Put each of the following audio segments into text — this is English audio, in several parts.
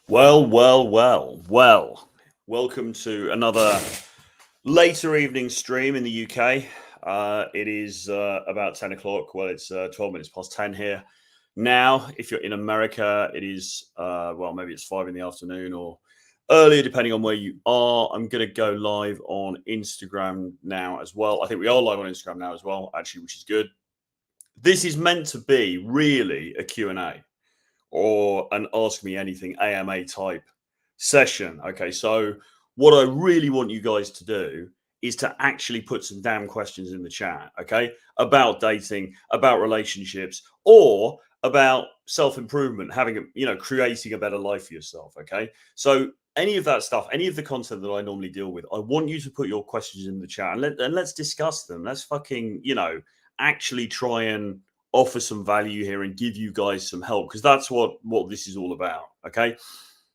Well. Welcome to another later evening stream in the UK. It is about 10 o'clock. Well, it's 12 minutes past 10 here. Now, if you're in America, it is, maybe it's 5 in the afternoon or earlier, depending on where you are. I'm going to go live on Instagram now as well. I think we are live on Instagram now as well, actually, which is good. This is meant to be really a Q&A or an Ask Me Anything AMA type session. Okay, so what I really want you guys to do is to actually put some damn questions in the chat, okay, about dating, about relationships, or about self-improvement, creating a better life for yourself. Okay, so any of that stuff, any of the content that I normally deal with, I want you to put your questions in the chat and let's discuss them. Let's fucking, actually try and offer some value here and give you guys some help, because that's what this is all about. Okay,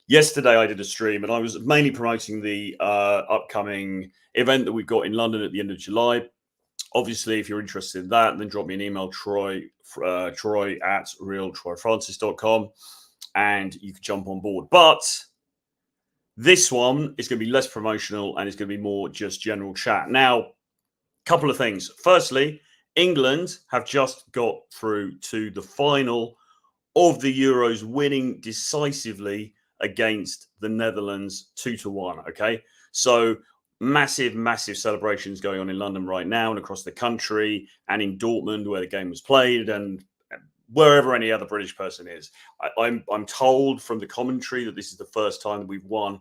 yesterday I did a stream and I was mainly promoting the upcoming event that we've got in London at the end of July. Obviously, if you're interested in that, then drop me an email, troy at realtroyfrancis.com, and you can jump on board. But this one is going to be less promotional and it's going to be more just general chat. Now, a couple of things. Firstly, England have just got through to the final of the Euros, winning decisively against the Netherlands 2-1. Okay, so massive celebrations going on in London right now and across the country and in Dortmund where the game was played and wherever any other British person is. I'm told from the commentary that this is the first time that we've won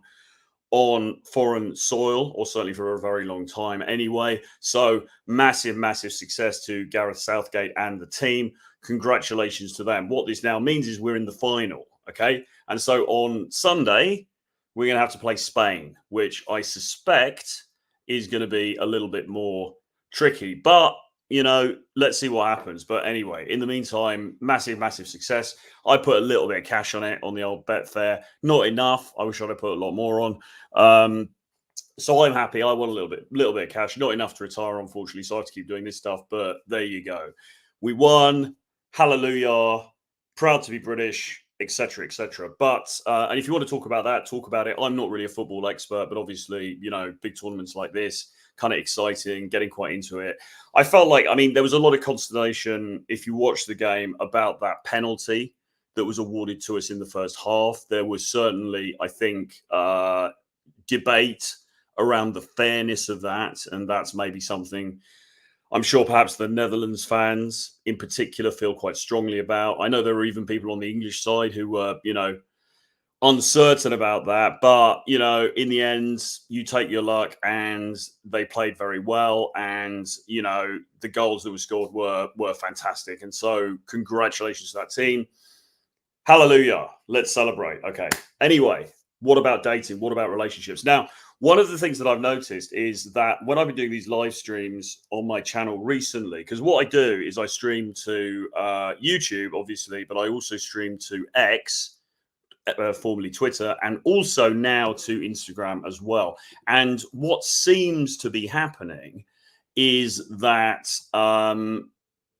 on foreign soil, or certainly for a very long time anyway. So massive success to Gareth Southgate and the team. Congratulations to them. What this now means is we're in the final, okay? And so on Sunday, we're going to have to play Spain, which I suspect is going to be a little bit more tricky. But, let's see what happens. But anyway, in the meantime, massive success. I put a little bit of cash on it on the old Betfair. Not enough. I wish I'd have put a lot more on. So I'm happy. I want a little bit of cash. Not enough to retire, unfortunately. So I have to keep doing this stuff. But there you go. We won. Hallelujah. Proud to be British, etc. But and if you want to talk about that, talk about it. I'm not really a football expert, but obviously, big tournaments like this, kind of exciting, getting quite into it. I felt like, there was a lot of consternation if you watch the game about that penalty that was awarded to us in the first half. There was certainly, I think, debate around the fairness of that, and that's maybe something I'm sure perhaps the Netherlands fans in particular feel quite strongly about. I know there are even people on the English side who were, uncertain about that. But, in the end, you take your luck and they played very well. And, the goals that were scored were fantastic. And so congratulations to that team. Hallelujah. Let's celebrate. Okay. Anyway, what about dating? What about relationships? Now, one of the things that I've noticed is that when I've been doing these live streams on my channel recently, because what I do is I stream to YouTube, obviously, but I also stream to X, formerly Twitter, and also now to Instagram as well. And what seems to be happening is that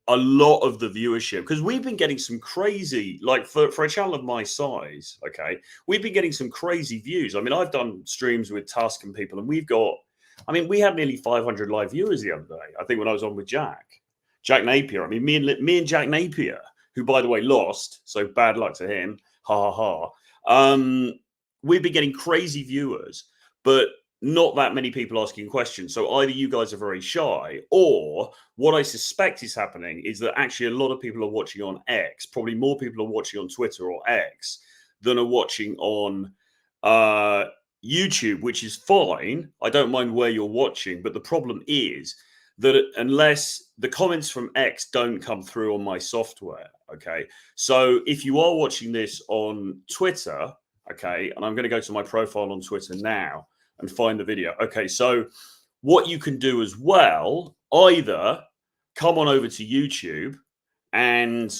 a lot of the viewership, because we've been getting some crazy, like for a channel of my size, okay, we've been getting some crazy views. I've done streams with Tusk and people, and we've got, we had nearly 500 live viewers the other day. I think when I was on with Jack Napier. Me and Jack Napier, who by the way lost, so bad luck to him. Ha ha ha. We've been getting crazy viewers, but not that many people asking questions. So either you guys are very shy, or what I suspect is happening is that actually a lot of people are watching on X. Probably more people are watching on Twitter or X than are watching on YouTube, which is fine. I don't mind where you're watching, but the problem is that unless the comments from X don't come through on my software, okay? So if you are watching this on Twitter, okay, and I'm going to go to my profile on Twitter now and find the video. Okay, so what you can do as well, either come on over to YouTube and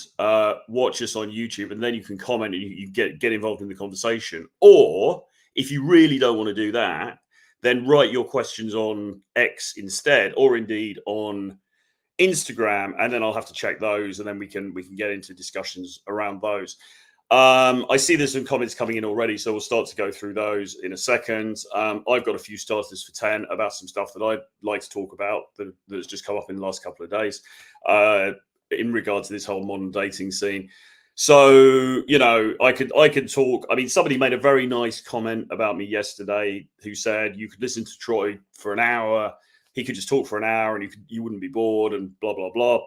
watch us on YouTube, and then you can comment and you get involved in the conversation. Or if you really don't want to do that, then write your questions on X instead, or indeed on Instagram, and then I'll have to check those, and then we can get into discussions around those. I see there's some comments coming in already, so we'll start to go through those in a second. I've got a few starters for 10 about some stuff that I'd like to talk about that's just come up in the last couple of days in regard to this whole modern dating scene. So, you know, I could talk. I mean, somebody made a very nice comment about me yesterday who said you could listen to Troy for an hour. He could just talk for an hour and you wouldn't be bored and blah, blah, blah.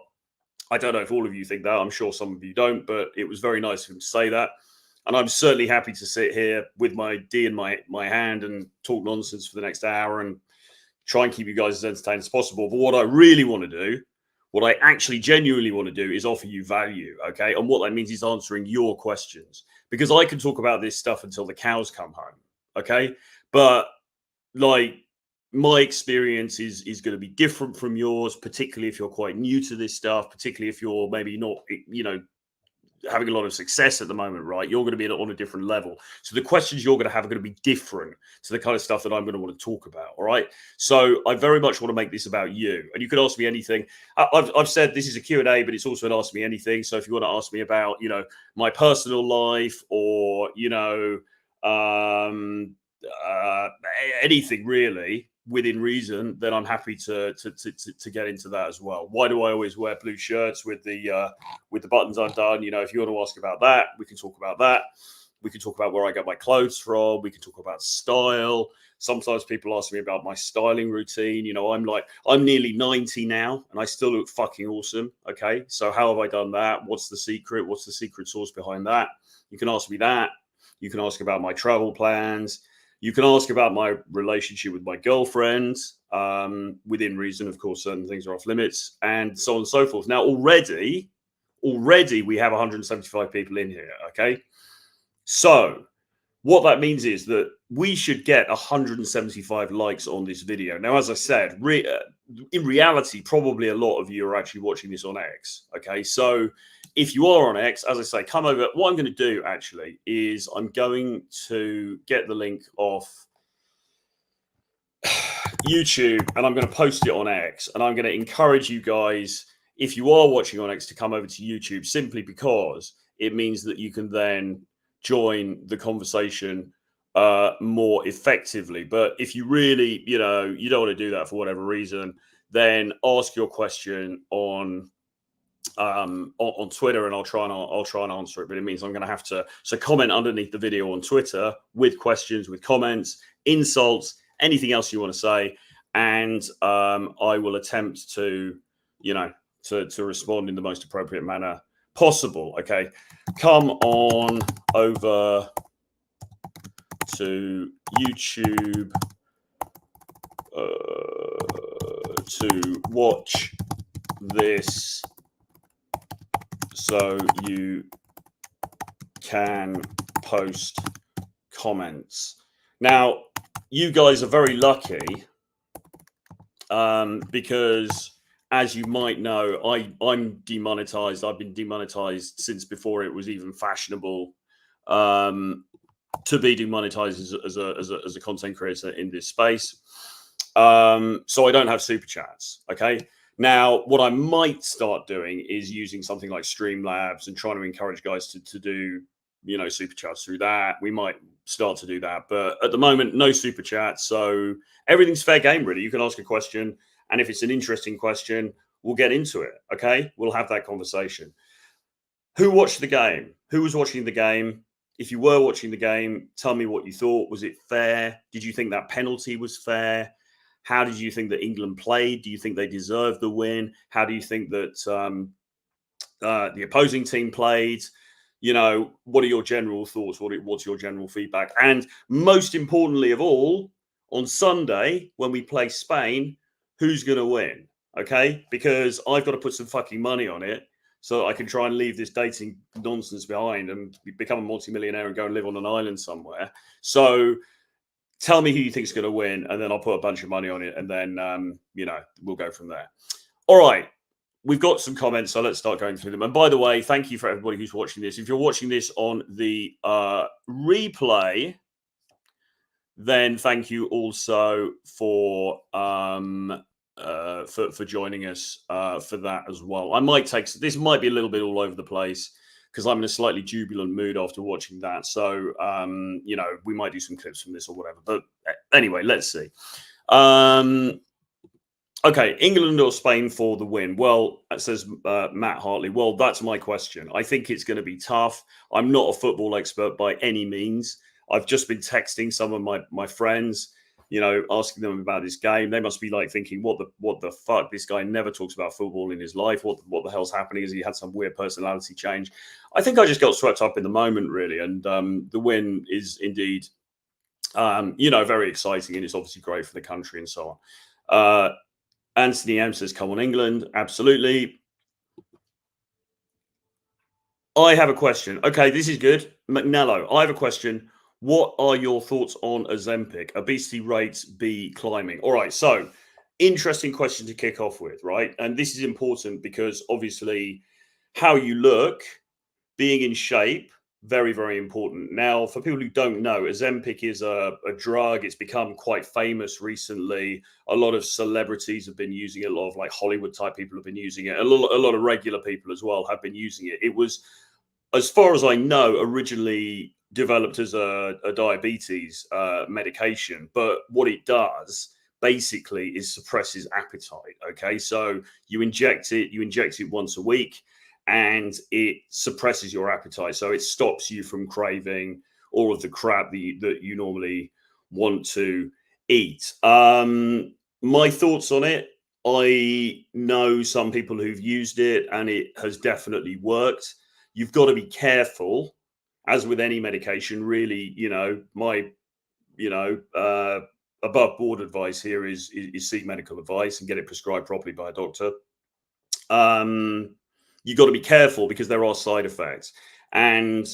I don't know if all of you think that. I'm sure some of you don't, but it was very nice of him to say that. And I'm certainly happy to sit here with my D in my hand and talk nonsense for the next hour and try and keep you guys as entertained as possible. But what I really want to do, what I actually genuinely want to do is offer you value, okay? And what that means is answering your questions. Because I can talk about this stuff until the cows come home, okay? But like, my experience is going to be different from yours, particularly if you're quite new to this stuff, particularly if you're maybe not, you know, having a lot of success at the moment, right? You're going to be on a different level. So the questions you're going to have are going to be different to the kind of stuff that I'm going to want to talk about, all right? So I very much want to make this about you. And you can ask me anything. I've said this is a Q&A, but it's also an Ask Me Anything. So if you want to ask me about, you know, my personal life or, you know, anything really within reason, then I'm happy to get into that as well. Why do I always wear blue shirts with the buttons undone? You know, if you want to ask about that, we can talk about that. We can talk about where I get my clothes from. We can talk about style. Sometimes people ask me about my styling routine. You know, I'm nearly 90 now and I still look fucking awesome. Okay. So how have I done that? What's the secret? What's the secret sauce behind that? You can ask me that. You can ask about my travel plans. You can ask about my relationship with my girlfriend, within reason. Of course, certain things are off limits, and so on and so forth. Now, already we have 175 people in here, okay? So what that means is that we should get 175 likes on this video. Now, as I said, in reality, probably a lot of you are actually watching this on X, okay? So if you are on X, as I say, come over. What I'm going to do actually is I'm going to get the link off YouTube and I'm going to post it on X. And I'm going to encourage you guys, if you are watching on X, to come over to YouTube, simply because it means that you can then join the conversation more effectively. But if you really, you know, you don't want to do that for whatever reason, then ask your question on Twitter, and I'll try and answer it. But it means I'm going to have to comment underneath the video on Twitter with questions, with comments, insults, anything else you want to say, and I will attempt to, you know, to respond in the most appropriate manner possible. Okay, come on over to YouTube to watch this so you can post comments. Now, you guys are very lucky because, as you might know, I'm demonetized. I've been demonetized since before it was even fashionable to be demonetized as a content creator in this space. So I don't have super chats. Okay. Now, what I might start doing is using something like Streamlabs and trying to encourage guys to do, you know, super chats through that. We might start to do that, but at the moment, no super chats. So everything's fair game, really. You can ask a question, and if it's an interesting question, we'll get into it. Okay, we'll have that conversation. Who watched the game? Who was watching the game? If you were watching the game, tell me what you thought. Was it fair? Did you think that penalty was fair? How did you think that England played? Do you think they deserved the win? How do you think that the opposing team played? You know, what are your general thoughts? What's your general feedback? And most importantly of all, on Sunday, when we play Spain, who's going to win? Okay? Because I've got to put some fucking money on it so that I can try and leave this dating nonsense behind and become a multimillionaire and go and live on an island somewhere. So tell me who you think is going to win, and then I'll put a bunch of money on it, and then, you know, we'll go from there. All right. We've got some comments, so let's start going through them. And by the way, thank you for everybody who's watching this. If you're watching this on the replay, then thank you also for joining us for that as well. I might take this might be a little bit all over the place because I'm in a slightly jubilant mood after watching that. So, you know, we might do some clips from this or whatever. But anyway, let's see. Okay, England or Spain for the win? Well, it says Matt Hartley. Well, that's my question. I think it's going to be tough. I'm not a football expert by any means. I've just been texting some of my friends, you know, asking them about this game. They must be like thinking, what the fuck? This guy never talks about football in his life. What the hell's happening? Is he had some weird personality change? I think I just got swept up in the moment, really. And the win is indeed, you know, very exciting, and it's obviously great for the country and so on. Anthony M says, come on, England. Absolutely. I have a question. Okay, this is good. McNello, I have a question. What are your thoughts on Ozempic? Obesity rates be climbing. All right, so interesting question to kick off with, right? And this is important because obviously how you look, being in shape, very, very important. Now, for people who don't know, Ozempic is a drug. It's become quite famous recently. A lot of celebrities have been using it. A lot of like Hollywood type people have been using it. A lot of regular people as well have been using it. It was, as far as I know, originally developed as a diabetes medication. But what it does basically is suppresses appetite. Okay, so you inject it once a week, and it suppresses your appetite. So it stops you from craving all of the crap that you normally want to eat. My thoughts on it, I know some people who've used it and it has definitely worked. You've got to be careful, as with any medication, really, you know, above board advice here is seek medical advice and get it prescribed properly by a doctor. You got to be careful because there are side effects, and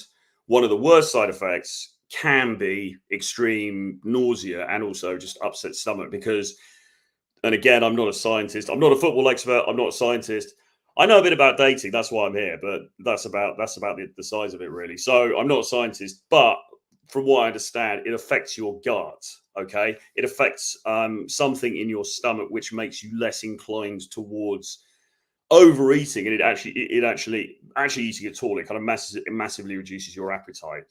one of the worst side effects can be extreme nausea and also just upset stomach. Because, and again, I'm not a scientist, I'm not a football expert, I'm not a scientist. I know a bit about dating, that's why I'm here, but that's about the size of it, really. So I'm not a scientist, but from what I understand, it affects your gut. Okay, it affects something in your stomach which makes you less inclined towards overeating, and it actually eating at all, it kind of massively reduces your appetite.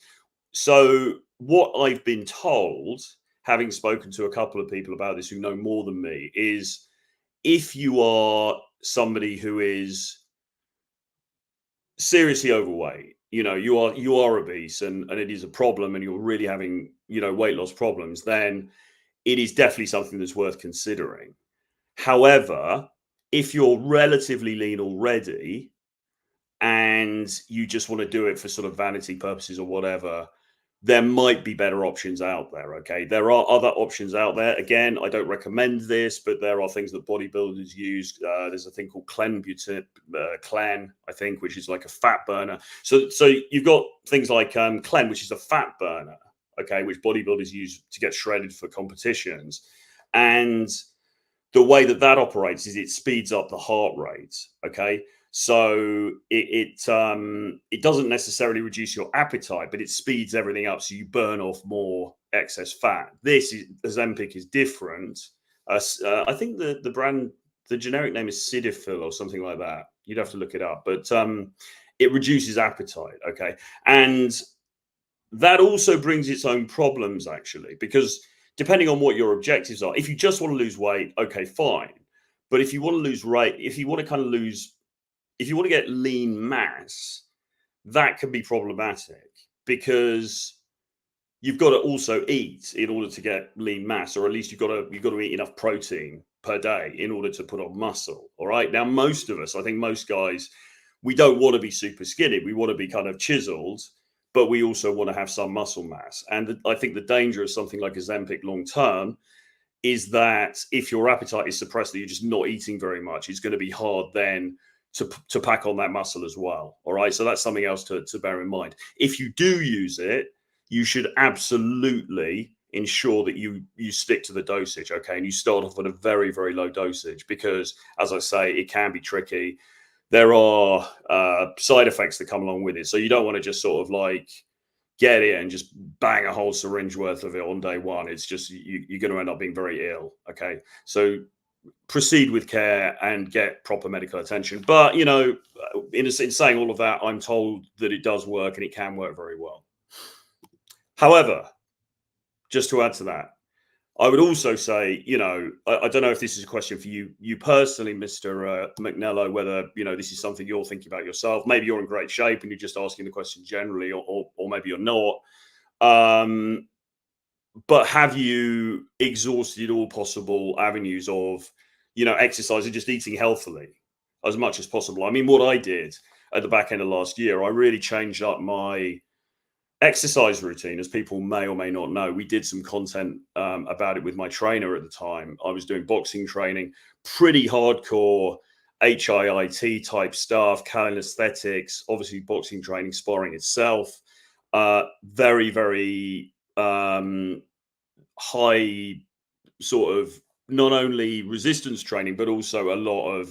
So what I've been told, having spoken to a couple of people about this who know more than me, is if you are somebody who is seriously overweight, you know, you are obese, and it is a problem, and you're really having, you know, weight loss problems, then it is definitely something that's worth considering. However, if you're relatively lean already and you just want to do it for sort of vanity purposes or whatever, there might be better options out there. Okay, there are other options out there. Again, I don't recommend this, but there are things that bodybuilders use. There's a thing called clen, I think, which is like a fat burner. So you've got things like clen, which is a fat burner, okay, which bodybuilders use to get shredded for competitions. And the way that operates is it speeds up the heart rate. Okay, so it doesn't necessarily reduce your appetite, but it speeds everything up, so you burn off more excess fat. Ozempic is different. I think the brand, the generic name is Sildenafil or something like that. You'd have to look it up, but it reduces appetite. Okay, and that also brings its own problems, actually, because depending on what your objectives are, if you just want to lose weight, okay, fine. But if you want to lose weight, if you want to get lean mass, that can be problematic because you've got to also eat in order to get lean mass, or at least you've got to eat enough protein per day in order to put on muscle. All right. Now, most of us, I think most guys, we don't want to be super skinny. We want to be kind of chiseled, but we also want to have some muscle mass. And I think the danger of something like Ozempic long term is that if your appetite is suppressed, that you're just not eating very much, it's going to be hard then to pack on that muscle as well. All right. So that's something else to bear in mind. If you do use it, you should absolutely ensure that you stick to the dosage. Okay. And you start off at a very, very low dosage because, as I say, it can be tricky. There are side effects that come along with it. So you don't want to just sort of like get it and just bang a whole syringe worth of it on day one. It's just, you're going to end up being very ill. Okay. So proceed with care and get proper medical attention. But, you know, in saying all of that, I'm told that it does work and it can work very well. However, just to add to that, I would also say, you know, I don't know if this is a question for you personally, Mr. McNello, whether, you know, this is something you're thinking about yourself. Maybe you're in great shape and you're just asking the question generally, or maybe you're not. But have you exhausted all possible avenues of, you know, exercise and just eating healthily as much as possible? I mean, what I did at the back end of last year, I really changed up my exercise routine. As people may or may not know, we did some content about it with my trainer at the time. I was doing boxing training, pretty hardcore HIIT type stuff, calisthenics, obviously boxing training, sparring itself, very, very high sort of not only resistance training, but also a lot of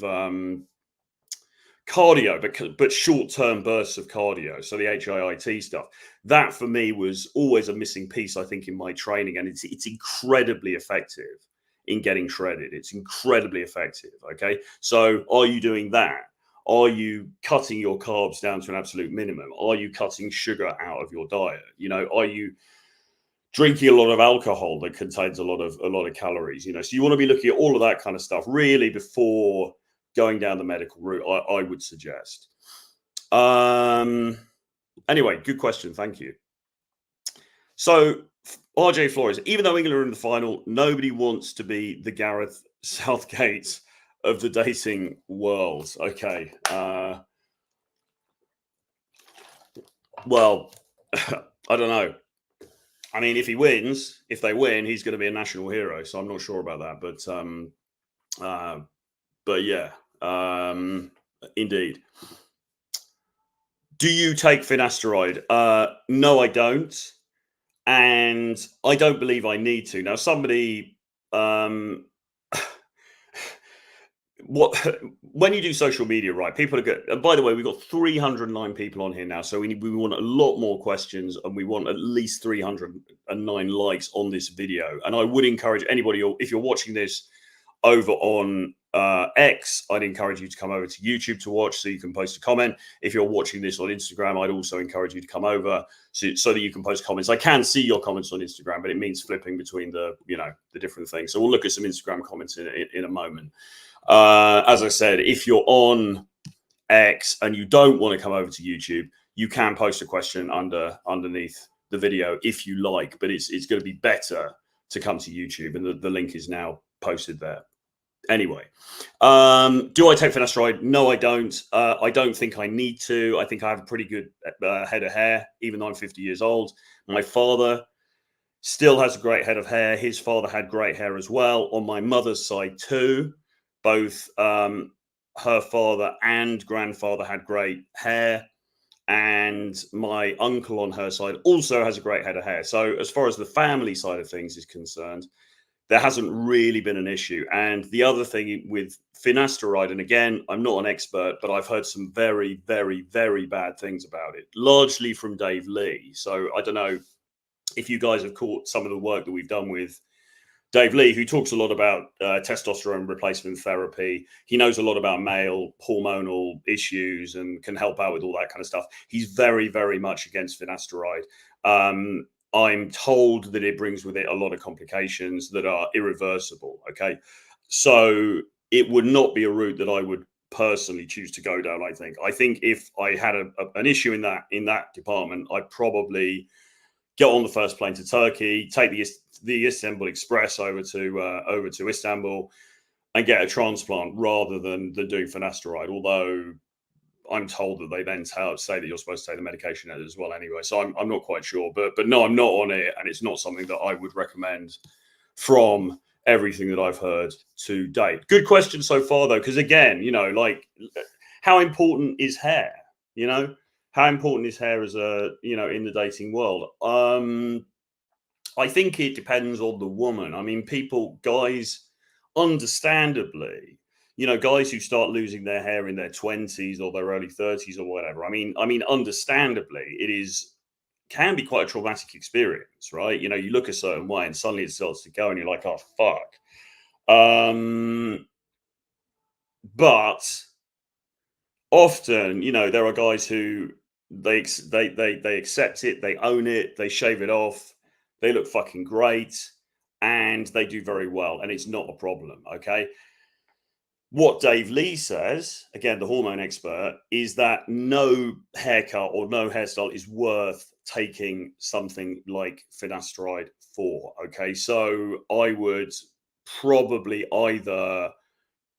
cardio, but short-term bursts of cardio. So the HIIT stuff, that for me was always a missing piece, I think, in my training. And it's incredibly effective in getting shredded. It's incredibly effective. Okay. So are you doing that? Are you cutting your carbs down to an absolute minimum? Are you cutting sugar out of your diet? You know, are you drinking a lot of alcohol that contains a lot of calories? You know, so you want to be looking at all of that kind of stuff really before going down the medical route, I would suggest. Anyway, good question. Thank you. So RJ Flores, even though England are in the final, nobody wants to be the Gareth Southgate of the dating world. Okay. Well, I don't know. I mean, if they win, he's going to be a national hero. So I'm not sure about that, but yeah, indeed. Do you take finasteride? No, I don't, and I don't believe I need to. Now, somebody, when you do social media, right? People are good. And by the way, we've got 309 people on here now, so we want a lot more questions, and we want at least 309 likes on this video. And I would encourage anybody, if you're watching this over on X, I'd encourage you to come over to YouTube to watch, so you can post a comment. If you're watching this on Instagram, I'd also encourage you to come over so that you can post comments. I can see your comments on Instagram, but it means flipping between the different things. So we'll look at some Instagram comments in a moment. As I said, if you're on X and you don't want to come over to YouTube, you can post a question underneath the video if you like, but it's going to be better to come to YouTube, and the link is now posted there. Anyway, do I take finasteride? No, I don't. I don't think I need to. I think I have a pretty good head of hair, even though I'm 50 years old. My father still has a great head of hair. His father had great hair as well. On my mother's side too, both her father and grandfather had great hair. And my uncle on her side also has a great head of hair. So as far as the family side of things is concerned, there hasn't really been an issue. And the other thing with finasteride, and again, I'm not an expert, but I've heard some very, very, very bad things about it, largely from Dave Lee. So I don't know if you guys have caught some of the work that we've done with Dave Lee, who talks a lot about testosterone replacement therapy. He knows a lot about male hormonal issues and can help out with all that kind of stuff. He's very, very much against finasteride. I'm told that it brings with it a lot of complications that are irreversible. Okay. So it would not be a route that I would personally choose to go down. I think if I had an issue in that department, I'd probably get on the first plane to Turkey, take the Istanbul Express over to Istanbul, and get a transplant rather than doing finasteride. Although I'm told that they then say that you're supposed to take the medication as well anyway. So I'm not quite sure, but no, I'm not on it, and it's not something that I would recommend from everything that I've heard to date. Good question so far though, because again, like, how important is hair? How important is hair as in the dating world? I think it depends on the woman. I mean, guys, understandably, guys who start losing their hair in their 20s or their early 30s or whatever. I mean, understandably, can be quite a traumatic experience, right? You look a certain way and suddenly it starts to go and you're like, oh, fuck. But often, there are guys who they accept it, they own it, they shave it off, they look fucking great, and they do very well, and it's not a problem. Okay. What Dave Lee says, again, the hormone expert, is that no haircut or no hairstyle is worth taking something like finasteride for. Okay. So I would probably either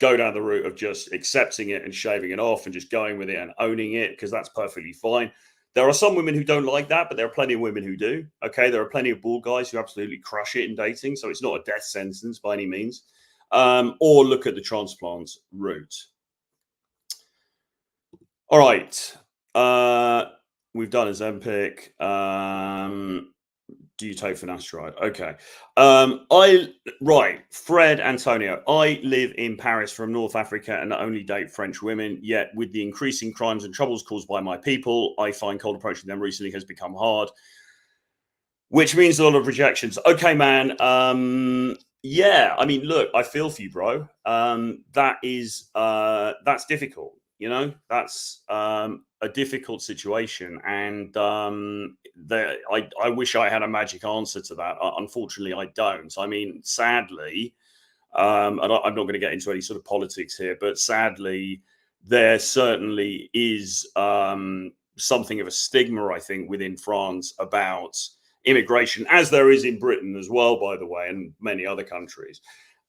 go down the route of just accepting it and shaving it off and just going with it and owning it, because that's perfectly fine. There are some women who don't like that, but there are plenty of women who do. Okay. There are plenty of bald guys who absolutely crush it in dating. So it's not a death sentence by any means. Or look at the transplant route. All right. We've done Ozempic. Do you take finasteride? Okay. Fred Antonio. I live in Paris from North Africa and only date French women. Yet, with the increasing crimes and troubles caused by my people, I find cold approaching them recently has become hard, which means a lot of rejections. Okay, man. Yeah, I mean, look, I feel for you, bro. That's difficult. That's a difficult situation, and I wish I had a magic answer to that. Unfortunately, I don't. I mean, sadly, and I'm not going to get into any sort of politics here, but sadly, there certainly is something of a stigma, I think, within France about immigration, as there is in Britain as well, by the way, and many other countries.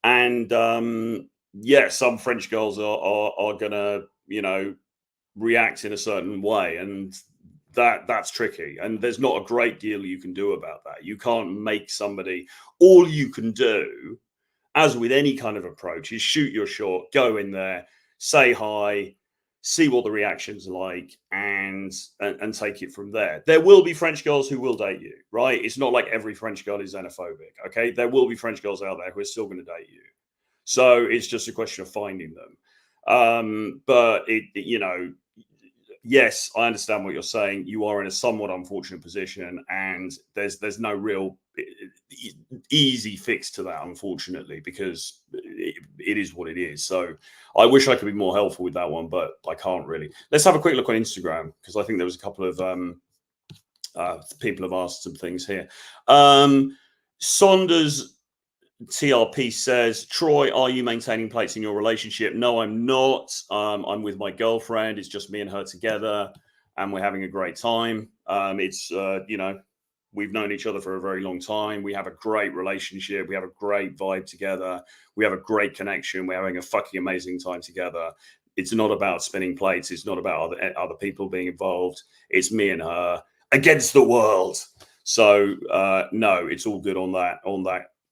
And some French girls are gonna, react in a certain way, and that's tricky. And there's not a great deal you can do about that. You can't make somebody. All you can do, as with any kind of approach, is shoot your shot, go in there, say hi, see what the reaction's like, and take it from there. There will be French girls who will date you, right? It's not like every French girl is xenophobic. Okay, there will be French girls out there who are still going to date you. So it's just a question of finding them. But yes, I understand what you're saying. You are in a somewhat unfortunate position, and there's no real easy fix to that, unfortunately, because it is what it is. So I wish I could be more helpful with that one, but I can't really. Let's have a quick look on Instagram, because I think there was a couple of people have asked some things here. Saunders TRP says, Troy, are you maintaining plates in your relationship? No, I'm not. I'm with my girlfriend. It's just me and her together, and we're having a great time. We've known each other for a very long time. We have a great relationship. We have a great vibe together. We have a great connection. We're having a fucking amazing time together. It's not about spinning plates. It's not about other people being involved. It's me and her against the world. So no, it's all good on that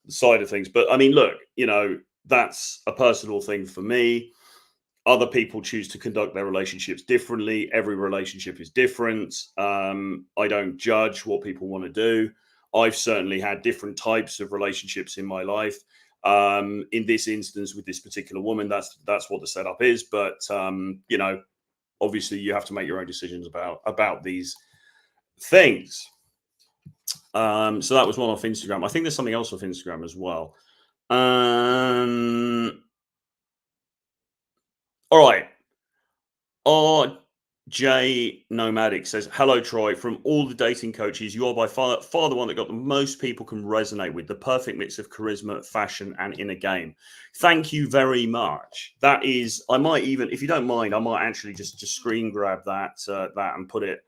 side of things. But I mean, look, that's a personal thing for me. Other people choose to conduct their relationships differently. Every relationship is different. I don't judge what people want to do. I've certainly had different types of relationships in my life. In this instance, with this particular woman, that's what the setup is. But obviously, you have to make your own decisions about these things. So that was one off Instagram. I think there's something else off Instagram as well. All right. RJ Nomadic says, hello, Troy. From all the dating coaches, you are by far the one that got the most people can resonate with. The perfect mix of charisma, fashion, and inner game. Thank you very much. That is, I might even, if you don't mind, I might actually just screen grab that and put it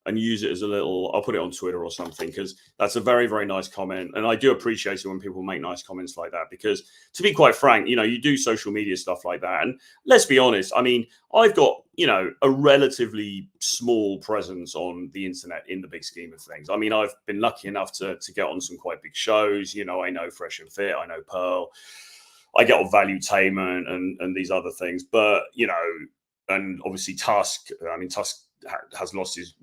and use it as a little, I'll put it on Twitter or something, because that's a very, very nice comment. And I do appreciate it when people make nice comments like that, because to be quite frank, you do social media stuff like that. And let's be honest, I mean, I've got, a relatively small presence on the internet in the big scheme of things. I mean, I've been lucky enough to get on some quite big shows. I know Fresh and Fit, I know Pearl, I get on Valuetainment and these other things, but, and obviously Tusk, Tusk has lost is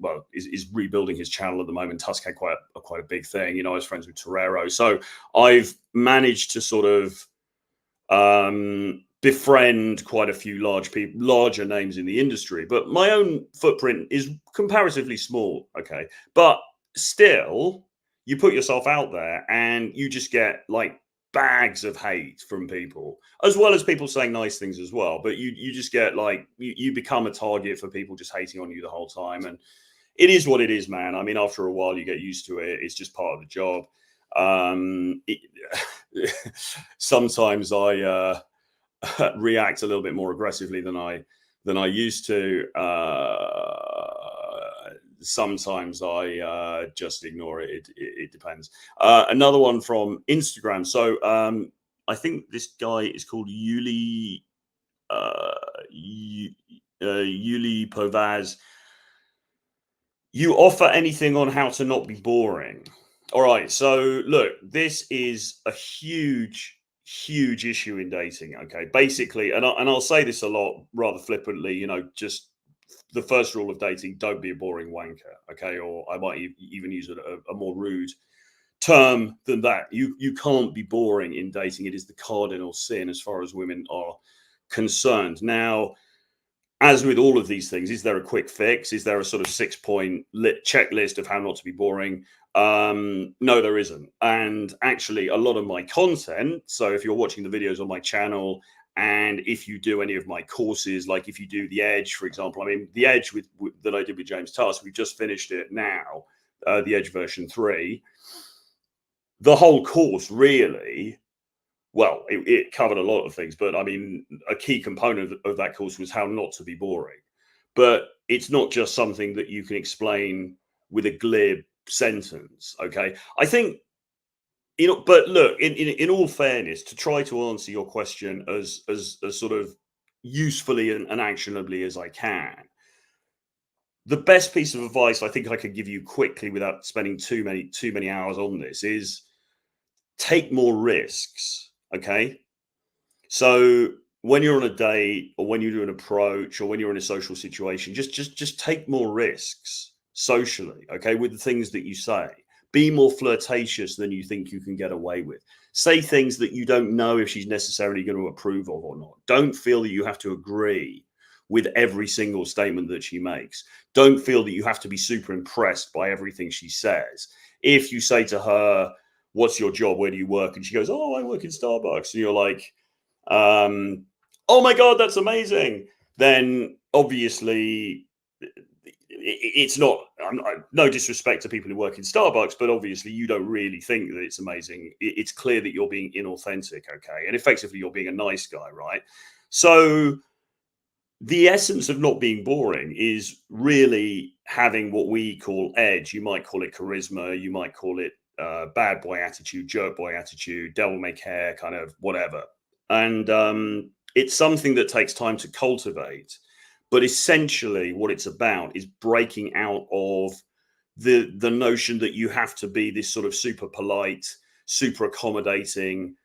rebuilding his channel at the moment. Tusk had quite a big thing. I was friends with Torero, so I've managed to sort of befriend quite a few larger names in the industry. But my own footprint is comparatively small. Okay, but still, you put yourself out there, and you just get like bags of hate from people, as well as people saying nice things as well. But you just get like, you become a target for people just hating on you the whole time. And it is what it is, man. I mean, after a while, you get used to it. It's just part of the job. Sometimes I react a little bit more aggressively than I used to. Sometimes I just ignore it. It depends. Another one from Instagram. So I think this guy is called Yuli Yuli Povaz. You offer anything on how to not be boring? All right. So look, this is a huge issue in dating. Okay, basically, and I'll say this a lot rather flippantly. You know, just the first rule of dating: don't be a boring wanker. Okay, or I might even use a more rude term than that. You can't be boring in dating. It is the cardinal sin as far as women are concerned. Now, as with all of these things, is there a quick fix? Is there a sort of 6-point checklist of how not to be boring? No, there isn't. And actually, a lot of my content, so if you're watching the videos on my channel, and if you do any of my courses, like if you do the Edge, for example, I mean, the Edge that I did with James Tusk, we've just finished it now, the Edge version 3. The whole course really, well, it covered a lot of things, but I mean, a key component of that course was how not to be boring. But it's not just something that you can explain with a glib sentence. Okay, I think, you know. But look, in all fairness, to try to answer your question as sort of usefully and actionably as I can, the best piece of advice I think I could give you quickly without spending too many hours on this is take more risks. Okay. So when you're on a date, or when you do an approach, or when you're in a social situation, just take more risks socially, okay, with the things that you say. Be more flirtatious than you think you can get away with. Say things that you don't know if she's necessarily going to approve of or not. Don't feel that you have to agree with every single statement that she makes. Don't feel that you have to be super impressed by everything she says. If you say to her, "What's your job? Where do you work?" and she goes, "Oh, I work in Starbucks," and you're like, "Oh my God, that's amazing," then obviously it's not, no disrespect to people who work in Starbucks, but obviously you don't really think that it's amazing. It's clear that you're being inauthentic, okay? And effectively you're being a nice guy, right? So the essence of not being boring is really having what we call edge. You might call it charisma, you might call it bad boy attitude, jerk boy attitude, devil may care, kind of whatever. And it's something that takes time to cultivate. But essentially, what it's about is breaking out of the notion that you have to be this sort of super polite, super accommodating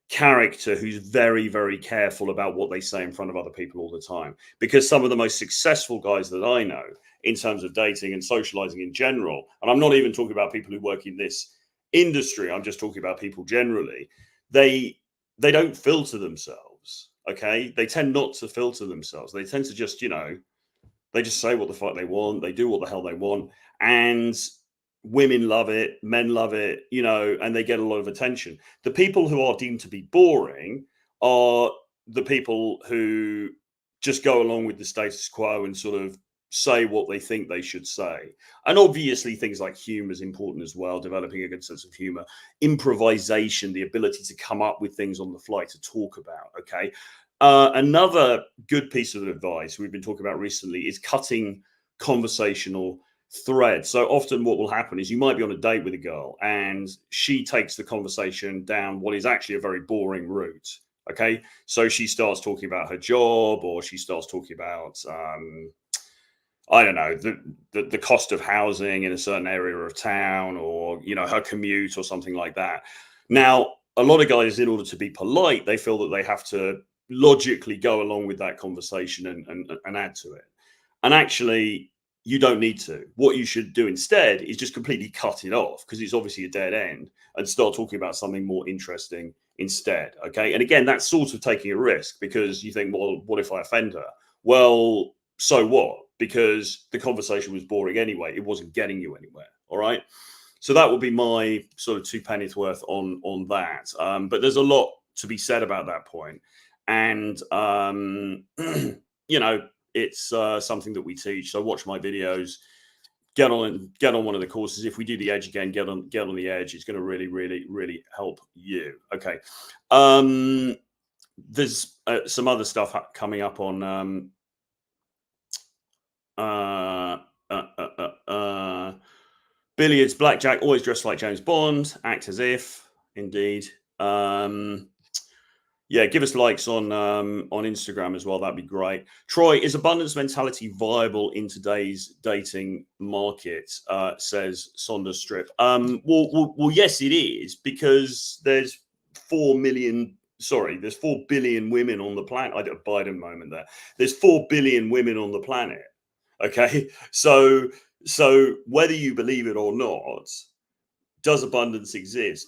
character who's very, very careful about what they say in front of other people all the time. Because some of the most successful guys that I know in terms of dating and socializing in general, and I'm not even talking about people who work in this industry, I'm just talking about people generally, they don't filter themselves. Okay, they tend not to filter themselves. They tend to just, you know, they just say what the fuck they want. They do what the hell they want. And women love it, men love it, you know, and they get a lot of attention. The people who are deemed to be boring are the people who just go along with the status quo and sort of say what they think they should say. And obviously things like humor is important as well, developing a good sense of humor, improvisation, the ability to come up with things on the fly to talk about. Okay. Another good piece of advice we've been talking about recently is cutting conversational thread. So often what will happen is you might be on a date with a girl and she takes the conversation down what is actually a very boring route. Okay. So she starts talking about her job, or she starts talking about, I don't know, the cost of housing in a certain area of town, or, you know, her commute or something like that. Now, a lot of guys, in order to be polite, they feel that they have to logically go along with that conversation and add to it. And actually, you don't need to. What you should do instead is just completely cut it off, because it's obviously a dead end, and start talking about something more interesting instead. Okay. And again, that's sort of taking a risk, because you think, well, what if I offend her? Well, so what? Because the conversation was boring anyway. It wasn't getting you anywhere. All right. So that would be my sort of 2 pennies worth on that. But there's a lot to be said about that point. And, you know, it's something that we teach. So watch my videos, get on one of the courses. If we do the edge again, get on the edge. It's going to really, really, really help you. Okay. There's some other stuff coming up on billiards, blackjack, always dress like James Bond, act as if, indeed. Yeah, give us likes on Instagram as well. That'd be great. Troy, is abundance mentality viable in today's dating market? Says Sonda Strip. Well, yes, it is, because there's 4 billion women on the planet. I did a Biden moment there. There's 4 billion women on the planet. Okay, so whether you believe it or not, does abundance exist?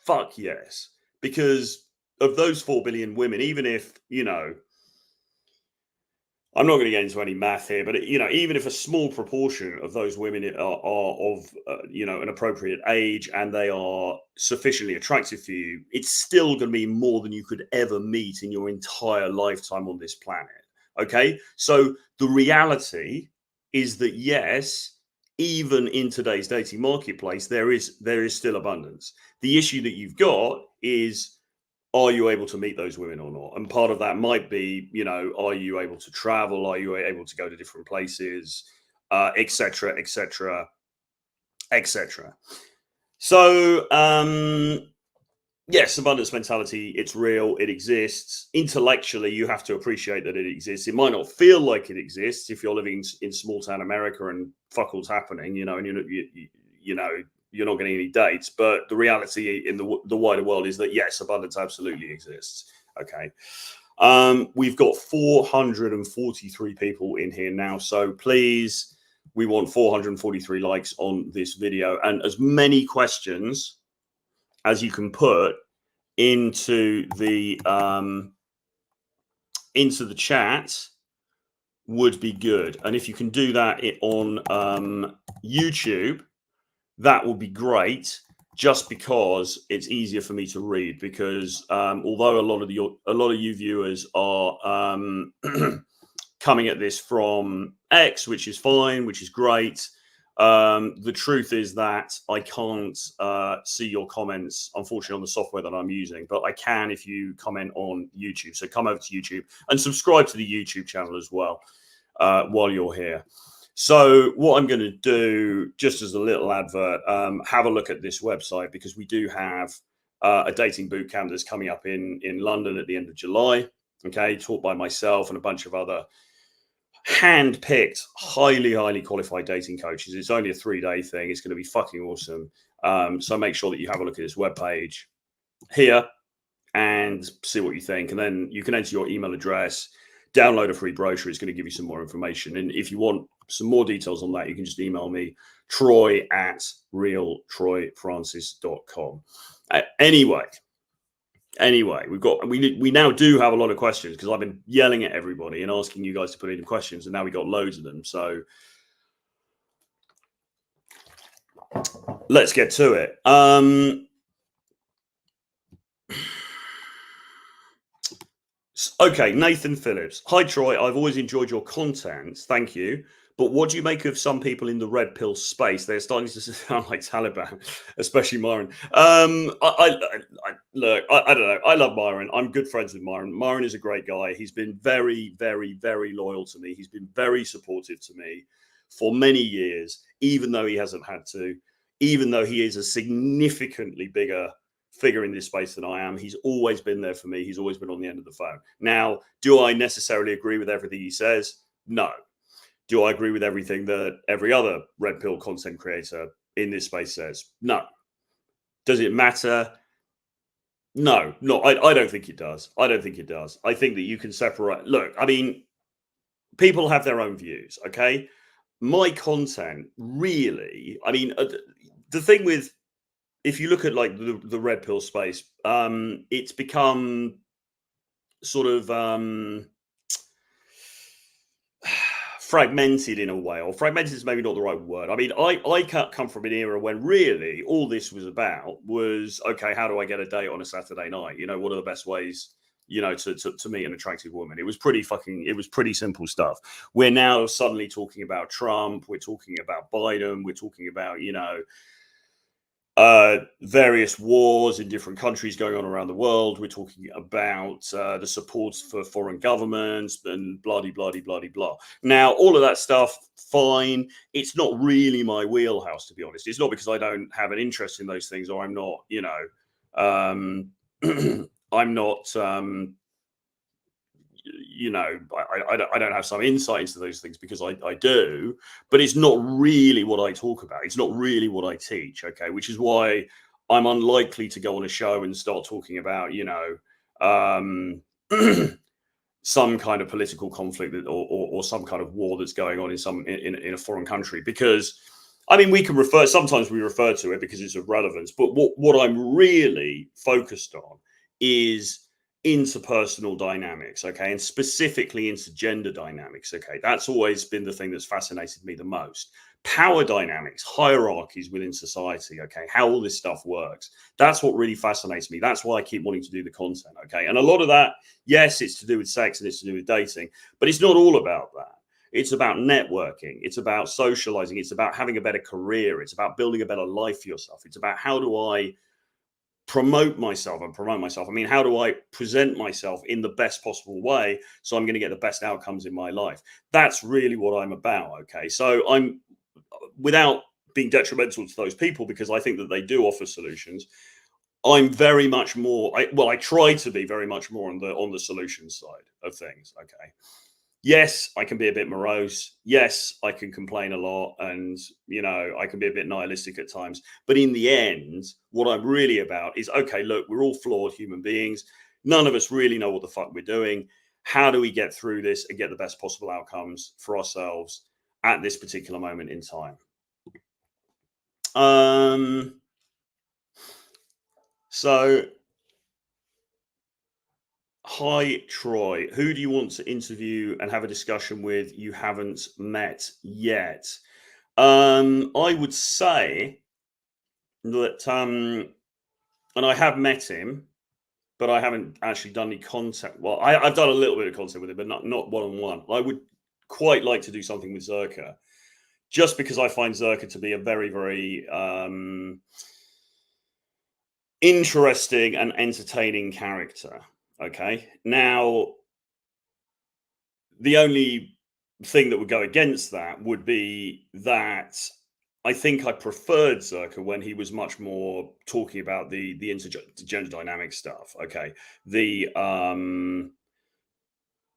Fuck yes, because of those 4 billion women, even if, you know, I'm not going to get into any math here, but, you know, even if a small proportion of those women are of, you know, an appropriate age and they are sufficiently attractive for you, it's still going to be more than you could ever meet in your entire lifetime on this planet. Okay. So the reality is that, yes, even in today's dating marketplace, there is still abundance. The issue that you've got is, are you able to meet those women or not? And part of that might be, you know, are you able to travel? Are you able to go to different places, et cetera, et cetera, et cetera. So, yes, abundance mentality, it's real, it exists. Intellectually, you have to appreciate that it exists. It might not feel like it exists if you're living in small town America and fuck all's happening, you know, and you know, you're not getting any dates, but the reality in the wider world is that, yes, abundance absolutely exists. Okay. We've got 443 people in here now. So please, we want 443 likes on this video and as many questions as you can put into the chat would be good. And if you can do that on YouTube, that would be great, just because it's easier for me to read. Because although a lot of you viewers are coming at this from X, which is fine, which is great, the truth is that I can't see your comments, unfortunately, on the software that I'm using, but I can if you comment on YouTube. So come over to YouTube and subscribe to the YouTube channel as well while you're here. So what I'm going to do, just as a little advert, have a look at this website, because we do have a dating boot camp that's coming up in London at the end of July. Okay, taught by myself and a bunch of other hand-picked, highly qualified dating coaches. It's only a 3-day thing. It's going to be fucking awesome. So make sure that you have a look at this webpage here and see what you think. And then you can enter your email address, download a free brochure. It's going to give you some more information. And if you want some more details on that, you can just email me, troy@realtroyfrancis.com. Anyway, we now do have a lot of questions, because I've been yelling at everybody and asking you guys to put in questions, and now we got loads of them. So let's get to it. Okay, Nathan Phillips. Hi, Troy. I've always enjoyed your content. Thank you. But what do you make of some people in the red pill space? They're starting to sound like Taliban, especially Myron. Look, I don't know. I love Myron. I'm good friends with Myron. Myron is a great guy. He's been very loyal to me. He's been very supportive to me for many years, even though he hasn't had to, even though he is a significantly bigger figure in this space than I am. He's always been there for me. He's always been on the end of the phone. Now, do I necessarily agree with everything he says? No. Do I agree with everything that every other red pill content creator in this space says? No. Does it matter? No, I don't think it does. I don't think it does. I think that you can separate. Look, I mean, people have their own views, okay? My content really, I mean, the thing with, if you look at like the red pill space, it's become sort of, fragmented in a way, or fragmented is maybe not the right word. I mean, I come from an era when really all this was about was, okay, how do I get a date on a Saturday night? You know, what are the best ways, you know, to meet an attractive woman? It was pretty simple stuff. We're now suddenly talking about Trump, we're talking about Biden, we're talking about, you know, various wars in different countries going on around the world. We're talking about the support for foreign governments and bloody, bloody, bloody, blah. Now, all of that stuff, fine. It's not really my wheelhouse, to be honest. It's not because I don't have an interest in those things, or I'm not, you know, I'm not. You know, I don't have some insight into those things, because I do, but it's not really what I talk about. It's not really what I teach. Okay. Which is why I'm unlikely to go on a show and start talking about, you know, some kind of political conflict or some kind of war that's going on in a foreign country, because I mean, sometimes we refer to it because it's of relevance, but what I'm really focused on is interpersonal dynamics, okay, and specifically into gender dynamics, okay. That's always been the thing that's fascinated me the most. Power dynamics, hierarchies within society, okay, how all this stuff works. That's what really fascinates me. That's why I keep wanting to do the content, okay. And a lot of that, yes, it's to do with sex and it's to do with dating, but it's not all about that. It's about networking. It's about socializing. It's about having a better career. It's about building a better life for yourself. It's about, how do I promote myself and promote myself? I mean, how do I present myself in the best possible way so I'm going to get the best outcomes in my life? That's really what I'm about. Okay. So I'm, without being detrimental to those people, because I think that they do offer solutions, I'm very much more, I try to be very much more on the solution side of things. Okay. Yes, I can be a bit morose. Yes, I can complain a lot, and you know, I can be a bit nihilistic at times. But in the end, what I'm really about is, okay, look, we're all flawed human beings. None of us really know what the fuck we're doing. How do we get through this and get the best possible outcomes for ourselves at this particular moment in time? So hi, Troy. Who do you want to interview and have a discussion with you haven't met yet? I would say that, and I have met him, but I haven't actually done any contact. Well, I've done a little bit of contact with him, but not one on one. I would quite like to do something with Zerka, just because I find Zerka to be a very, very interesting and entertaining character. Okay, now the only thing that would go against that would be that I think I preferred Zerka when he was much more talking about the intergender dynamic stuff. Okay, the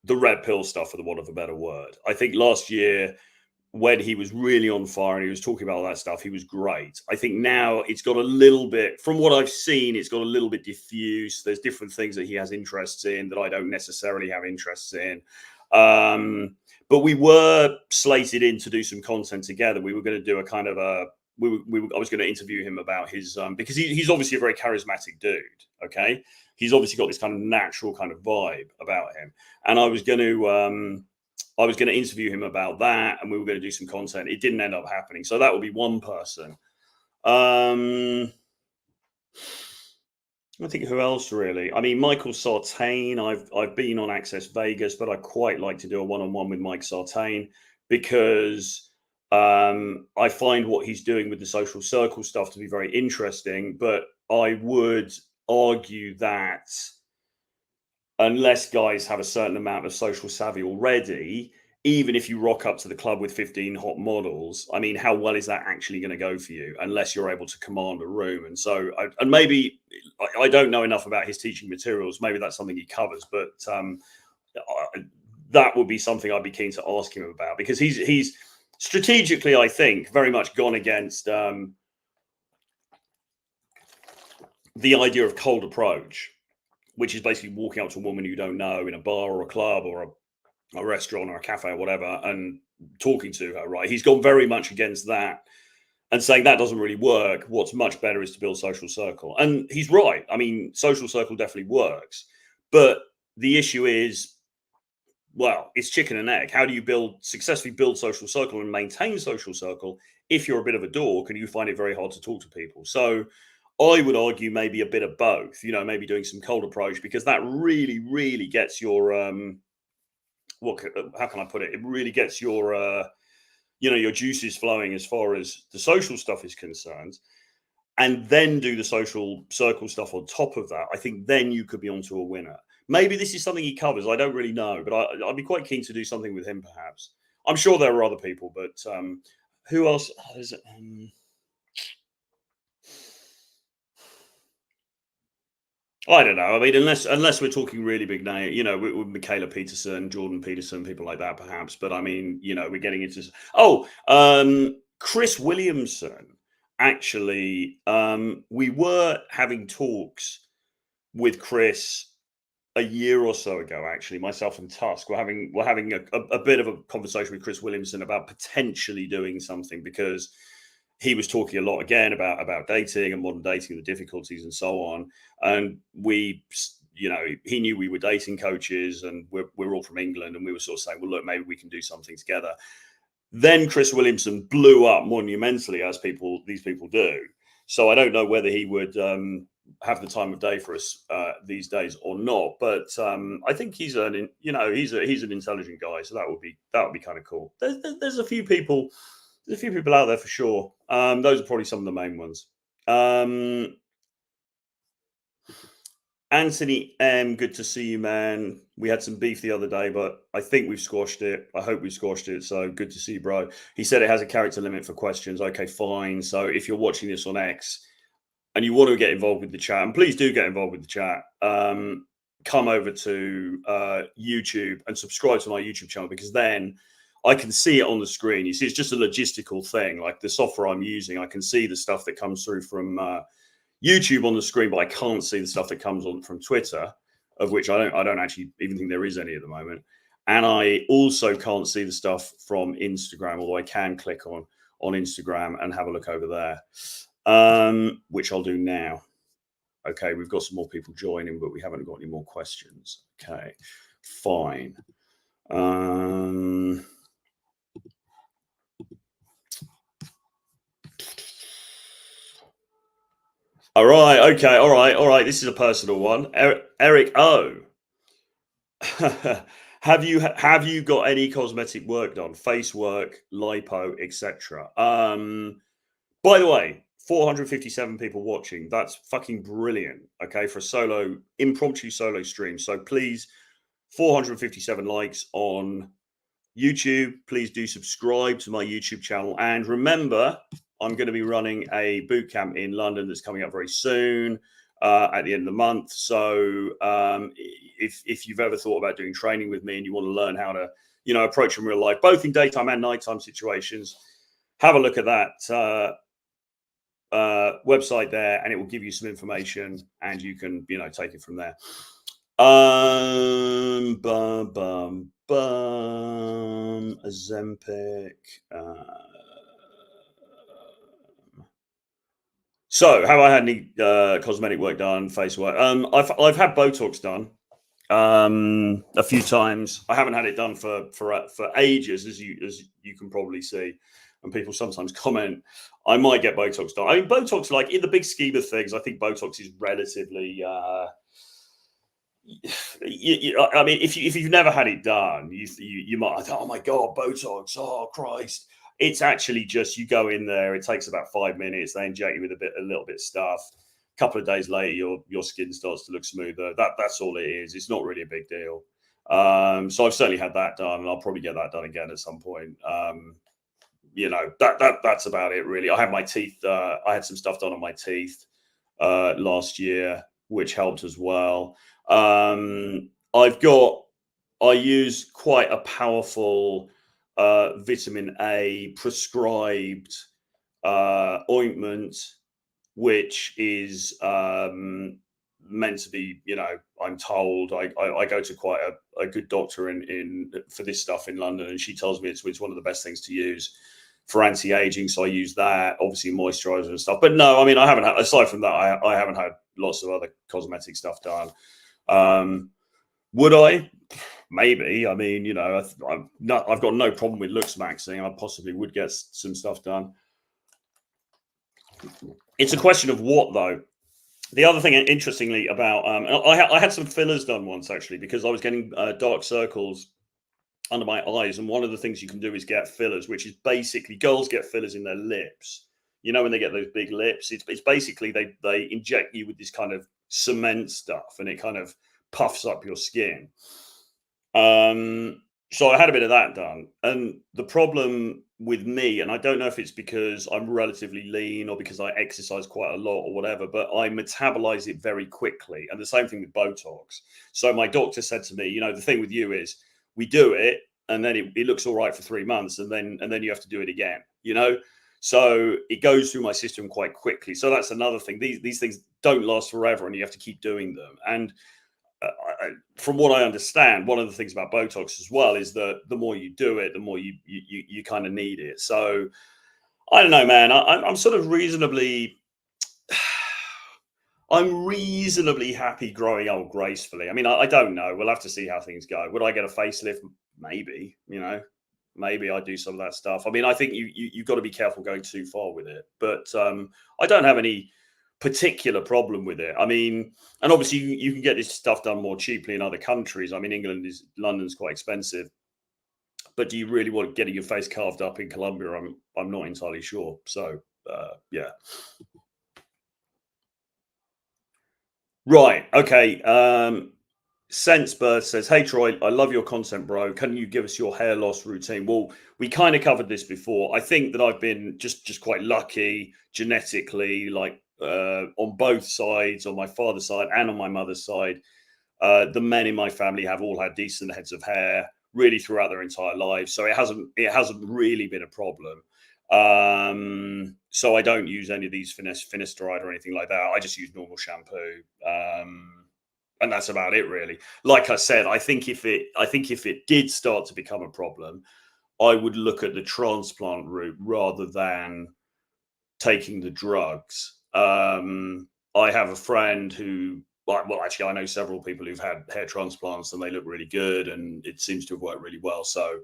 red pill stuff, for the want of a better word. I think last year, when he was really on fire and he was talking about all that stuff, he was great. I think now it's got a little bit, from what I've seen, it's got a little bit diffuse. There's different things that he has interests in that I don't necessarily have interests in. But we were slated in to do some content together. We were going to do a kind of a, I was going to interview him about his, because he's obviously a very charismatic dude. Okay. He's obviously got this kind of natural kind of vibe about him. And I was going to interview him about that, and we were going to do some content. It didn't end up happening. So that would be one person. I think, who else really? I mean, Michael Sartain. I've been on Access Vegas, but I quite like to do a one-on-one with Mike Sartain, because I find what he's doing with the social circle stuff to be very interesting. But I would argue that unless guys have a certain amount of social savvy already, even if you rock up to the club with 15 hot models, I mean, how well is that actually going to go for you unless you're able to command a room? And so, and maybe I don't know enough about his teaching materials. Maybe that's something he covers, but that would be something I'd be keen to ask him about, because he's strategically, I think, very much gone against the idea of cold approach, which is basically walking up to a woman you don't know in a bar or a club or a restaurant or a cafe or whatever and talking to her, right? He's gone very much against that and saying that doesn't really work. What's much better is to build social circle. And he's right. I mean, social circle definitely works. But the issue is well, it's chicken and egg. How do you successfully build social circle and maintain social circle if you're a bit of a dork and you find it very hard to talk to people? So I would argue maybe a bit of both, maybe doing some cold approach, because that really, really gets your, how can I put it? It really gets your, your juices flowing as far as the social stuff is concerned. And then do the social circle stuff on top of that. I think then you could be onto a winner. Maybe this is something he covers. I don't really know, but I'd be quite keen to do something with him, perhaps. I'm sure there are other people, but who else is it? I don't know. I mean, unless we're talking really big name, with Michaela Peterson, Jordan Peterson, people like that, perhaps. But I mean, we're getting into Chris Williamson. Actually, we were having talks with Chris a year or so ago. Actually, myself and Tusk we're having a bit of a conversation with Chris Williamson about potentially doing something, because he was talking a lot again about dating and modern dating, the difficulties and so on. And we, he knew we were dating coaches, and we're all from England, and we were sort of saying, well, look, maybe we can do something together. Then Chris Williamson blew up monumentally, as these people do. So I don't know whether he would have the time of day for us these days or not. But I think he's an intelligent guy, so that would be kind of cool. There's a few people. There's a few people out there for sure. Those are probably some of the main ones. Anthony M, good to see you, man. We had some beef the other day, but I think we've squashed it. I hope we've squashed it. So good to see you, bro. He said it has a character limit for questions. Okay, fine. So if you're watching this on X and you want to get involved with the chat, and please do get involved with the chat, come over to YouTube and subscribe to my YouTube channel, because then I can see it on the screen. You see, it's just a logistical thing. Like the software I'm using, I can see the stuff that comes through from YouTube on the screen, but I can't see the stuff that comes on from Twitter, of which I don't actually even think there is any at the moment. And I also can't see the stuff from Instagram, although I can click on Instagram and have a look over there, which I'll do now. Okay, we've got some more people joining, but we haven't got any more questions. Okay, fine. All right. Okay. All right. This is a personal one. Eric O. Have you got any cosmetic work done? Face work, lipo, etc. By the way, 457 people watching. That's fucking brilliant. Okay, for a impromptu solo stream. So please, 457 likes on YouTube. Please do subscribe to my YouTube channel. And remember, I'm going to be running a boot camp in London that's coming up very soon at the end of the month. So if you've ever thought about doing training with me and you want to learn how to, approach in real life, both in daytime and nighttime situations, have a look at that website there, and it will give you some information, and you can, take it from there. Ozempic. So, have I had any cosmetic work done, face work? I've had Botox done a few times. I haven't had it done for ages, as you can probably see. And people sometimes comment, I might get Botox done. I mean, Botox, like in the big scheme of things, I think Botox is relatively. I mean, if you've never had it done, you might think, oh my god, Botox, oh Christ. It's actually just, you go in there, it takes about 5 minutes, they inject you with a little bit of stuff. A couple of days later, your skin starts to look smoother. That's all it is. It's not really a big deal. So I've certainly had that done, and I'll probably get that done again at some point. That's about it really. I had my teeth. I had some stuff done on my teeth last year, which helped as well. I use quite a powerful vitamin A prescribed ointment, which is meant to be, I'm told, I go to quite a good doctor in for this stuff in London, and she tells me it's one of the best things to use for anti-aging. So I use that, obviously moisturizer and stuff. But no, I mean, I haven't had, aside from that, I haven't had lots of other cosmetic stuff done. Would I? maybe. I mean, you know, I've got no problem with looks maxing. I possibly would get some stuff done. It's a question of what, though. The other thing, interestingly, about I had some fillers done once, actually, because I was getting dark circles under my eyes, and one of the things you can do is get fillers, which is basically, girls get fillers in their lips. You know, when they get those big lips, it's basically they inject you with this kind of cement stuff, and it kind of puffs up your skin. So I had a bit of that done, and the problem with me, and I don't know if it's because I'm relatively lean or because I exercise quite a lot or whatever, but I metabolize it very quickly. And the same thing with Botox. So my doctor said to me, you know, the thing with you is we do it and then it looks all right for 3 months, and then you have to do it again, you know? So it goes through my system quite quickly. So that's another thing. These things don't last forever, and you have to keep doing them. And from what I understand, one of the things about Botox as well is that the more you do it, the more you kind of need it. So I don't know, man. I'm sort of reasonably, I'm reasonably happy growing old gracefully. I mean, I don't know. We'll have to see how things go. Would I get a facelift? Maybe. You know, maybe I do some of that stuff. I mean, I think you've got to be careful going too far with it. But I don't have any particular problem with it. I mean, and obviously you can get this stuff done more cheaply in other countries. I mean, London's quite expensive, but do you really want getting your face carved up in Colombia? I'm not entirely sure. So yeah. Right. Okay. Sensebirth says, "Hey Troy, I love your content, bro. Can you give us your hair loss routine?" Well, we kind of covered this before. I think that I've been just quite lucky genetically, like on both sides, on my father's side and on my mother's side. The men in my family have all had decent heads of hair really throughout their entire lives, so it hasn't really been a problem. So I don't use any of these finasteride or anything like that. I just use normal shampoo. And that's about it, really. Like I said, I think if it did start to become a problem, I would look at the transplant route rather than taking the drugs. I have a friend who, well, actually, I know several people who've had hair transplants and they look really good, and it seems to have worked really well. So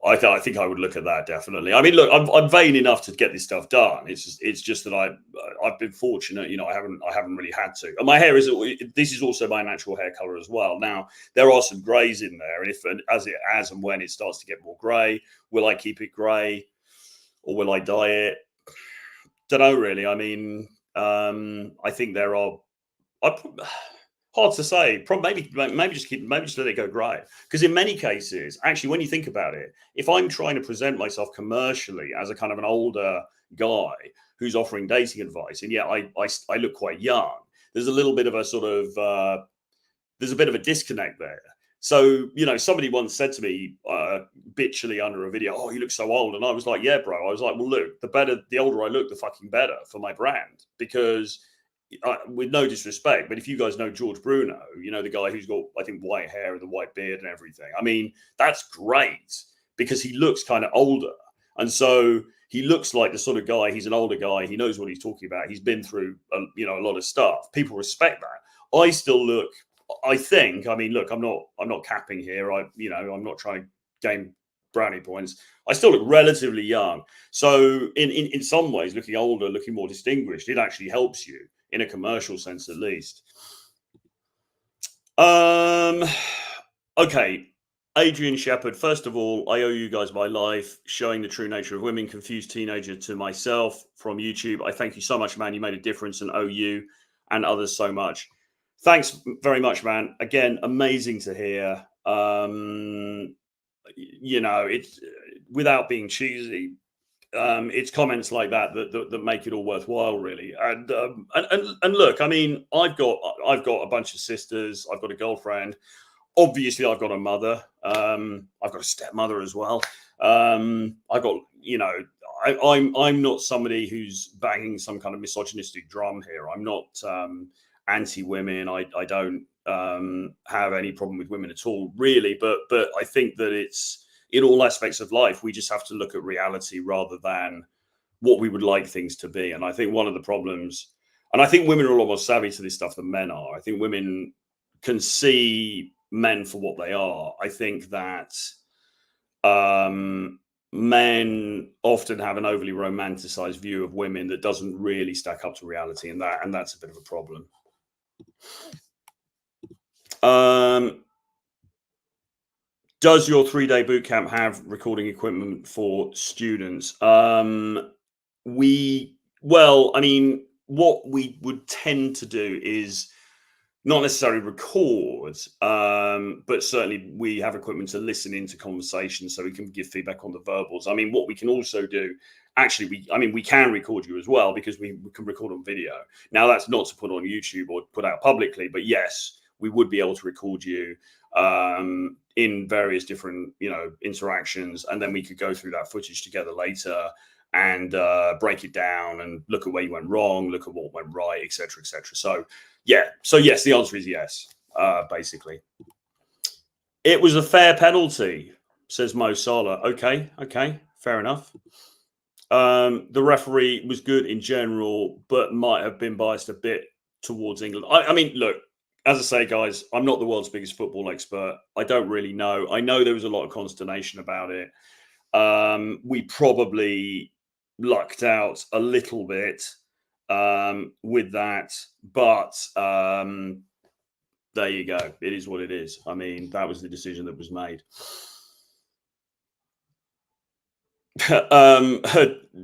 I think I would look at that, definitely. I mean, look, I'm vain enough to get this stuff done. It's just that I've been fortunate, you know. I haven't really had to. And my hair this is also my natural hair color as well. Now there are some greys in there, and as and when it starts to get more grey, will I keep it grey or will I dye it? Don't know, really. I mean, I think there are. Hard to say. Maybe just let it go grey. Because in many cases, actually, when you think about it, if I'm trying to present myself commercially as a kind of an older guy who's offering dating advice, and yet I look quite young, there's a little bit of a sort of there's a bit of a disconnect there. So, you know, somebody once said to me, bitchily under a video, "Oh, you look so old," and I was like, "Yeah, bro." I was like, "Well, look, the older I look, the fucking better for my brand." Because with no disrespect, but if you guys know George Bruno, you know, the guy who's got, I think, white hair and the white beard and everything. I mean, that's great because he looks kind of older. And so he looks like the sort of guy, he's an older guy. He knows what he's talking about. He's been through, a lot of stuff. People respect that. I still look, I think, I mean, look, I'm not capping here. I'm not trying to gain brownie points. I still look relatively young. So in some ways, looking older, looking more distinguished, it actually helps you in a commercial sense, at least. Okay. Adrian Shepherd, first of all, I owe you guys my life, showing the true nature of women, confused teenager to myself from YouTube. I thank you so much, man. You made a difference, and owe you and others so much. Thanks very much, man. Again, amazing to hear. It's without being cheesy. It's comments like that make it all worthwhile, really. And look, I mean, I've got a bunch of sisters. I've got a girlfriend. Obviously, I've got a mother. I've got a stepmother as well. I've got, I'm not somebody who's banging some kind of misogynistic drum here. I'm not anti-women. I don't have any problem with women at all, really. But I think that it's, in all aspects of life, we just have to look at reality rather than what we would like things to be. And I think one of the problems, and I think women are a lot more savvy to this stuff than men are. I think women can see men for what they are. I think that men often have an overly romanticized view of women that doesn't really stack up to reality, and that's a bit of a problem. Does your 3-day boot camp have recording equipment for students? Well, I mean, what we would tend to do is not necessarily record, but certainly we have equipment to listen into conversations so we can give feedback on the verbals. I mean, what we can also do, actually, we can record you as well, because we can record on video. Now, that's not to put on YouTube or put out publicly, but yes, we would be able to record you in various different, interactions, and then we could go through that footage together later and break it down and look at where you went wrong, look at what went right, etc., etc. So yes, the answer is yes. Basically, it was a fair penalty, says Mo Salah. Okay, fair enough. The referee was good in general, but might have been biased a bit towards England. I mean, look, as I say, guys, I'm not the world's biggest football expert. I don't really know. I know there was a lot of consternation about it. We probably lucked out a little bit with that, but there you go. It is what it is. I mean, that was the decision that was made.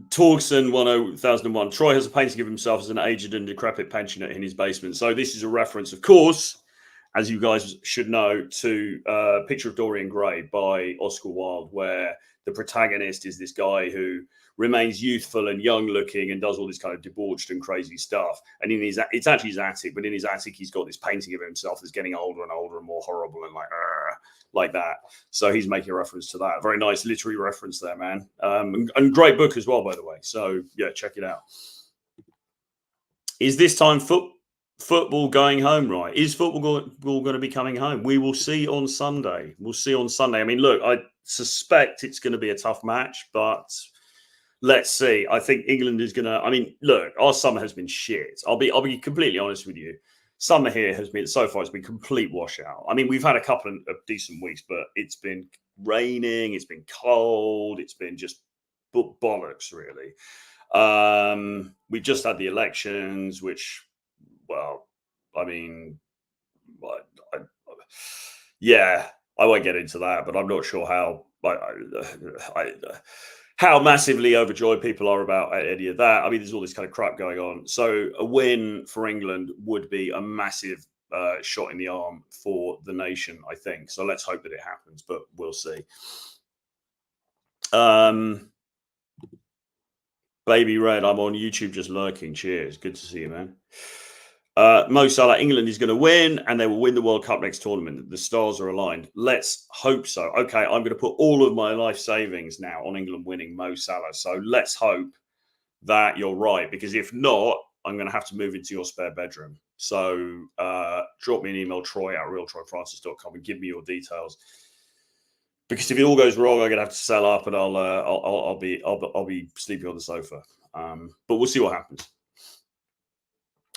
Torgson 1001. Troy has a painting of himself as an aged and decrepit pensioner in his basement. So this is a reference, of course, as you guys should know, to Picture of Dorian Gray by Oscar Wilde, where the protagonist is this guy who remains youthful and young looking and does all this kind of debauched and crazy stuff. And it's actually his attic, but in his attic, he's got this painting of himself that's getting older and older and more horrible and like that. So he's making a reference to that. Very nice literary reference there, man. And great book as well, by the way. So yeah, check it out. Is this time football going home, right? Is football going to be coming home? We will see on Sunday. I mean, look, I suspect it's going to be a tough match, but let's see. I think England is going to. I mean, look, our summer has been shit. I'll be completely honest with you. Summer here has been, so far, it's been complete washout. I mean, we've had a couple of decent weeks, but it's been raining, it's been cold, it's been just bollocks, really. We've just had the elections, which, well, I mean, yeah, I won't get into that, but I'm not sure how massively overjoyed people are about any of that. I mean, there's all this kind of crap going on. So a win for England would be a massive shot in the arm for the nation, I think. So let's hope that it happens, but we'll see. Baby Red, I'm on YouTube just lurking. Cheers. Good to see you, man. Mo Salah, England is going to win and they will win the World Cup next tournament. The stars are aligned. Let's hope so. Okay, I'm going to put all of my life savings now on England winning, Mo Salah. So let's hope that you're right, because if not, I'm going to have to move into your spare bedroom. So drop me an email, troy@realtroyfrancis.com, and give me your details. Because if it all goes wrong, I'm going to have to sell up, and I'll be sleeping on the sofa. But we'll see what happens.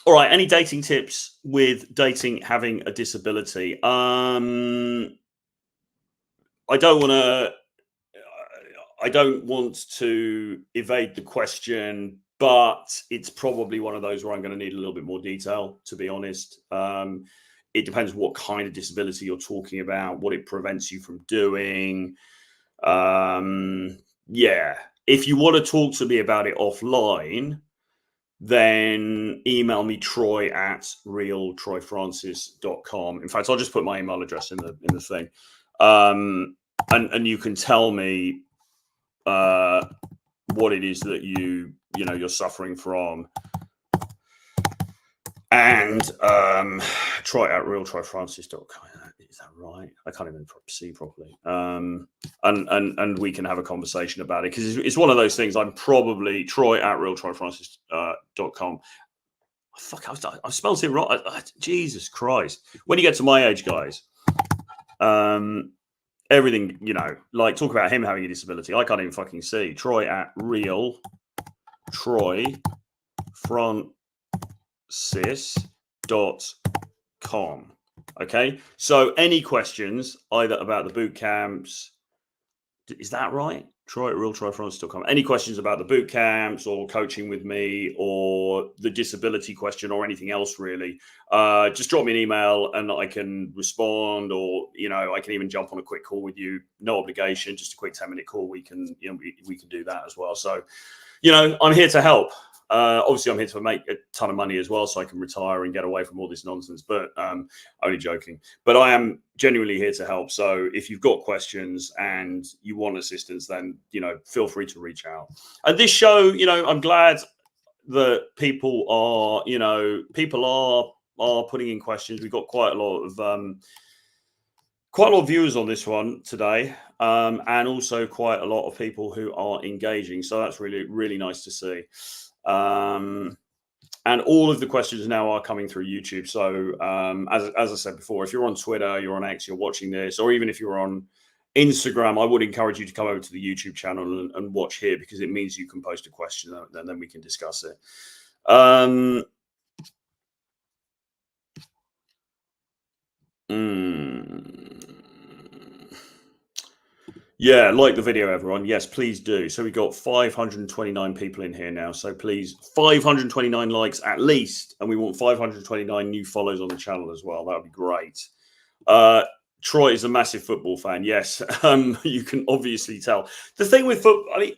All right. Any dating tips with dating having a disability? I don't want to evade the question, but it's probably one of those where I'm going to need a little bit more detail, to be honest. It depends what kind of disability you're talking about, what it prevents you from doing. Yeah. If you want to talk to me about it offline, then email me troy@realtroyfrancis.com. In fact, I'll just put my email address in the thing. And you can tell me what it is that you're suffering from. And troy@realtroyfrancis.com. Is that right? I can't even see properly. And we can have a conversation about it, because it's one of those things. I'm probably troy@realtroyfrancis.com. Fuck, I spelled it wrong. Jesus Christ. When you get to my age, guys, everything, like talk about him having a disability. I can't even fucking see. troy@realtroyfrancis.com. Okay, so any questions either about the boot camps, is that right? Try.realtryfrance.com. Any questions about the boot camps or coaching with me or the disability question or anything else really, just drop me an email and I can respond, or I can even jump on a quick call with you, no obligation, just a quick 10-minute call. We can we can do that as well. So I'm here to help. Obviously, I'm here to make a ton of money as well, so I can retire and get away from all this nonsense. But only joking. But I am genuinely here to help. So if you've got questions and you want assistance, then feel free to reach out. And this show, I'm glad that people are putting in questions. We've got quite a lot of viewers on this one today, and also quite a lot of people who are engaging. So that's really, really nice to see. And all of the questions now are coming through YouTube. So as I said before, if you're on Twitter, you're on X, you're watching this, or even if you're on Instagram, I would encourage you to come over to the YouTube channel and watch here, because it means you can post a question and then we can discuss it. Yeah, like the video, everyone. Yes, please do. So we got 529 people in here now. So please, 529 likes at least. And we want 529 new follows on the channel as well. That would be great. Troy is a massive football fan. Yes, you can obviously tell. The thing with football, I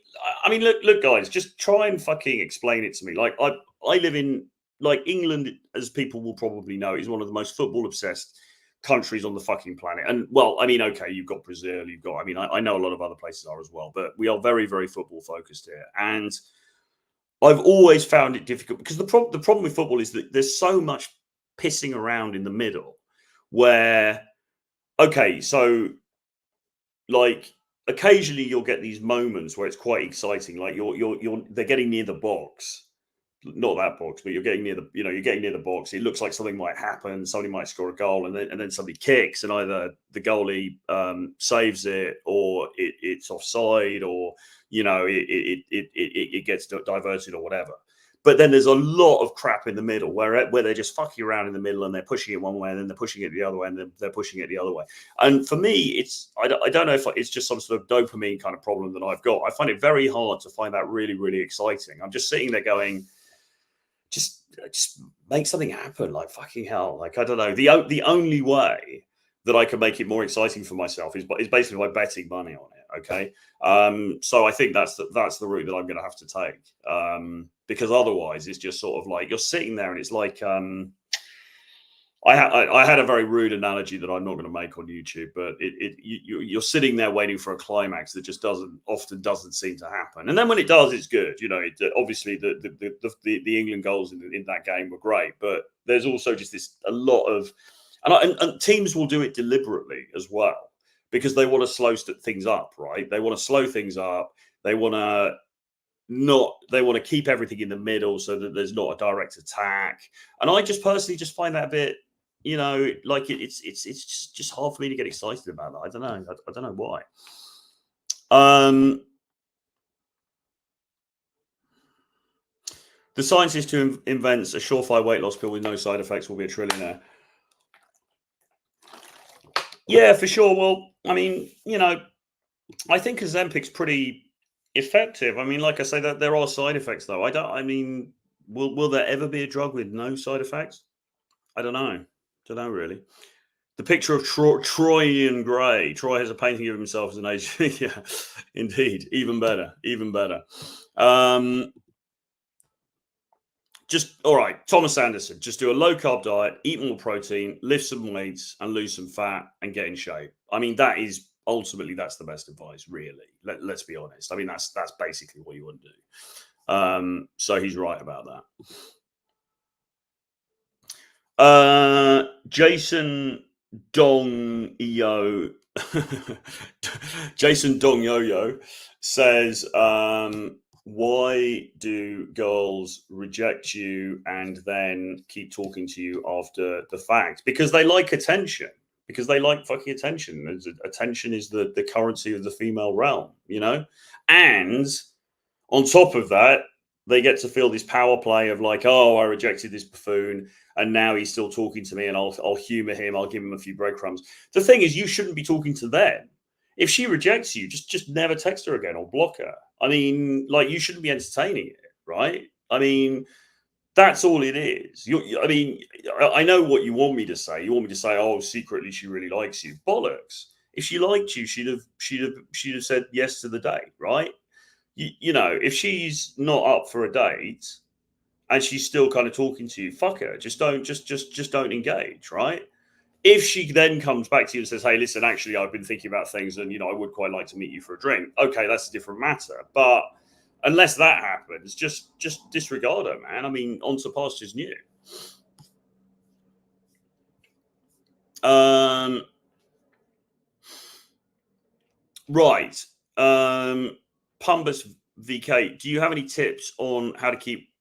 mean, look, guys, just try and fucking explain it to me. Like, I live in, like, England, as people will probably know, is one of the most football obsessed countries on the fucking planet. And well, I mean, okay, you've got Brazil, I know a lot of other places are as well, but we are very, very football focused here. And I've always found it difficult because the problem with football is that there's so much pissing around in the middle where, okay, so like occasionally you'll get these moments where it's quite exciting, like they're getting near the box. Not that box, but you're getting near the box. It looks like something might happen. Somebody might score a goal, and then somebody kicks, and either the goalie saves it, or it's offside, or it gets diverted, or whatever. But then there's a lot of crap in the middle where they're just fucking around in the middle, and they're pushing it one way, and then they're pushing it the other way, and then they're pushing it the other way. And for me, I don't know if it's just some sort of dopamine kind of problem that I've got. I find it very hard to find that really, really exciting. I'm just sitting there going, just make something happen, like fucking hell. Like, I don't know. The only way that I can make it more exciting for myself is basically by betting money on it. Okay. So I think that's the route that I'm going to have to take. Because otherwise it's just sort of like you're sitting there and it's like, I had a very rude analogy that I'm not going to make on YouTube, but you're sitting there waiting for a climax that just often doesn't seem to happen, and then when it does, it's good. Obviously the England goals in that game were great, but there's also just a lot of, and teams will do it deliberately as well because they want to slow things up, right? They want to slow things up. They want to keep everything in the middle so that there's not a direct attack, and I just personally just find that a bit. Like it's just hard for me to get excited about that. I don't know. I don't know why. The scientist who invents a surefire weight loss pill with no side effects will be a trillionaire. Yeah, for sure. Well, I mean, I think Ozempic's pretty effective. I mean, like I say, that there are side effects though. Will there ever be a drug with no side effects? I don't know. Don't know really. The picture of Troy in grey. Troy has a painting of himself as an age. Yeah, indeed. Even better. Just all right. Thomas Anderson. Just do a low carb diet, eat more protein, lift some weights, and lose some fat, and get in shape. I mean, that's the best advice, really. Let's be honest. I mean, that's basically what you want to do. So he's right about that. Jason Dong Yo Jason Dong Yo says, why do girls reject you and then keep talking to you after the fact? Because they like attention. Because they like fucking attention. Attention is the currency of the female realm, And on top of that, They get to feel this power play of like, oh, I rejected this buffoon, and now he's still talking to me, and I'll humor him. I'll give him a few breadcrumbs. The thing is, you shouldn't be talking to them. If she rejects you, just never text her again or block her. I mean, like, you shouldn't be entertaining it, right? I mean, that's all it is. I mean, I know what you want me to say. You want me to say, "Oh, secretly she really likes you." Bollocks. If she liked you, she'd have said yes to the date, right? You know, if she's not up for a date and she's still kind of talking to you, fuck her. Just don't engage, right? If she then comes back to you and says, "Hey, listen, actually, I've been thinking about things, and I would quite like to meet you for a drink." Okay, that's a different matter. But unless that happens, just disregard her, man. I mean, on to pastures new. Right. Pumbus VK, do you have any tips on how to keep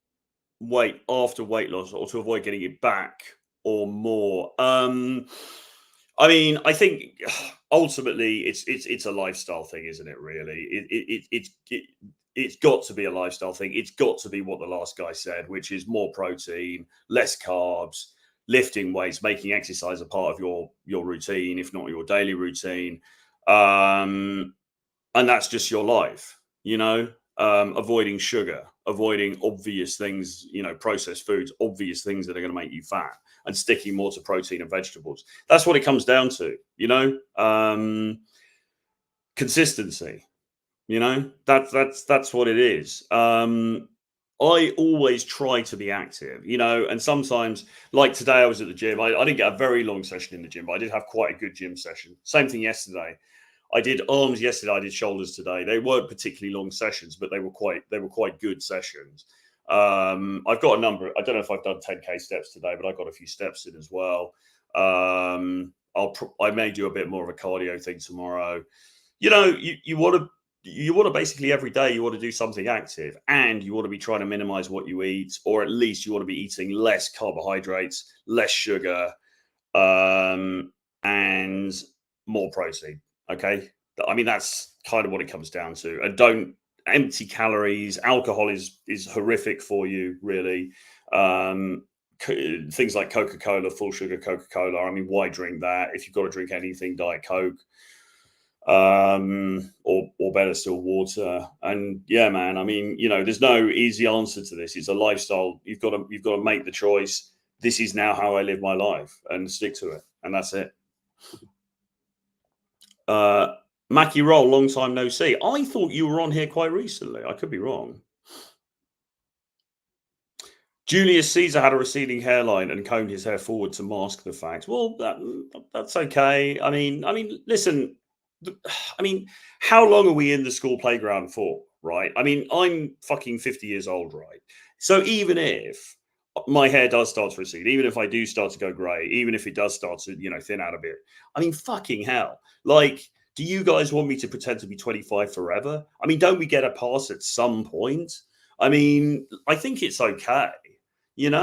weight after weight loss, or to avoid getting it back or more? I mean, I think ultimately it's a lifestyle thing, isn't it? Really, it's got to be a lifestyle thing. It's got to be what the last guy said, which is more protein, less carbs, lifting weights, making exercise a part of your routine, if not your daily routine. And that's just your life, avoiding sugar, avoiding obvious things, processed foods, obvious things that are going to make you fat, and sticking more to protein and vegetables. That's what it comes down to, consistency. That's what it is. I always try to be active, and sometimes, like today, I was at the gym. I didn't get a very long session in the gym, but I did have quite a good gym session. Same thing yesterday. I did arms yesterday. I did shoulders today. They weren't particularly long sessions, but they were quite good sessions. I've got a number. I don't know if I've done 10K steps today, but I got a few steps in as well. I may do a bit more of a cardio thing tomorrow. You want to basically every day you want to do something active, and you want to be trying to minimize what you eat, or at least you want to be eating less carbohydrates, less sugar, and more protein. Okay. I mean, that's kind of what it comes down to. And don't empty calories. Alcohol is horrific for you, really. Things like Coca-Cola, full sugar Coca-Cola. I mean, why drink that? If you've got to drink anything, Diet Coke, or better still, water. And yeah, man, I mean, there's no easy answer to this. It's a lifestyle. You've got to make the choice. This is now how I live my life, and stick to it. And that's it. Mackie Roll, long time no see. I thought you were on here quite recently. I could be wrong. Julius Caesar had a receding hairline and combed his hair forward to mask the fact. Well, that's okay. I mean, listen. I mean, how long are we in the school playground for, right? I mean, I'm fucking 50 years old, right? So even if my hair does start to recede, even if I do start to go grey, even if it does start to, thin out a bit, I mean, fucking hell. Like, do you guys want me to pretend to be 25 forever? I mean, don't we get a pass at some point? I mean, I think it's okay, as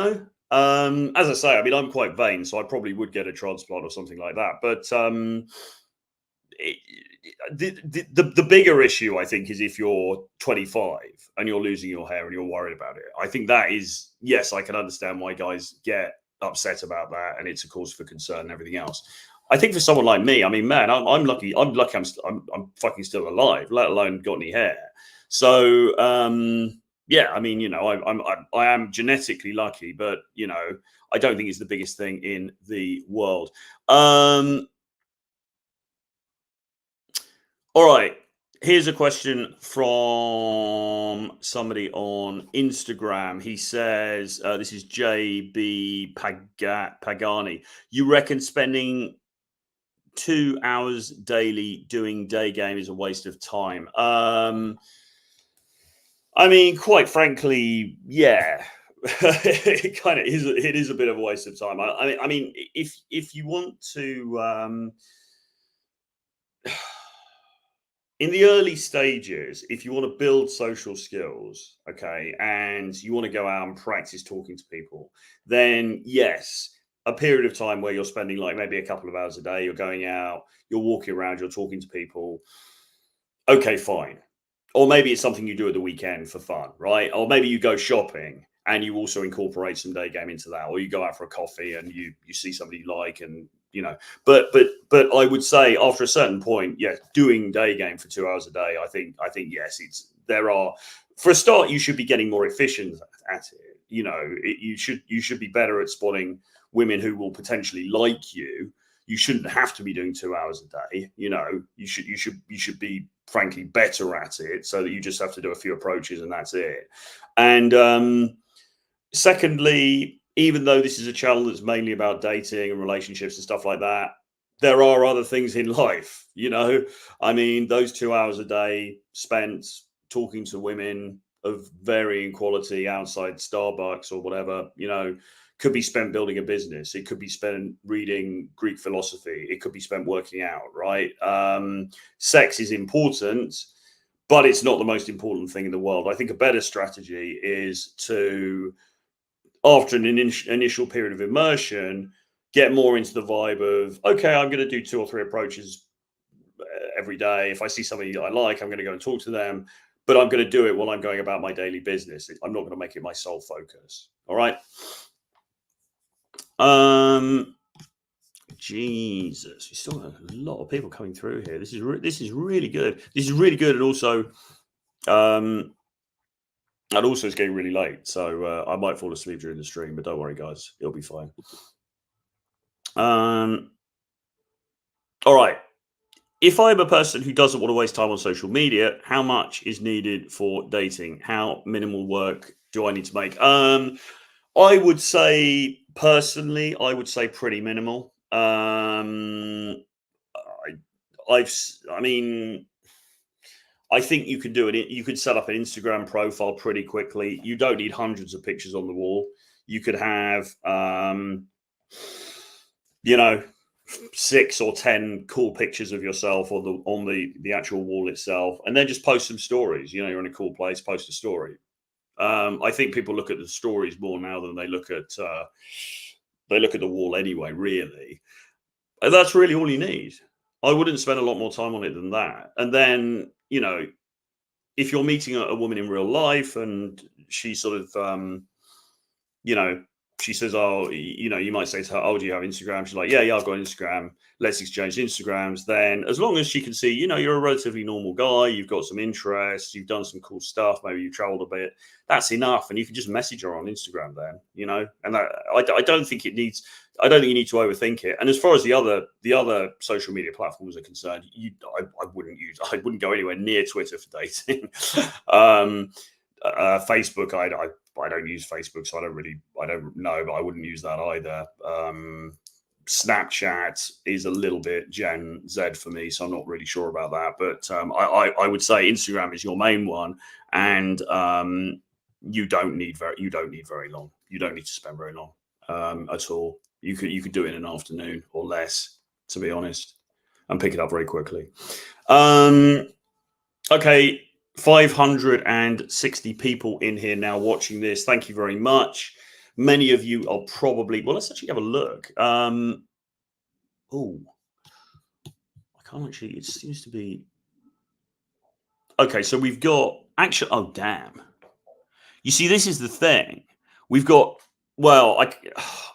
I say, I mean, I'm quite vain, so I probably would get a transplant or something like that. But the bigger issue, I think, is if you're 25 and you're losing your hair and you're worried about it. I think that is, yes, I can understand why guys get upset about that, and it's a cause for concern and everything else. I think for someone like me, I mean, man, I'm lucky. I'm lucky. I'm fucking still alive, let alone got any hair. So yeah, I mean, I am genetically lucky, but I don't think it's the biggest thing in the world. All right. Here's a question from somebody on Instagram. He says, this is JB Pagani. You reckon spending 2 hours daily doing day game is a waste of time? I mean, quite frankly, yeah. It kind of is. It is a bit of a waste of time. I mean, if you want to, in the early stages, if you want to build social skills, okay, and you want to go out and practice talking to people, then yes, a period of time where you're spending like maybe a couple of hours a day, you're going out, you're walking around, you're talking to people. Okay, fine. or maybe it's something you do at the weekend for fun, right? Or maybe you go shopping and you also incorporate some day game into that, or you go out for a coffee and you see somebody you like, and but I would say after a certain point, yeah, doing day game for 2 hours a day, I think yes, for a start, you should be getting more efficient at it. You should be better at spotting women who will potentially like you. You shouldn't have to be doing 2 hours a day. You should be frankly better at it, so that you just have to do a few approaches and that's it. And secondly, even though this is a channel that's mainly about dating and relationships and stuff like that, there are other things in life. I mean, those 2 hours a day spent talking to women of varying quality outside Starbucks or whatever, could be spent building a business. It could be spent reading Greek philosophy. It could be spent working out, right? Sex is important, but it's not the most important thing in the world. I think a better strategy is to, after an initial period of immersion, get more into the vibe of, okay, I'm going to do 2 or 3 approaches every day. If I see somebody that I like, I'm going to go and talk to them, but I'm going to do it while I'm going about my daily business. I'm not going to make it my sole focus. All right. Jesus, we still have a lot of people coming through here. This is really good. This is really good, and also, it's getting really late, so I might fall asleep during the stream. But don't worry, guys, it'll be fine. All right. If I'm a person who doesn't want to waste time on social media, how much is needed for dating? How minimal work do I need to make? I would say, personally, pretty minimal. I mean, I think you could do it. You could set up an Instagram profile pretty quickly. You don't need hundreds of pictures on the wall. You could have, 6 or 10 cool pictures of yourself on the actual wall itself, and then just post some stories. You're in a cool place, post a story. I think people look at the stories more now than they look at the wall anyway, really. And that's really all you need. I wouldn't spend a lot more time on it than that. And then, if you're meeting a woman in real life and she sort of, she says, oh, you might say to her, oh, do you have Instagram? She's like, yeah, I've got Instagram. Let's exchange Instagrams. Then as long as she can see, you're a relatively normal guy, you've got some interests, you've done some cool stuff, maybe you've traveled a bit, that's enough. And you can just message her on Instagram then, and I don't think you need to overthink it. And as far as the other social media platforms are concerned, I wouldn't go anywhere near Twitter for dating. Facebook, I don't use Facebook, so I don't know, but I wouldn't use that either. Snapchat is a little bit Gen Z for me, so I'm not really sure about that. But I would say Instagram is your main one, and you don't need very long. You don't need to spend very long at all. You could do it in an afternoon or less, to be honest, and pick it up very quickly. Okay. 560 people in here now watching this. Thank you very much. Many of you are probably, well, let's actually have a look. I can't actually, it seems to be. Okay, so we've got actually, oh, damn. You see, this is the thing. We've got, well, I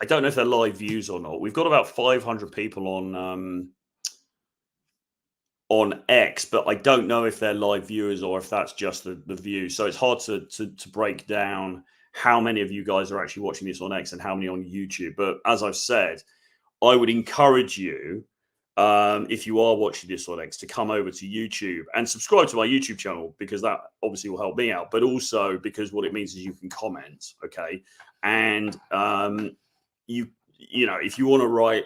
don't know if they're live views or not. We've got about 500 people on X, but I don't know if they're live viewers or if that's just the view. So it's hard to break down how many of you guys are actually watching this on X and how many on YouTube. But as I've said, I would encourage you, if you are watching this on X, to come over to YouTube and subscribe to my YouTube channel, because that obviously will help me out, but also because what it means is you can comment, okay? And if you want to write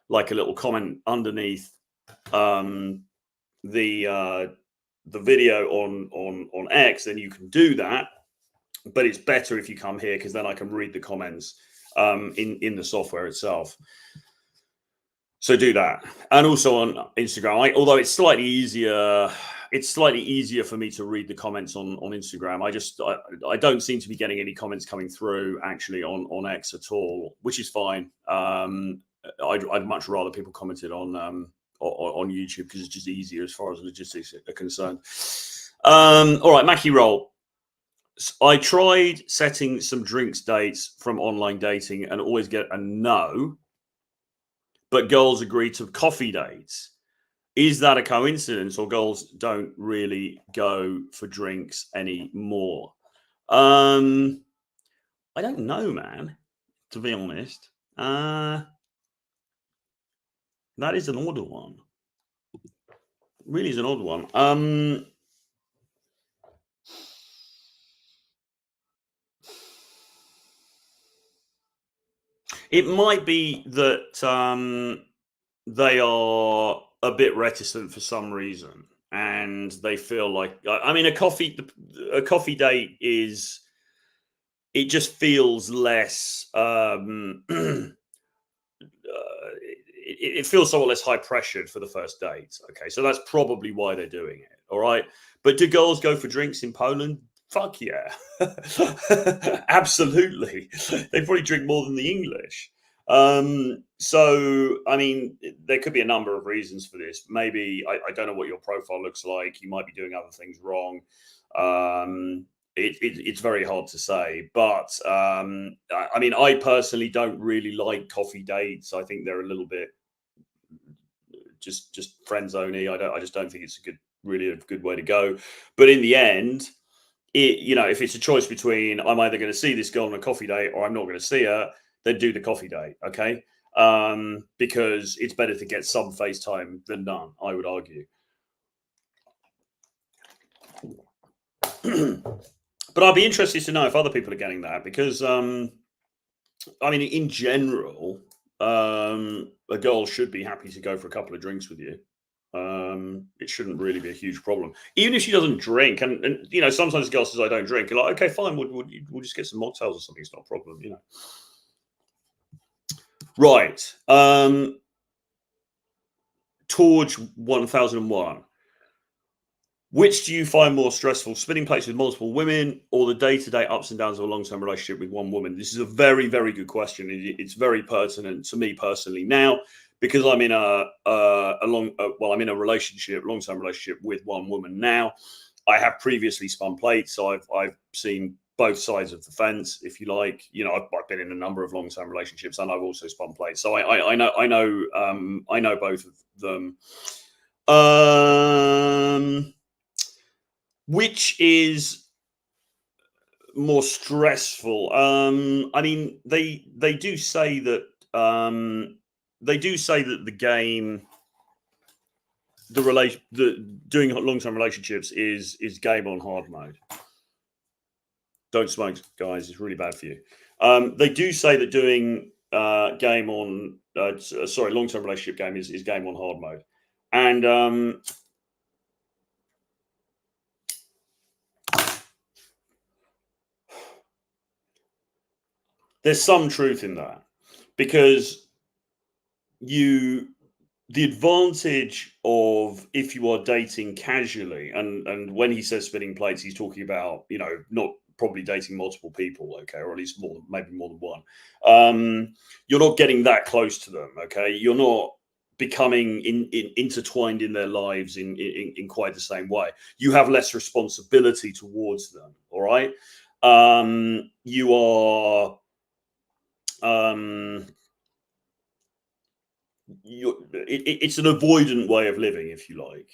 like a little comment underneath the video on X, then you can do that. But it's better if you come here, because then I can read the comments in the software itself. So do that. And also on Instagram, although it's slightly easier for me to read the comments on Instagram. I don't seem to be getting any comments coming through actually on X at all, which is fine. I'd much rather people commented on YouTube, because it's just easier as far as logistics are concerned. All right, Mackie Roll. I tried setting some drinks dates from online dating and always get a no, but girls agree to coffee dates. Is that a coincidence, or girls don't really go for drinks anymore? I don't know, man, to be honest. That is an odd one. Really is an odd one. It might be that they are a bit reticent for some reason, and they feel like, I mean, a coffee date is, it just feels less it feels somewhat less high pressured for the first date. Okay, so that's probably why they're doing it. All right, but do girls go for drinks in Poland? Fuck yeah, absolutely. They probably drink more than the English. So I mean, there could be a number of reasons for this. Maybe I don't know what your profile looks like. You might be doing other things wrong. It's very hard to say, but I mean, I personally don't really like coffee dates. I think they're a little bit just friend zoney. I just don't think it's really a good way to go. But in the end, if it's a choice between I'm either going to see this girl on a coffee date or I'm not going to see her, then do the coffee date, okay? Because it's better to get some FaceTime than none, I would argue. But I'd be interested to know if other people are getting that, because I mean, in general, a girl should be happy to go for a couple of drinks with you. It shouldn't really be a huge problem, even if she doesn't drink. And sometimes a girl says, "I don't drink." You're like, "Okay, fine. We'll just get some mocktails or something. It's not a problem." Right. Torch 1001. Which do you find more stressful, spinning plates with multiple women or the day-to-day ups and downs of a long-term relationship with one woman? This is a very, very good question. It's very pertinent to me personally now, because I'm in I'm in a relationship, long-term relationship with one woman now. I have previously spun plates, so I've seen both sides of the fence, if you like. I've been in a number of long-term relationships, and I've also spun plates, so I know both of them. Which is more stressful? I mean, they do say that the game, doing long-term relationships is game on hard mode. Don't smoke, guys; it's really bad for you. They do say that doing long-term relationship game is game on hard mode, and there's some truth in that, because the advantage of, if you are dating casually, and when he says spinning plates, he's talking about, not probably dating multiple people, okay, or at least maybe more than one. You're not getting that close to them, okay. You're not becoming intertwined in their lives in quite the same way. You have less responsibility towards them, all right. You are it's an avoidant way of living, if you like,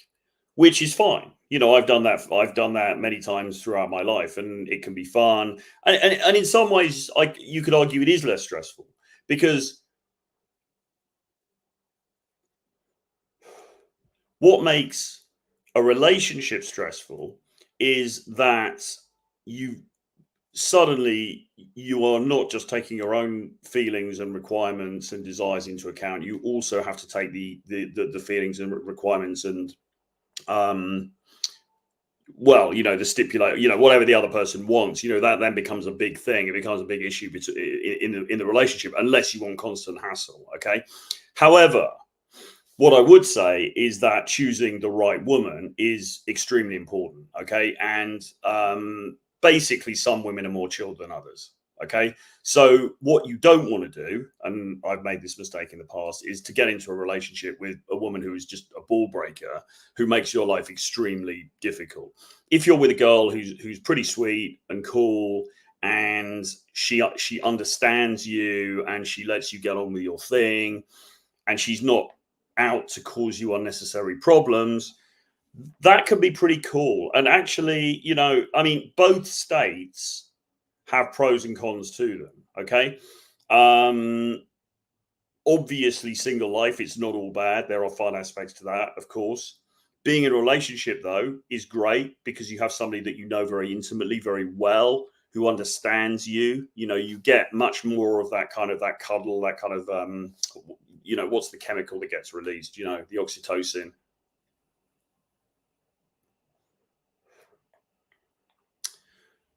which is fine. I've done that many times throughout my life, and it can be fun, and in some ways, you could argue it is less stressful, because what makes a relationship stressful is that you are not just taking your own feelings and requirements and desires into account. You also have to take the feelings and requirements and the stipulate, whatever the other person wants, that then becomes a big thing. It becomes a big issue in the relationship, unless you want constant hassle. Okay. However, what I would say is that choosing the right woman is extremely important. Okay. And basically, some women are more chilled than others. Okay. So what you don't want to do, and I've made this mistake in the past, is to get into a relationship with a woman who is just a ball breaker, who makes your life extremely difficult. If you're with a girl who's pretty sweet and cool, and she understands you and she lets you get on with your thing, and she's not out to cause you unnecessary problems, that can be pretty cool. And actually, I mean, both states have pros and cons to them. Okay. Obviously, single life, it's not all bad. There are fun aspects to that, of course. Being in a relationship, though, is great because you have somebody that you know very intimately, very well, who understands you. You get much more of that kind of that cuddle, that kind of what's the chemical that gets released? The oxytocin.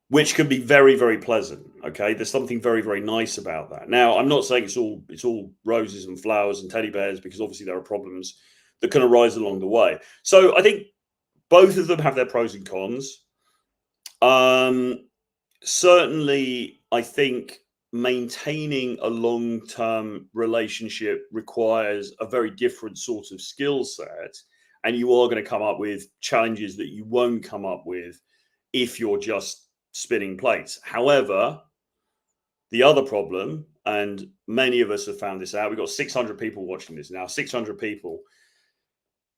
Which can be very, very pleasant. Okay, there's something very, very nice about that. Now, I'm not saying it's all roses and flowers and teddy bears, because obviously there are problems that can arise along the way. So I think both of them have their pros and cons. Certainly, I think maintaining a long-term relationship requires a very different sort of skill set, and you are going to come up with challenges that you won't come up with if you're just spinning plates. However, the other problem, and many of us have found this out, we've got 600 people watching this now. 600 people,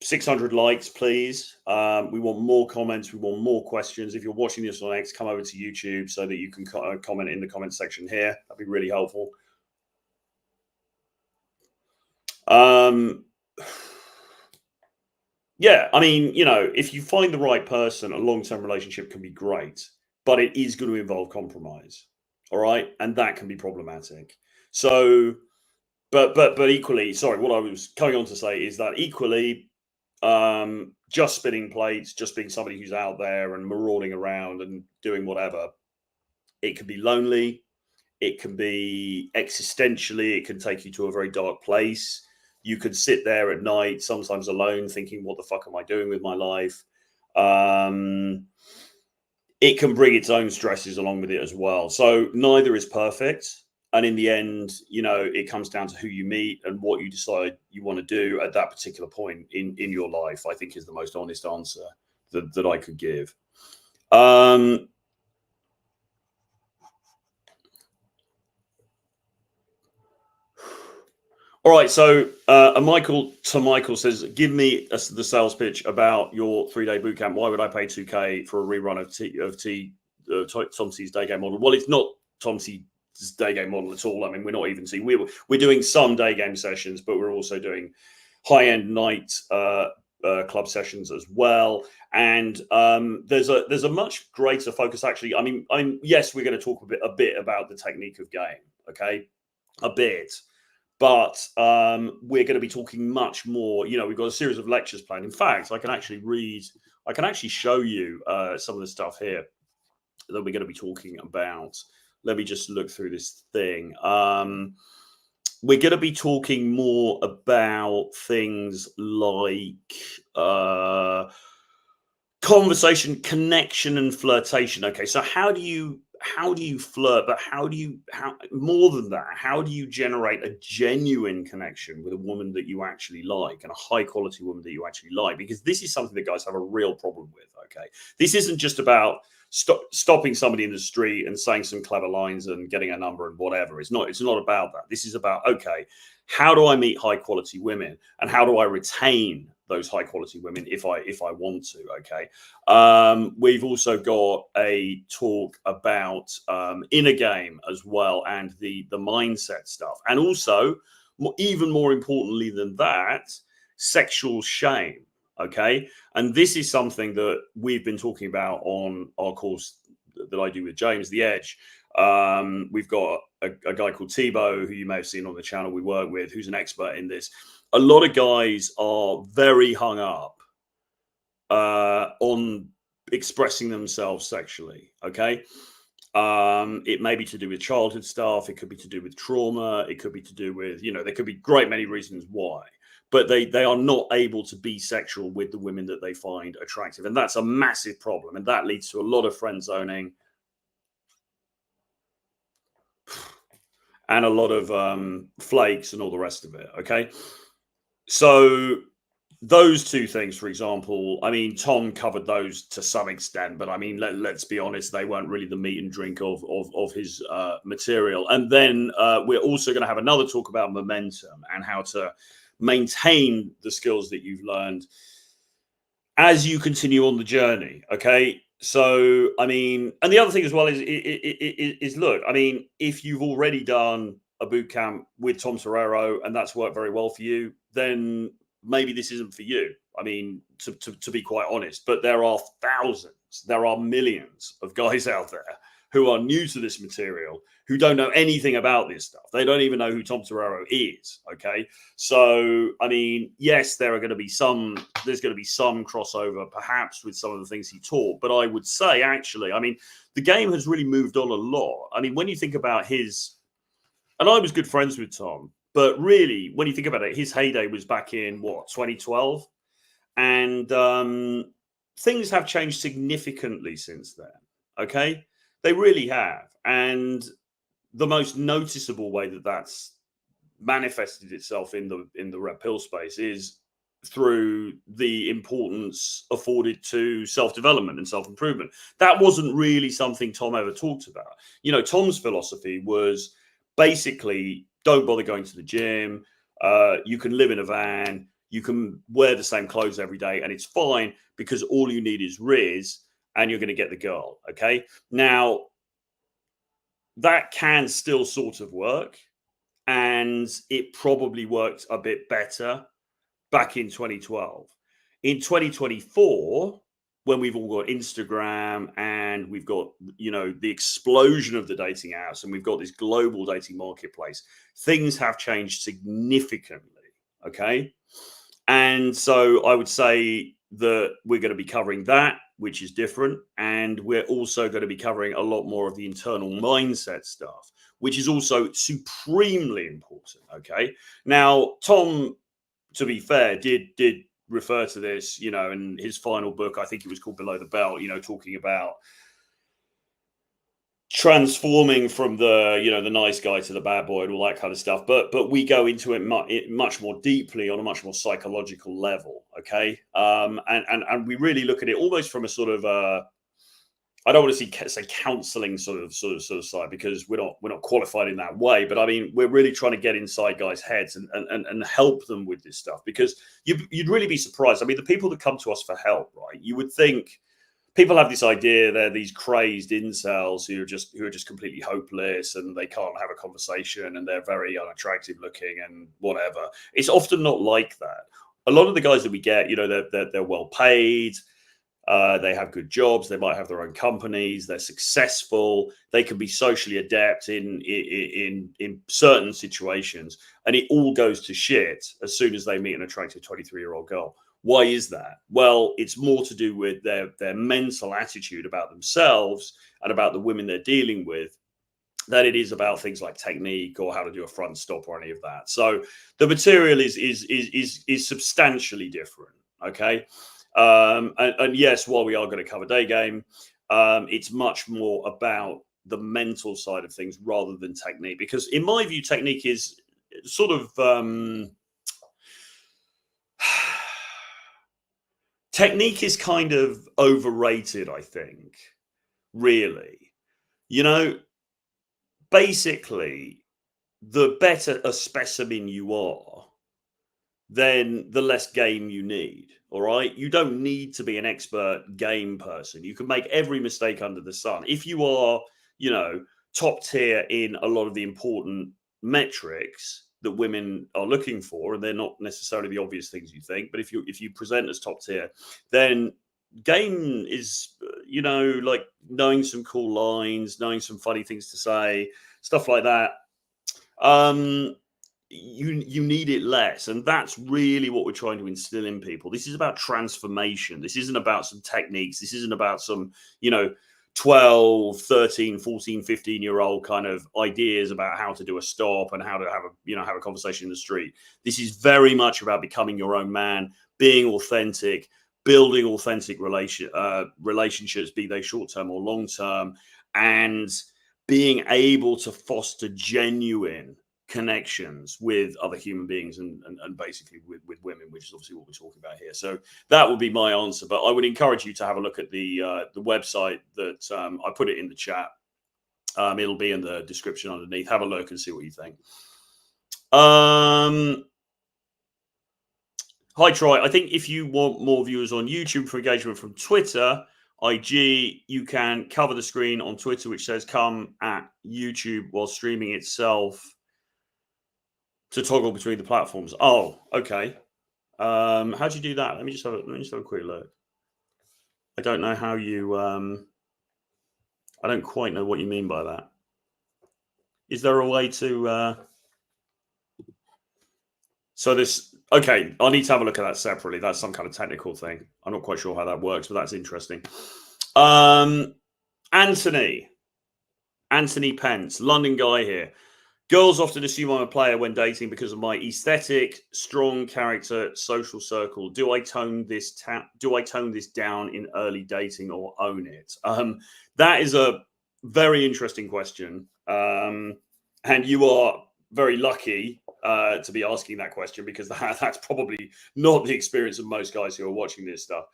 600 likes, please. We want more comments. We want more questions. If you're watching this on X, come over to YouTube so that you can comment in the comment section here. That'd be really helpful. Yeah, I mean, if you find the right person, a long-term relationship can be great, but it is going to involve compromise. All right. And that can be problematic. So, but equally, sorry, what I was coming on to say is that equally, just spinning plates, just being somebody who's out there and marauding around and doing whatever, it can be lonely. It can be existentially, it can take you to a very dark place. You could sit there at night, sometimes alone, thinking, what the fuck am I doing with my life? It can bring its own stresses along with it as well. So neither is perfect. And in the end, it comes down to who you meet and what you decide you want to do at that particular point in your life, I think is the most honest answer that I could give. All right, so Michael says, give me the sales pitch about your 3-day bootcamp. Why would I pay $2,000 for a rerun of Tom C's day game model? Well, it's not Tom C's day game model at all. I mean, we're not even we're doing some day game sessions, but we're also doing high-end night club sessions as well. And there's a much greater focus, actually. I mean, yes, we're going to talk a bit about the technique of game, okay, a bit. But we're going to be talking much more. We've got a series of lectures planned. In fact, I can actually show you some of the stuff here that we're going to be talking about. Let me just look through this thing. We're going to be talking more about things like conversation, connection, and flirtation. Okay, so how do you flirt, but how more than that, how do you generate a genuine connection with a woman that you actually like, and a high quality woman that you actually like? Because this is something that guys have a real problem with. Okay, this isn't just about stopping somebody in the street and saying some clever lines and getting a number and whatever. It's not about that. This is about, okay, how do I meet high quality women, and how do I retain those high quality women if I want to? Okay. We've also got a talk about inner game as well, and the mindset stuff, and also even more importantly than that, sexual shame. Okay. And this is something that we've been talking about on our course that I do with James, The Edge. We've got a guy called Thibaut, who you may have seen on the channel we work with, who's an expert in this. A lot of guys are very hung up on expressing themselves sexually. Okay. It may be to do with childhood stuff. It could be to do with trauma. It could be to do with, there could be great many reasons why, but they are not able to be sexual with the women that they find attractive. And that's a massive problem. And that leads to a lot of friend zoning. and a lot of flakes and all the rest of it. Okay. So those two things, for example, I mean, Tom covered those to some extent, but I mean, let's be honest, they weren't really the meat and drink of his material. And then we're also going to have another talk about momentum and how to maintain the skills that you've learned as you continue on the journey. Okay. So, I mean, and the other thing as well is look, I mean, if you've already done a boot camp with Tom Torero and that's worked very well for you, then maybe this isn't for you. I mean, to be quite honest, but there are thousands, there are millions of guys out there who are new to this material, who don't know anything about this stuff. They don't even know who Tom Torero is. Okay. So, I mean, yes, there's going to be some crossover perhaps with some of the things he taught, but I would say actually, I mean, the game has really moved on a lot. I mean, when you think about and I was good friends with Tom, but really, when you think about it, his heyday was back in 2012, and things have changed significantly since then. Okay, they really have, and the most noticeable way that that's manifested itself in the red pill space is through the importance afforded to self-development and self-improvement. That wasn't really something Tom ever talked about. You know, Tom's philosophy was basically don't bother going to the gym. You can live in a van. You can wear the same clothes every day and it's fine because all you need is Riz and you're going to get the girl. Okay. Now, that can still sort of work. And it probably worked a bit better back in 2012. In 2024, when we've all got Instagram and we've got, you know, the explosion of the dating apps and we've got this global dating marketplace, things have changed significantly. Okay. And so I would say that we're going to be covering that, which is different. And we're also going to be covering a lot more of the internal mindset stuff, which is also supremely important. Okay. Now, Tom, to be fair, did refer to this, you know, in his final book. I think it was called Below the Belt, you know, talking about transforming from the, you know, the nice guy to the bad boy and all that kind of stuff. But we go into it much more deeply on a much more psychological level. Okay. And we really look at it almost from a sort of I don't want to say counseling sort of side, because we're not qualified in that way. But I mean, we're really trying to get inside guys' heads and help them with this stuff, because you'd really be surprised. I mean, the people that come to us for help, right? You would think people have this idea they're these crazed incels who are just completely hopeless and they can't have a conversation and they're very unattractive looking and whatever. It's often not like that. A lot of the guys that we get, you know, they're well paid. They have good jobs. They might have their own companies. They're successful. They can be socially adept in certain situations, and it all goes to shit as soon as they meet an attractive 23-year-old girl. Why is that? Well, it's more to do with their mental attitude about themselves and about the women they're dealing with than it is about things like technique or how to do a front stop or any of that. So the material is substantially different. Okay. And yes, while we are going to cover day game, it's much more about the mental side of things rather than technique, because in my view, technique is sort of technique is kind of overrated, I think, really. You know, basically, the better a specimen you are, then the less game you need. All right. You don't need to be an expert game person. You can make every mistake under the sun. If you are, you know, top tier in a lot of the important metrics that women are looking for, and they're not necessarily the obvious things you think, but if you present as top tier, then game is, you know, like knowing some cool lines, knowing some funny things to say, stuff like that. You need it less, and that's really what we're trying to instill in people. This is about transformation. This isn't about some techniques. This isn't about some, you know, 12, 13, 14, 15-year-old kind of ideas about how to do a stop and how to have a conversation in the street. This is very much about becoming your own man, being authentic, building authentic relationships, be they short-term or long-term, and being able to foster genuine connections with other human beings and basically with women, which is obviously what we're talking about here. So that would be my answer. But I would encourage you to have a look at the website that I put it in the chat. It'll be in the description underneath. Have a look and see what you think. Hi, Troy. I think if you want more viewers on YouTube for engagement from Twitter, IG, you can cover the screen on Twitter, which says come at YouTube while streaming itself to toggle between the platforms. Oh, okay. How do you do that? Let me just have a quick look. I don't know how you I don't quite know what you mean by that. Is there a way to so this okay, I need to have a look at that separately. That's some kind of technical thing. I'm not quite sure how that works, but that's interesting. Anthony Pence, London guy here. Girls often assume I'm a player when dating because of my aesthetic, strong character, social circle. Do I tone this down in early dating or own it? That is a very interesting question, and you are very lucky to be asking that question because that's probably not the experience of most guys who are watching this stuff.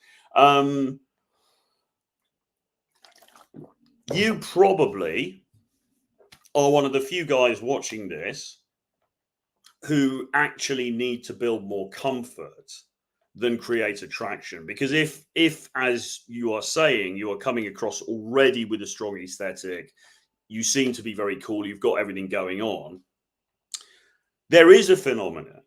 You probably are one of the few guys watching this who actually need to build more comfort than create attraction. Because if as you are saying, you are coming across already with a strong aesthetic, you seem to be very cool, you've got everything going on, there is a phenomenon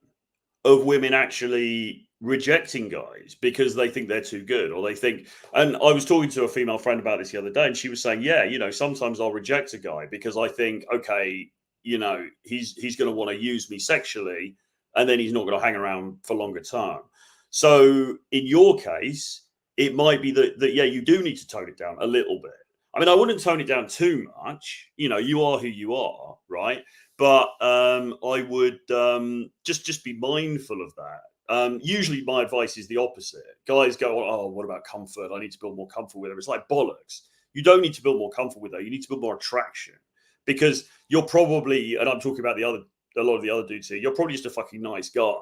of women actually rejecting guys because they think they're too good, or they think, and I was talking to a female friend about this the other day, and she was saying, yeah, sometimes I'll reject a guy because I think, okay, he's going to want to use me sexually, and then he's not going to hang around for longer term. So in your case, it might be that yeah, you do need to tone it down a little bit. I mean, I wouldn't tone it down too much. You are who you are, right? But I would just be mindful of that. Usually my advice is the opposite. Guys go, oh, what about comfort? I need to build more comfort with her. It's like bollocks. You don't need to build more comfort with her. You need to build more attraction, because you're probably, and I'm talking about a lot of the other dudes here, you're probably just a fucking nice guy.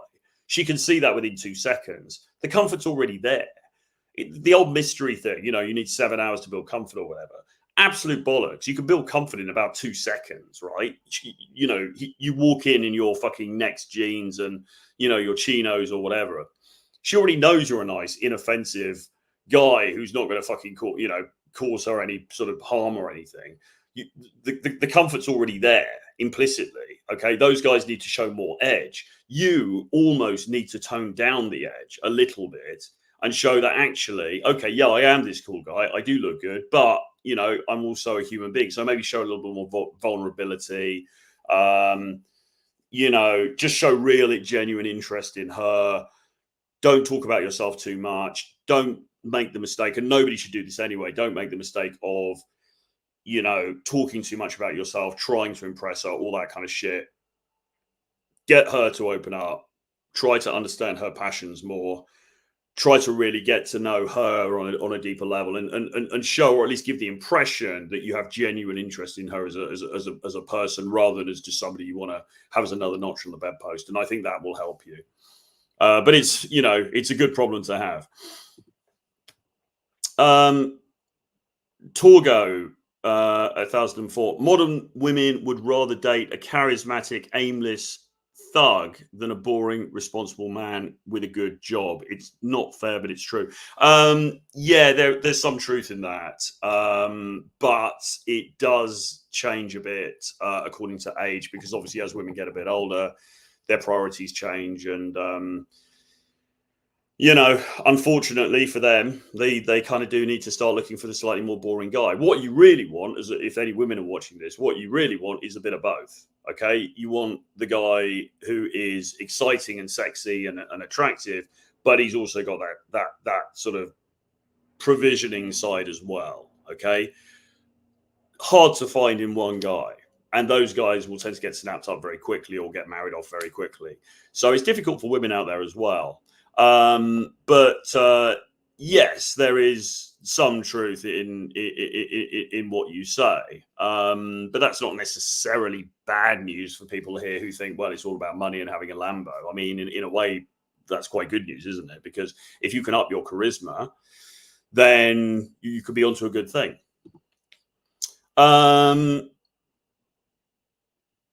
She can see that within 2 seconds. The comfort's already there. The old mystery thing, you need 7 hours to build comfort or whatever. Absolute bollocks. You can build comfort in about 2 seconds, right? You walk in your fucking Next jeans and, your chinos or whatever. She already knows you're a nice, inoffensive guy who's not going to fucking cause her any sort of harm or anything. The comfort's already there implicitly. Okay, those guys need to show more edge. You almost need to tone down the edge a little bit and show that actually, okay, yeah, I am this cool guy. I do look good, but I'm also a human being. So maybe show a little bit more vulnerability. Just show real, genuine interest in her. Don't talk about yourself too much. Don't make the mistake, and nobody should do this anyway. Don't make the mistake of, talking too much about yourself, trying to impress her, all that kind of shit. Get her to open up. Try to understand her passions more. Try to really get to know her on a deeper level, and show, or at least give the impression that you have genuine interest in her as a person, rather than as just somebody you want to have as another notch on the bedpost. And I think that will help you. But it's a good problem to have. Torgo 1004. Modern women would rather date a charismatic, aimless thug than a boring, responsible man with a good job. It's not fair, but it's true. Yeah, there's some truth in that. But it does change a bit according to age, because obviously as women get a bit older, their priorities change, and unfortunately for them, they kind of do need to start looking for the slightly more boring guy. What you really want is, if any women are watching this, what you really want is a bit of both. Okay, you want the guy who is exciting and sexy and attractive, but he's also got that sort of provisioning side as well. Okay, hard to find in one guy, and those guys will tend to get snapped up very quickly or get married off very quickly. So it's difficult for women out there as well. But yes, there is some truth in what you say, but that's not necessarily bad news for people here who think, well, it's all about money and having a Lambo. I mean, in a way, that's quite good news, isn't it? Because if you can up your charisma, then you could be onto a good thing.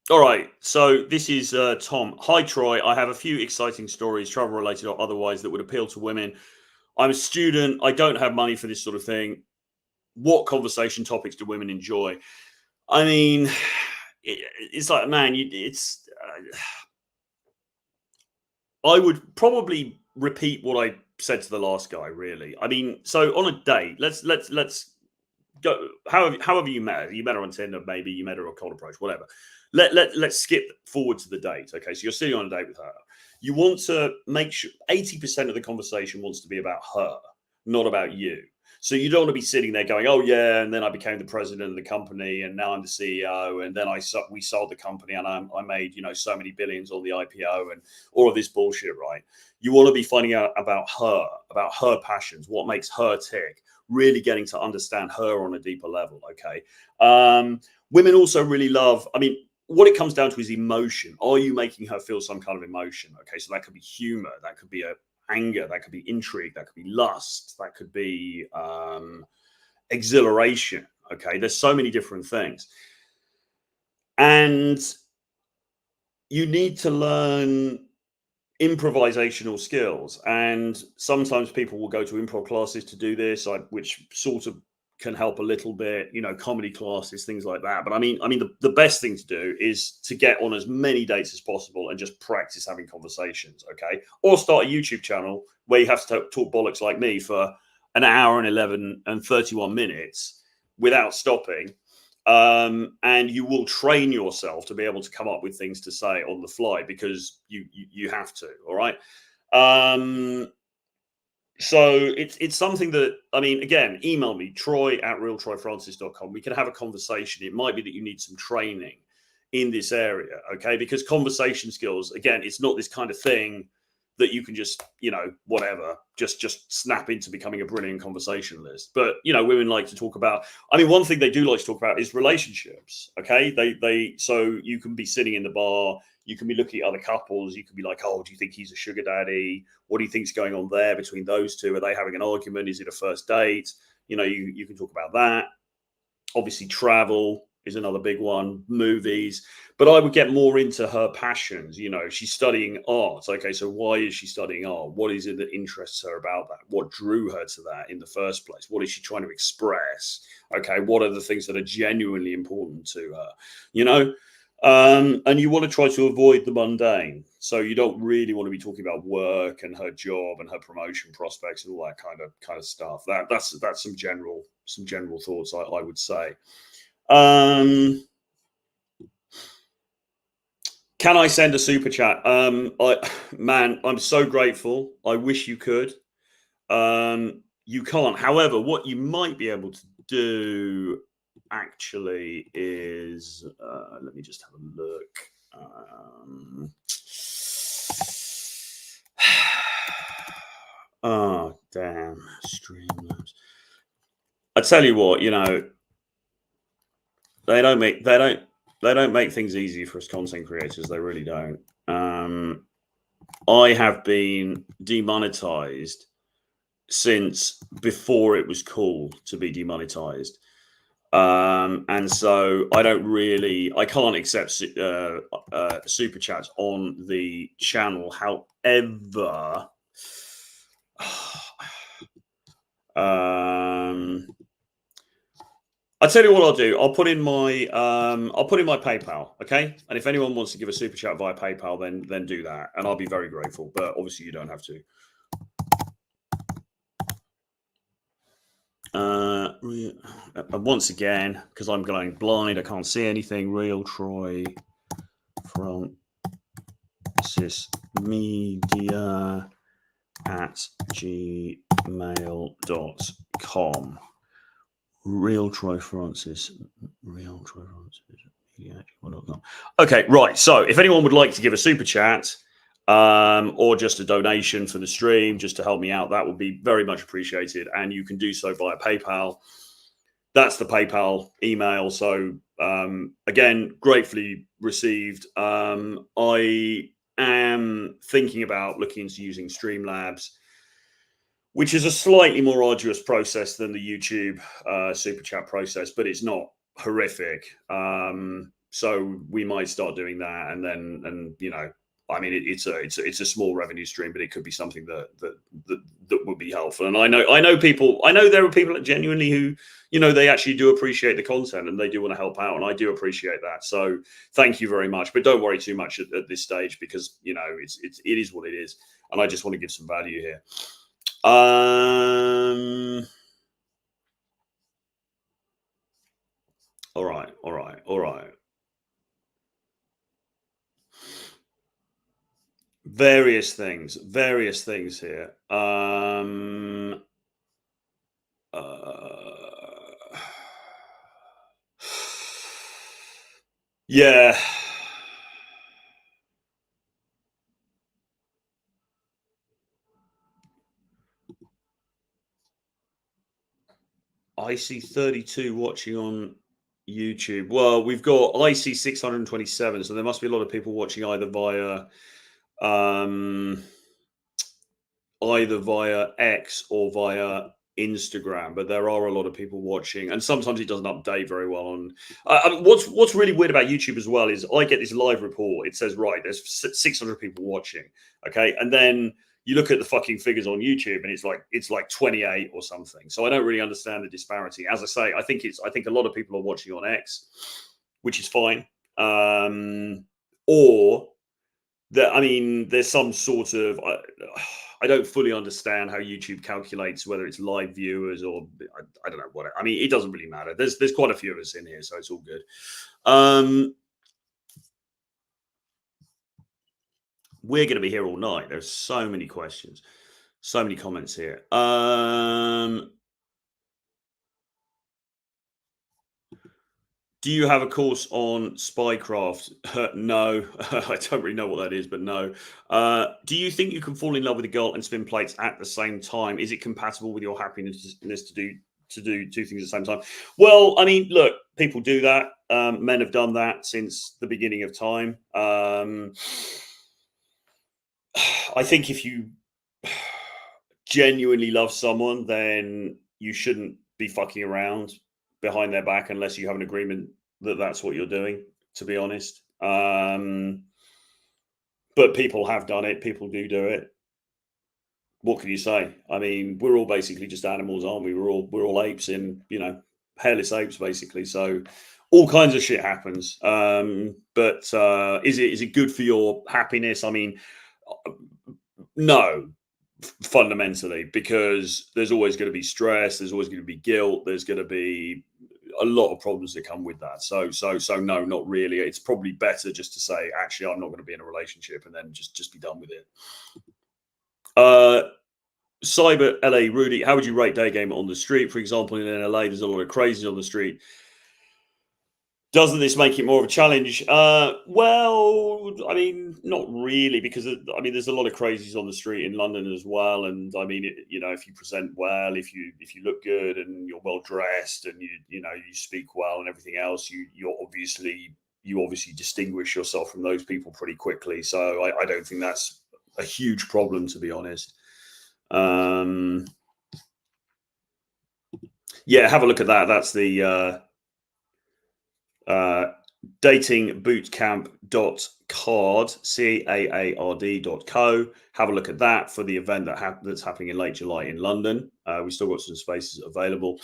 All right, so this is Tom. Hi, Troy. I have a few exciting stories, travel related or otherwise, that would appeal to women. I'm a student. I don't have money for this sort of thing. What conversation topics do women enjoy? I mean, it's like, man, I would probably repeat what I said to the last guy, really. I mean, so on a date, let's go. However you met her. You met her on Tinder, maybe you met her on cold approach, whatever. Let's skip forward to the date. Okay, so you're sitting on a date with her. You want to make sure 80% of the conversation wants to be about her, not about you. So you don't want to be sitting there going, oh yeah, and then I became the president of the company, and now I'm the CEO, and then we sold the company, and I made so many billions on the IPO, and all of this bullshit, right? You want to be finding out about her passions, what makes her tick, really getting to understand her on a deeper level. Okay, women also really love. I mean, what it comes down to is emotion. Are you making her feel some kind of emotion? Okay, so that could be humor, that could be anger, that could be intrigue, that could be lust, that could be exhilaration. Okay, there's so many different things, and you need to learn improvisational skills. And sometimes people will go to improv classes to do this, which sort of can help a little bit, comedy classes, things like that. But I mean, the best thing to do is to get on as many dates as possible and just practice having conversations, okay? Or start a YouTube channel where you have to talk bollocks like me for an hour and 11 and 31 minutes without stopping. And you will train yourself to be able to come up with things to say on the fly, because you have to, all right? So it's something that, I mean, again, email me, troy@realtroyfrancis.com. We can have a conversation. It might be that you need some training in this area, okay? Because conversation skills, again, it's not this kind of thing that you can just, whatever, just snap into becoming a brilliant conversationalist. But, women like to talk about, I mean, one thing they do like to talk about is relationships, okay? So you can be sitting in the bar, you can be looking at other couples, you can be like, oh, do you think he's a sugar daddy? What do you think's going on there between those two? Are they having an argument? Is it a first date? You can talk about that. Obviously, travel is another big one, movies. But I would get more into her passions. She's studying art. Okay, so why is she studying art? What is it that interests her about that? What drew her to that in the first place? What is she trying to express? Okay, what are the things that are genuinely important to her? And you want to try to avoid the mundane. So you don't really want to be talking about work and her job and her promotion prospects and all that kind of stuff. That's some general thoughts I would say. Can I send a super chat? I'm so grateful. I wish you could. You can't. However, what you might be able to do actually is, let me just have a look. Oh, damn. Streamlabs. I tell you what, they don't make things easy for us content creators. They really don't. I have been demonetized since before it was cool to be demonetized. And so I can't accept super chats on the channel. However, I'll tell you what I'll do. I'll put in my PayPal, okay? And if anyone wants to give a super chat via PayPal, then do that, and I'll be very grateful. But obviously, you don't have to. Once again, because I'm going blind, I can't see anything. Real Troy Francis Media @gmail.com. Real Troy Francis. Okay, right. So if anyone would like to give a super chat, or just a donation for the stream, just to help me out, that would be very much appreciated. And you can do so via PayPal. That's the PayPal email. So again, gratefully received. I am thinking about looking into using Streamlabs, which is a slightly more arduous process than the YouTube super chat process, but it's not horrific. So we might start doing that, and you know, I mean, it's a small revenue stream, but it could be something that would be helpful. And I know there are people that genuinely who, you know, they actually do appreciate the content and they do want to help out, and I do appreciate that. So thank you very much, but don't worry too much at this stage, because you know it is what it is, and I just want to give some value here. All right. Various things here. Yeah. I see 32 watching on YouTube. Well, we've got I see 627, so there must be a lot of people watching either via X or via Instagram, but there are a lot of people watching, and sometimes it doesn't update very well on. What's really weird about YouTube as well is I get this live report. It says, right, there's 600 people watching, okay, and then you look at the fucking figures on YouTube, and it's like 28 or something. So I don't really understand the disparity. As I say, I think a lot of people are watching on X, which is fine, or that, I mean, there's some sort of I don't fully understand how YouTube calculates whether it's live viewers or I don't know what. I mean, it doesn't really matter. There's quite a few of us in here, so it's all good. We're going to be here all night. There's so many questions, so many comments here. Do you have a course on spycraft? No, I don't really know what that is, but no. Do you think you can fall in love with a girl and spin plates at the same time? Is it compatible with your happiness to do two things at the same time? Well, I mean, look, people do that. Men have done that since the beginning of time. I think if you genuinely love someone, then you shouldn't be fucking around behind their back unless you have an agreement that that's what you're doing, to be honest. But people have done it. People do it. What can you say? I mean, we're all basically just animals, aren't we? We're all apes in, you know, hairless apes, basically. So all kinds of shit happens. But is it good for your happiness? I mean, no, fundamentally, because there's always going to be stress, there's always going to be guilt, there's going to be a lot of problems that come with that. So no, not really. It's probably better just to say, actually, I'm not going to be in a relationship, and then just be done with it. Cyber LA Rudy, how would you rate day game on the street? For example, in LA, there's a lot of crazies on the street. Doesn't this make it more of a challenge? Well, I mean, not really, because I mean, there's a lot of crazies on the street in London as well. And I mean, you know, if you present well, if you look good and you're well dressed and you know you speak well and everything else, you obviously distinguish yourself from those people pretty quickly. So I don't think that's a huge problem, to be honest. Yeah, have a look at that. That's the datingbootcamp.card, CAARD.co. Have a look at that for the event that's happening in late July in London. We still got some spaces available.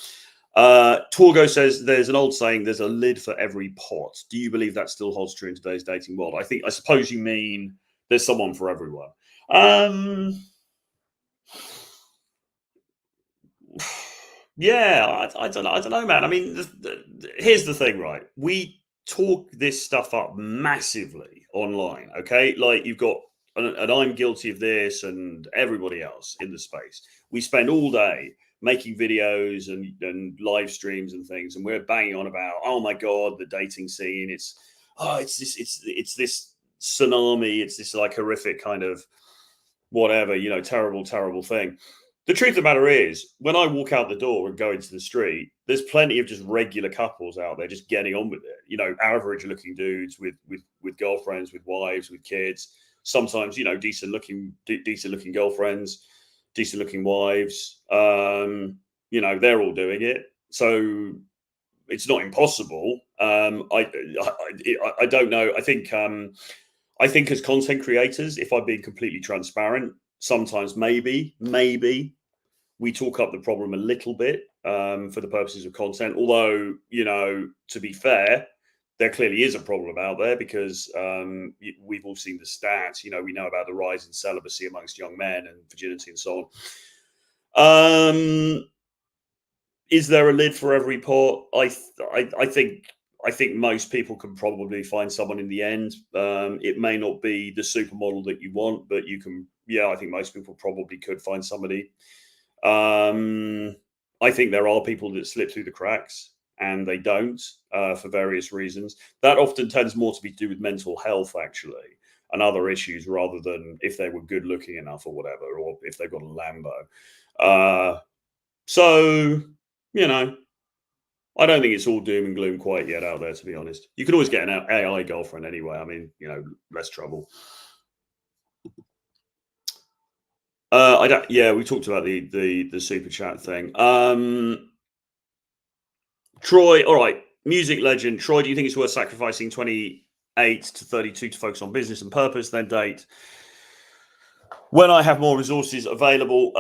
Torgo says there's an old saying, there's a lid for every pot. Do you believe that still holds true in today's dating world? I suppose you mean there's someone for everyone. Yeah, I don't know, man. I mean, here's the thing, right? We talk this stuff up massively online, okay? Like you've got, and I'm guilty of this, and everybody else in the space. We spend all day making videos and live streams and things, and we're banging on about, oh my god, the dating scene. It's this tsunami. It's this like horrific kind of whatever, terrible, terrible thing. The truth of the matter is, when I walk out the door and go into the street, there's plenty of just regular couples out there just getting on with it. Average looking dudes with girlfriends, with wives, with kids. Sometimes, decent looking girlfriends, decent looking wives. They're all doing it. So it's not impossible. I don't know. I think as content creators, if I'm being completely transparent, sometimes maybe we talk up the problem a little bit for the purposes of content. Although, to be fair, there clearly is a problem out there because we've all seen the stats. We know about the rise in celibacy amongst young men and virginity and so on. Is there a lid for every pot? I think most people can probably find someone in the end. It may not be the supermodel that you want, but you can. Yeah, I think most people probably could find somebody. I think there are people that slip through the cracks and they don't for various reasons. That often tends more to be to do with mental health, actually, and other issues rather than if they were good looking enough or whatever, or if they've got a Lambo. So, I don't think it's all doom and gloom quite yet out there, to be honest. You can always get an AI girlfriend anyway. I mean, less trouble. Yeah, we talked about the super chat thing. Troy, all right, music legend. Troy, do you think it's worth sacrificing 28 to 32 to focus on business and purpose, then date when I have more resources available?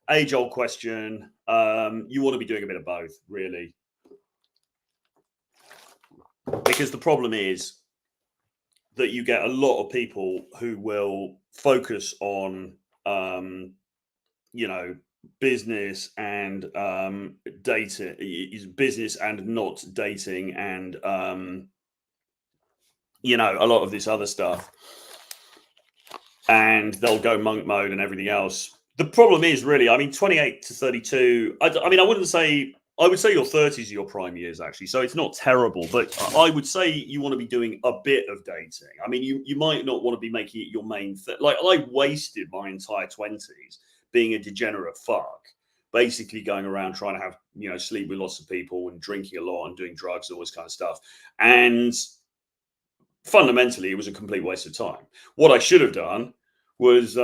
Age-old question. You want to be doing a bit of both, really. Because the problem is that you get a lot of people who will focus on, business and dating, is business and not dating, and a lot of this other stuff, and they'll go monk mode and everything else. The problem is really, 28 to 32. I would say your 30s are your prime years, actually. So it's not terrible, but I would say you want to be doing a bit of dating. You might not want to be making it your main thing. Like, I wasted my entire 20s being a degenerate fuck, basically going around trying to have, sleep with lots of people and drinking a lot and doing drugs and all this kind of stuff. And fundamentally, it was a complete waste of time. What I should have done was,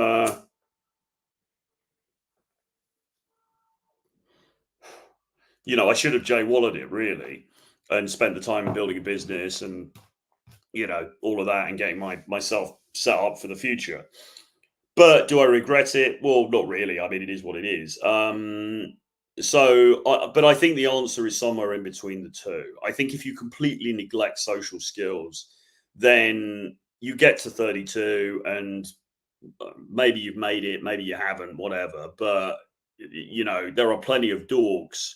I should have Jay Walled it really and spent the time building a business and, all of that and getting myself set up for the future. But do I regret it? Well, not really. It is what it is. But I think the answer is somewhere in between the two. I think if you completely neglect social skills, then you get to 32 and maybe you've made it, maybe you haven't, whatever. But, there are plenty of dorks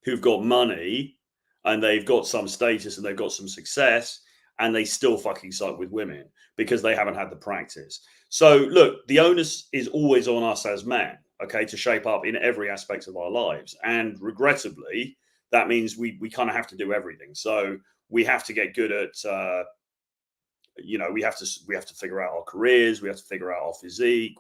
who've got money and they've got some status and they've got some success and they still fucking suck with women because they haven't had the practice. So look, the onus is always on us as men, okay, to shape up in every aspect of our lives. And regrettably, that means we kind of have to do everything. So we have to get good at, we have to figure out our careers, we have to figure out our physique,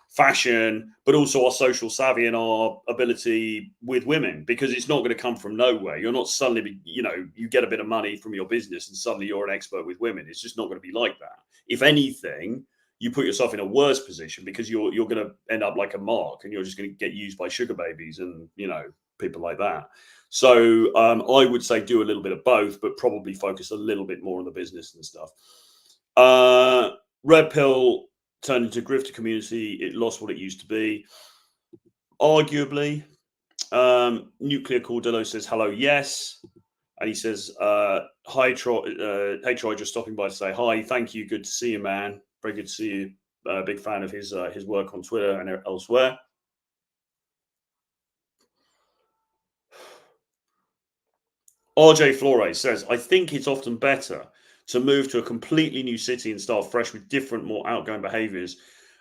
fashion, but also our social savvy and our ability with women, because it's not going to come from nowhere. You're not suddenly, you get a bit of money from your business and suddenly you're an expert with women. It's just not going to be like that. If anything, you put yourself in a worse position because you're going to end up like a Mark and you're just going to get used by sugar babies and, people like that. So I would say do a little bit of both, but probably focus a little bit more on the business and stuff. Red Pill turned into a grifter community. It lost what it used to be. Arguably. Nuclear Cordillo says hello, yes. And he says, hi, Troy. Hey, Troy, just stopping by to say hi. Thank you. Good to see you, man. Very good to see you. Big fan of his work on Twitter and elsewhere. RJ Flores says, I think it's often better to move to a completely new city and start fresh with different, more outgoing behaviors,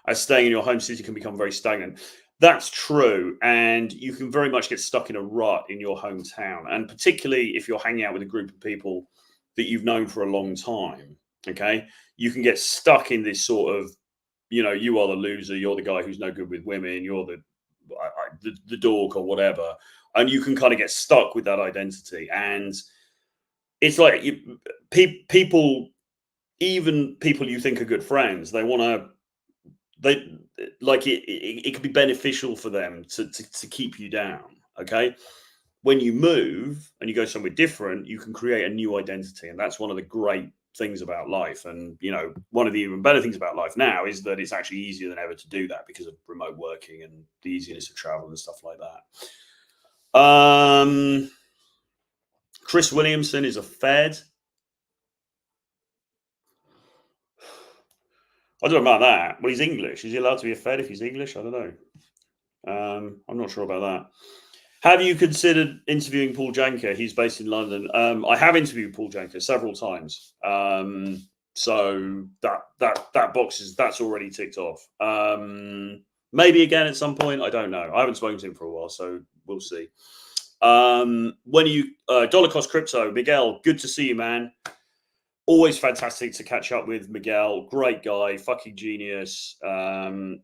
as staying in your home city can become very stagnant. That's true. And you can very much get stuck in a rut in your hometown. And particularly if you're hanging out with a group of people that you've known for a long time. Okay, you can get stuck in this sort of, you are the loser, you're the guy who's no good with women, you're the dork or whatever, and you can kind of get stuck with that identity. And it's like people, even people you think are good friends, they want to, they like it could be beneficial for them to keep you down. Okay, when you move and you go somewhere different, you can create a new identity. And that's one of the great things about life. And, one of the even better things about life now is that it's actually easier than ever to do that because of remote working and the easiness of travel and stuff like that. Chris Williamson is a Fed. I don't know about that. Well, he's English. Is he allowed to be a Fed if he's English? I don't know. I'm not sure about that. Have you considered interviewing Paul Janker? He's based in London. I have interviewed Paul Janker several times. So that box that's already ticked off. Maybe again at some point. I don't know. I haven't spoken to him for a while, so we'll see. When are you Dollar Cost Crypto? Miguel, good to see you, man. Always fantastic to catch up with Miguel. Great guy, fucking genius. Very,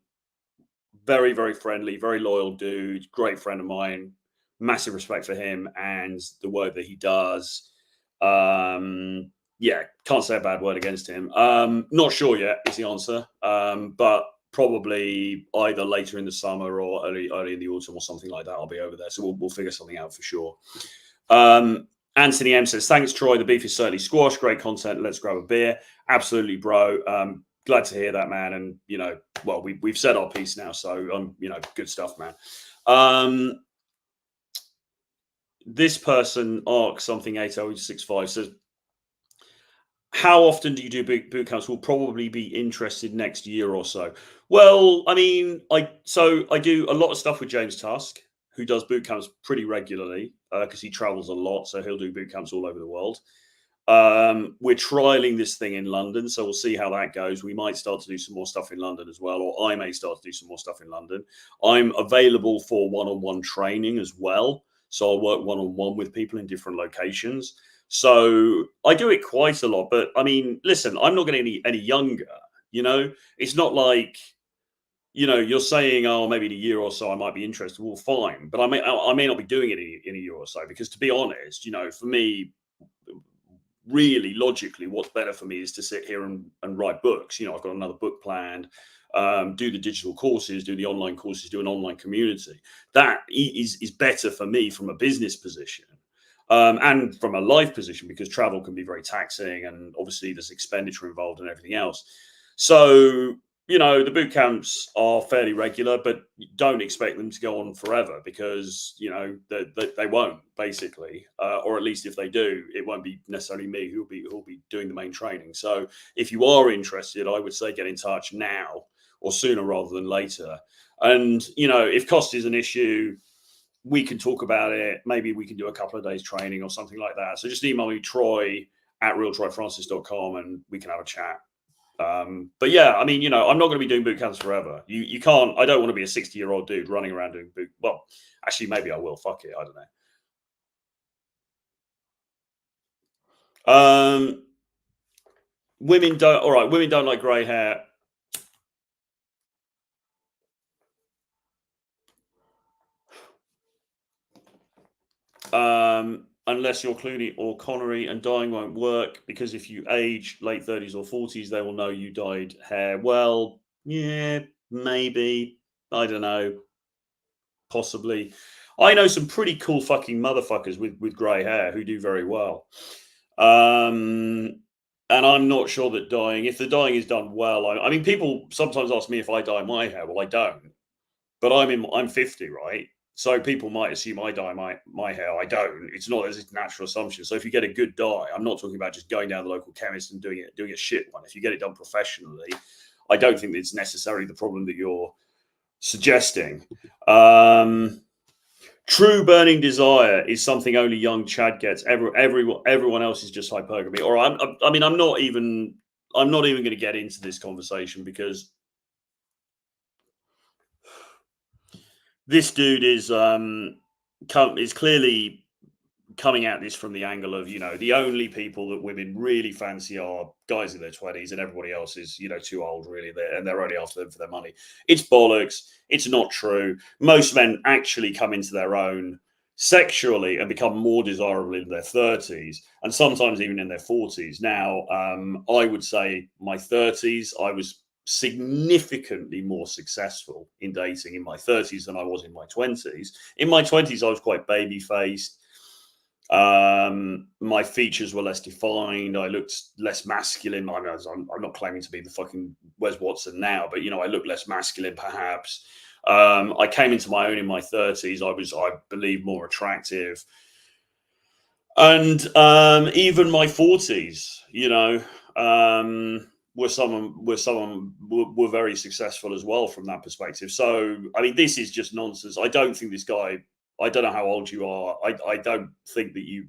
very friendly, very loyal dude. Great friend of mine. Massive respect for him and the work that he does. Yeah, can't say a bad word against him. Not sure yet is the answer, but probably either later in the summer or early in the autumn or something like that. I'll be over there, so we'll figure something out for sure. Anthony M says, thanks, Troy. The beef is certainly squash. Great content. Let's grab a beer. Absolutely, bro. Glad to hear that, man. And, well, we've said our piece now. So, good stuff, man. This person, Arc something 8065, says, how often do you do boot camps? We'll probably be interested next year or so. Well, I mean, I do a lot of stuff with James Tusk, who does boot camps pretty regularly because he travels a lot. So he'll do boot camps all over the world. We're trialing this thing in London, so we'll see how that goes. We might start to do some more stuff in London as well, or I may start to do some more stuff in London. I'm available for one-on-one training as well. So I'll work one-on-one with people in different locations. So I do it quite a lot, but I mean, listen, I'm not getting any younger, it's not like, you're saying, oh, maybe in a year or so I might be interested. Well, fine. But I may not be doing it in a year or so, because to be honest, for me, really logically, what's better for me is to sit here and write books. I've got another book planned, do the digital courses, do the online courses, do an online community. That is better for me from a business position. And from a life position, because travel can be very taxing and obviously there's expenditure involved and everything else. So, the boot camps are fairly regular, but don't expect them to go on forever because, they won't, basically. Or at least if they do, it won't be necessarily me who'll be doing the main training. So if you are interested, I would say get in touch now or sooner rather than later. And, if cost is an issue, we can talk about it. Maybe we can do a couple of days training or something like that. So just email me, troy@realtroyfrancis.com, and we can have a chat. But yeah, I mean, I'm not going to be doing boot camps forever. You can't. I don't want to be a 60-year-old dude running around doing boot. Well, actually, maybe I will. Fuck it. I don't know. Women don't. All right, women don't like grey hair. Unless you're Clooney or Connery, and dyeing won't work because if you age late 30s or 40s, they will know you dyed hair. Well, yeah, maybe. I don't know. Possibly. I know some pretty cool fucking motherfuckers with grey hair who do very well. And I'm not sure that dyeing, if the dyeing is done well, I mean, people sometimes ask me if I dye my hair. Well, I don't. But I'm 50, right? So people might assume I dye my hair. I don't. It's not as a natural assumption. So if you get a good dye, I'm not talking about just going down to the local chemist and doing a shit one. If you get it done professionally, I don't think it's necessarily the problem that you're suggesting. True burning desire is something only young Chad gets. Everyone else is just hypergamy. Or I'm not even going to get into this conversation because this dude is clearly coming at this from the angle of, the only people that women really fancy are guys in their 20s, and everybody else is, too old, really, and they're only after them for their money. It's bollocks. It's not true. Most men actually come into their own sexually and become more desirable in their 30s, and sometimes even in their 40s. Now, I would say my 30s, I was significantly more successful in dating in my 30s than I was in my 20s. In my 20s, I was quite baby-faced. My features were less defined. I looked less masculine. I'm not claiming to be the fucking Wes Watson now, but I look less masculine, perhaps. I came into my own in my 30s. I believe, more attractive. And even my 40s, were very successful as well from that perspective. So, I mean, this is just nonsense. I don't think this guy, I don't know how old you are. I don't think that you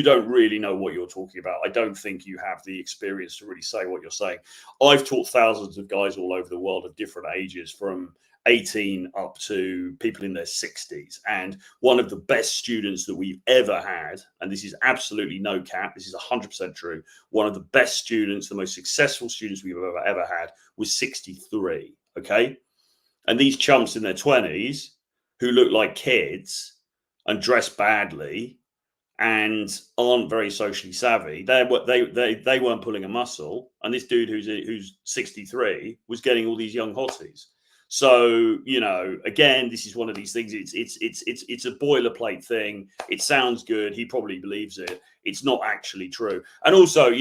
don't really know what you're talking about. I don't think you have the experience to really say what you're saying. I've taught thousands of guys all over the world of different ages, from 18 up to people in their 60s. And one of the best students that we've ever had, and this is absolutely no cap, this is 100% true, one of the best students, the most successful students we've ever had, was 63, okay? And these chumps in their 20s who look like kids and dress badly and aren't very socially savvy, they weren't pulling a muscle. And this dude who's 63 was getting all these young hotties. So, again, this is one of these things. It's a boilerplate thing. It sounds good. He probably believes it. It's not actually true. And also,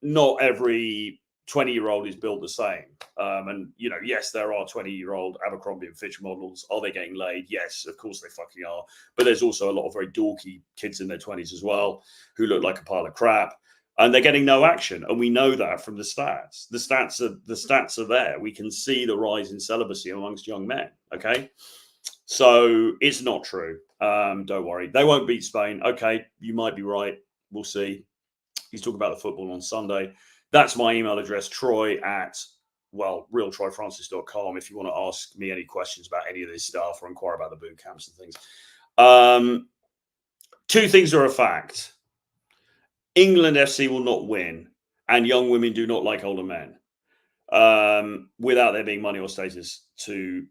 not every 20-year-old is built the same. And yes, there are 20-year-old Abercrombie and Fitch models. Are they getting laid? Yes, of course they fucking are. But there's also a lot of very dorky kids in their 20s as well who look like a pile of crap. And they're getting no action, and we know that from the stats. The stats are there. We can see the rise in celibacy amongst young men. Okay, so it's not true. Don't worry, they won't beat Spain. Okay, you might be right. We'll see. He's talking about the football on Sunday. That's my email address, troy@realtroyfrancis.com. If you want to ask me any questions about any of this stuff or inquire about the boot camps and things. Two things are a fact. England FC will not win, and young women do not like older men, without there being money or status to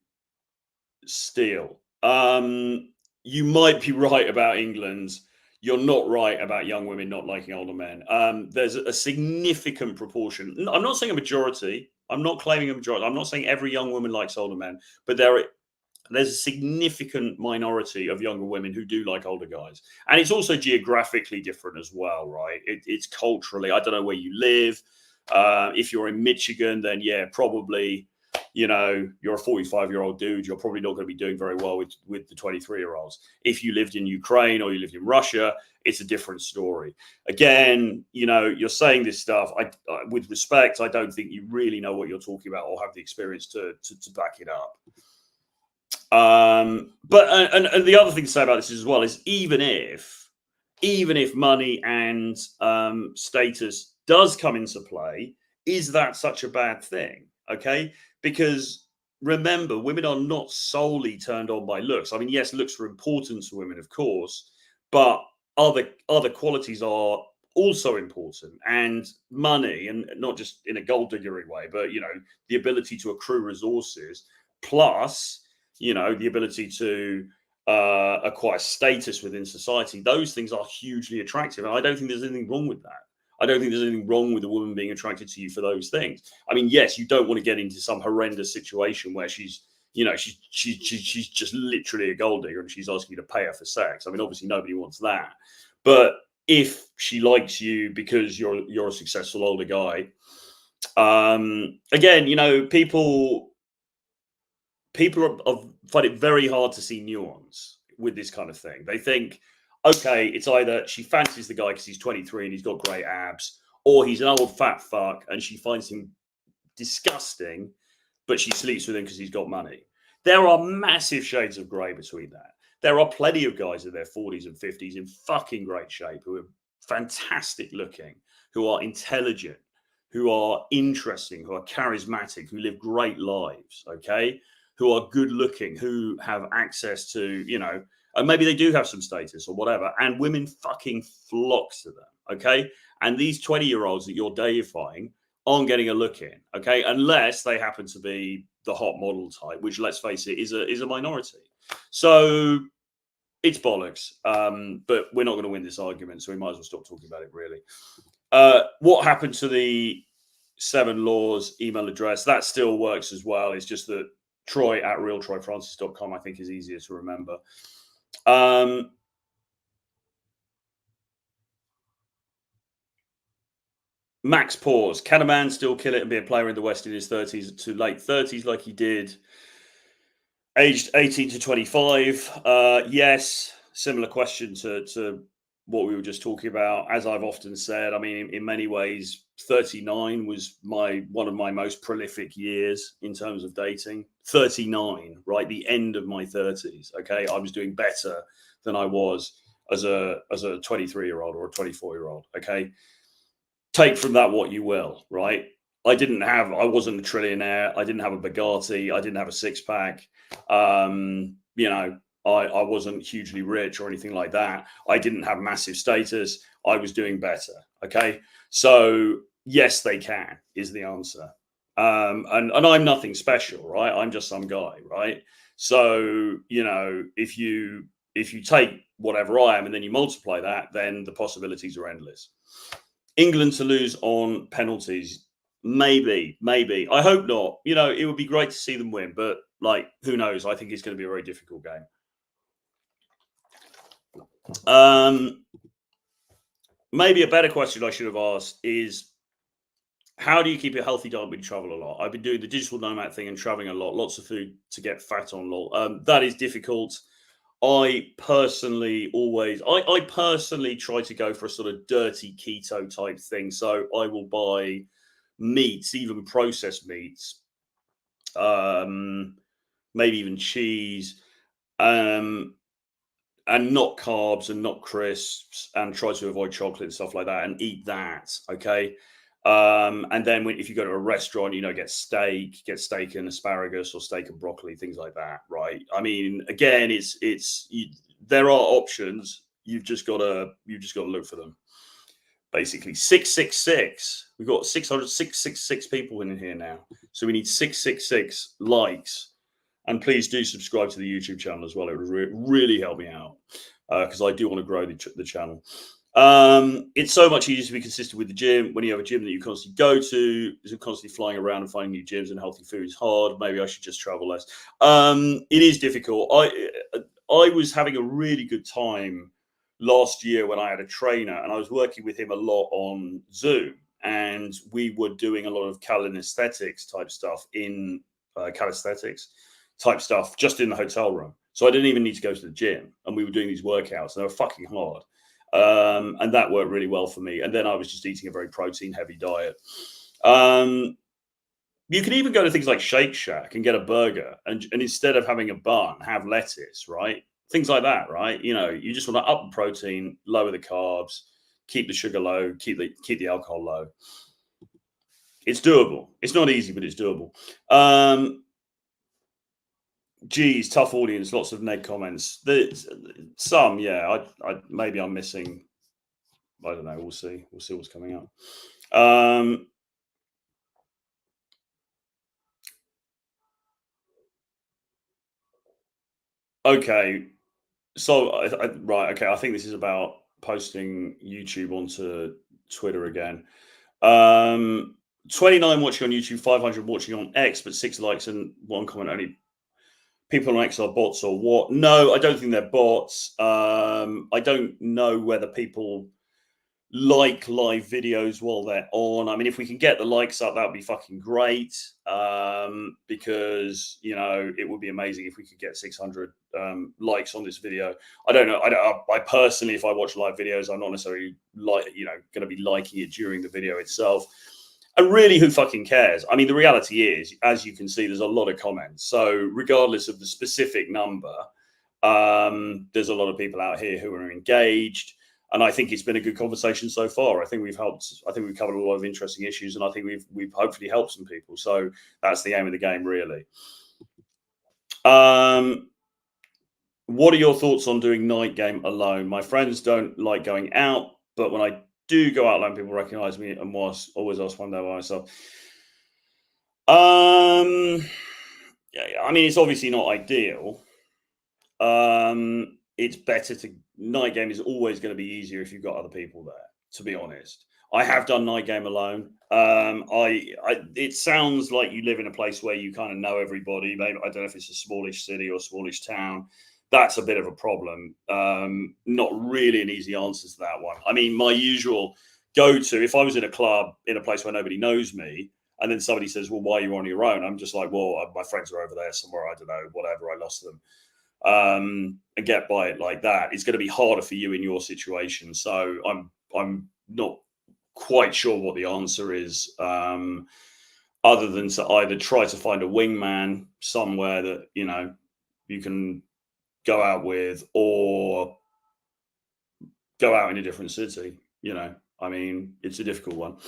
steal. You might be right about England. You're not right about young women not liking older men. There's a significant proportion. I'm not saying a majority. I'm not claiming a majority. I'm not saying every young woman likes older men, but there's a significant minority of younger women who do like older guys. And it's also geographically different as well, right? It's culturally, I don't know where you live. If you're in Michigan, then yeah, probably, you're a 45-year-old dude. You're probably not going to be doing very well with the 23-year-olds. If you lived in Ukraine or you lived in Russia, it's a different story. Again, you're saying this stuff. With respect, I don't think you really know what you're talking about or have the experience to back it up. But the other thing to say about this as well is even if money and status does come into play, is that such a bad thing? Okay, because remember, women are not solely turned on by looks. I mean, yes, looks are important to women, of course, but other qualities are also important, and money, and not just in a gold diggery way, but the ability to accrue resources, plus the ability to acquire status within society. Those things are hugely attractive, and I don't think there's anything wrong with that. I don't think there's anything wrong with a woman being attracted to you for those things. I mean, yes, you don't want to get into some horrendous situation where she's just literally a gold digger and she's asking you to pay her for sex. I mean, obviously nobody wants that. But if she likes you because you're a successful older guy, again, people find it very hard to see nuance with this kind of thing. They think, okay, it's either she fancies the guy because he's 23 and he's got great abs, or he's an old fat fuck and she finds him disgusting, but she sleeps with him because he's got money. There are massive shades of grey between that. There are plenty of guys in their 40s and 50s in fucking great shape who are fantastic looking, who are intelligent, who are interesting, who are charismatic, who live great lives, okay? Who are good looking, who have access to, and maybe they do have some status or whatever, and women fucking flock to them, okay? And these 20-year-olds that you're deifying aren't getting a look in, okay? Unless they happen to be the hot model type, which, let's face it, is a minority. So it's bollocks, but we're not going to win this argument, so we might as well stop talking about it, really. What happened to the 7 laws email address? That still works as well. It's just that troy@realtroyfrancis.com, I think, is easier to remember. Max Pause. Can a man still kill it and be a player in the West in his 30s to late 30s like he did aged 18 to 25? Yes. Similar question to what we were just talking about. As I've often said, I mean, in many ways, 39 was one of my most prolific years in terms of dating. 39, right? The end of my 30s. Okay. I was doing better than I was as a 23-year-old or a 24-year-old. Okay. Take from that what you will, right? I wasn't a trillionaire. I didn't have a Bugatti. I didn't have a 6-pack. You know, I wasn't hugely rich or anything like that. I didn't have massive status. I was doing better. Okay. So yes, they can, is the answer. And I'm nothing special, right? I'm just some guy, right? So, you know, if you take whatever I am and then you multiply that, then the possibilities are endless. England to lose on penalties. Maybe. I hope not. You know, it would be great to see them win, but like, who knows? I think it's going to be a very difficult game. Maybe a better question I should have asked is, how do you keep a healthy diet when you travel a lot? I've been doing the digital nomad thing and traveling a lot, lots of food to get fat on. That is difficult. I personally try to go for a sort of dirty keto type thing. So I will buy meats, even processed meats, maybe even cheese, and not carbs and not crisps, and try to avoid chocolate and stuff like that, and eat that. Okay. And then if you go to a restaurant, you know, get steak and asparagus, or steak and broccoli, things like that, right? I mean, again, there are options. You've just got to look for them. Basically, 666. We've got 666 people in here now, so we need 666 likes. And please do subscribe to the YouTube channel as well. It would really help me out, because I do want to grow the channel. It's so much easier to be consistent with the gym when you have a gym that you constantly go to. You're constantly flying around and finding new gyms, and healthy food is hard. Maybe I should just travel less. It is difficult. I was having a really good time last year when I had a trainer, and I was working with him a lot on Zoom, and we were doing a lot of calisthenics type stuff just in the hotel room. So I didn't even need to go to the gym, and we were doing these workouts, and they were fucking hard. And that worked really well for me. And then I was just eating a very protein heavy diet. You can even go to things like Shake Shack and get a burger, and instead of having a bun, have lettuce, right? Things like that, right? You know, you just want to up the protein, lower the carbs, keep the sugar low, keep the alcohol low. It's doable. It's not easy, but it's doable. Geez, tough audience. Lots of neg comments. Some, yeah. Maybe I'm missing. I don't know. We'll see. We'll see what's coming up. Okay. So, right. Okay. I think this is about posting YouTube onto Twitter again. 29 watching on YouTube, 500 watching on X, but 6 likes and 1 comment only. People on X are bots or what? No, I don't think they're bots. I don't know whether people like live videos while they're on. I mean, if we can get the likes up, that would be fucking great. Because, you know, it would be amazing if we could get 600 likes on this video. I don't know. I personally, if I watch live videos, I'm not necessarily going to be liking it during the video itself. And really, who fucking cares? I mean, the reality is, as you can see, there's a lot of comments. So regardless of the specific number, there's a lot of people out here who are engaged. And I think it's been a good conversation so far. I think we've covered a lot of interesting issues, and I think we've hopefully helped some people. So that's the aim of the game, really. What are your thoughts on doing night game alone? My friends don't like going out, but when I do go out alone, people recognize me and was always ask one day by myself. Um, yeah, I mean, it's obviously not ideal. It's better to night game is always going to be easier if you've got other people there. To be honest, I have done night game alone. It sounds like you live in a place where you kind of know everybody. Maybe I don't know if it's a smallish city or a smallish town. That's a bit of a problem. Not really an easy answer to that one. I mean, my usual go-to if I was in a club in a place where nobody knows me, and then somebody says, "Well, why are you on your own?" I'm just like, "Well, my friends are over there somewhere. I don't know, whatever. I lost them." And get by it like that. It's going to be harder for you in your situation. So I'm not quite sure what the answer is, other than to either try to find a wingman somewhere that you can go out with, or go out in a different city. I mean, it's a difficult one.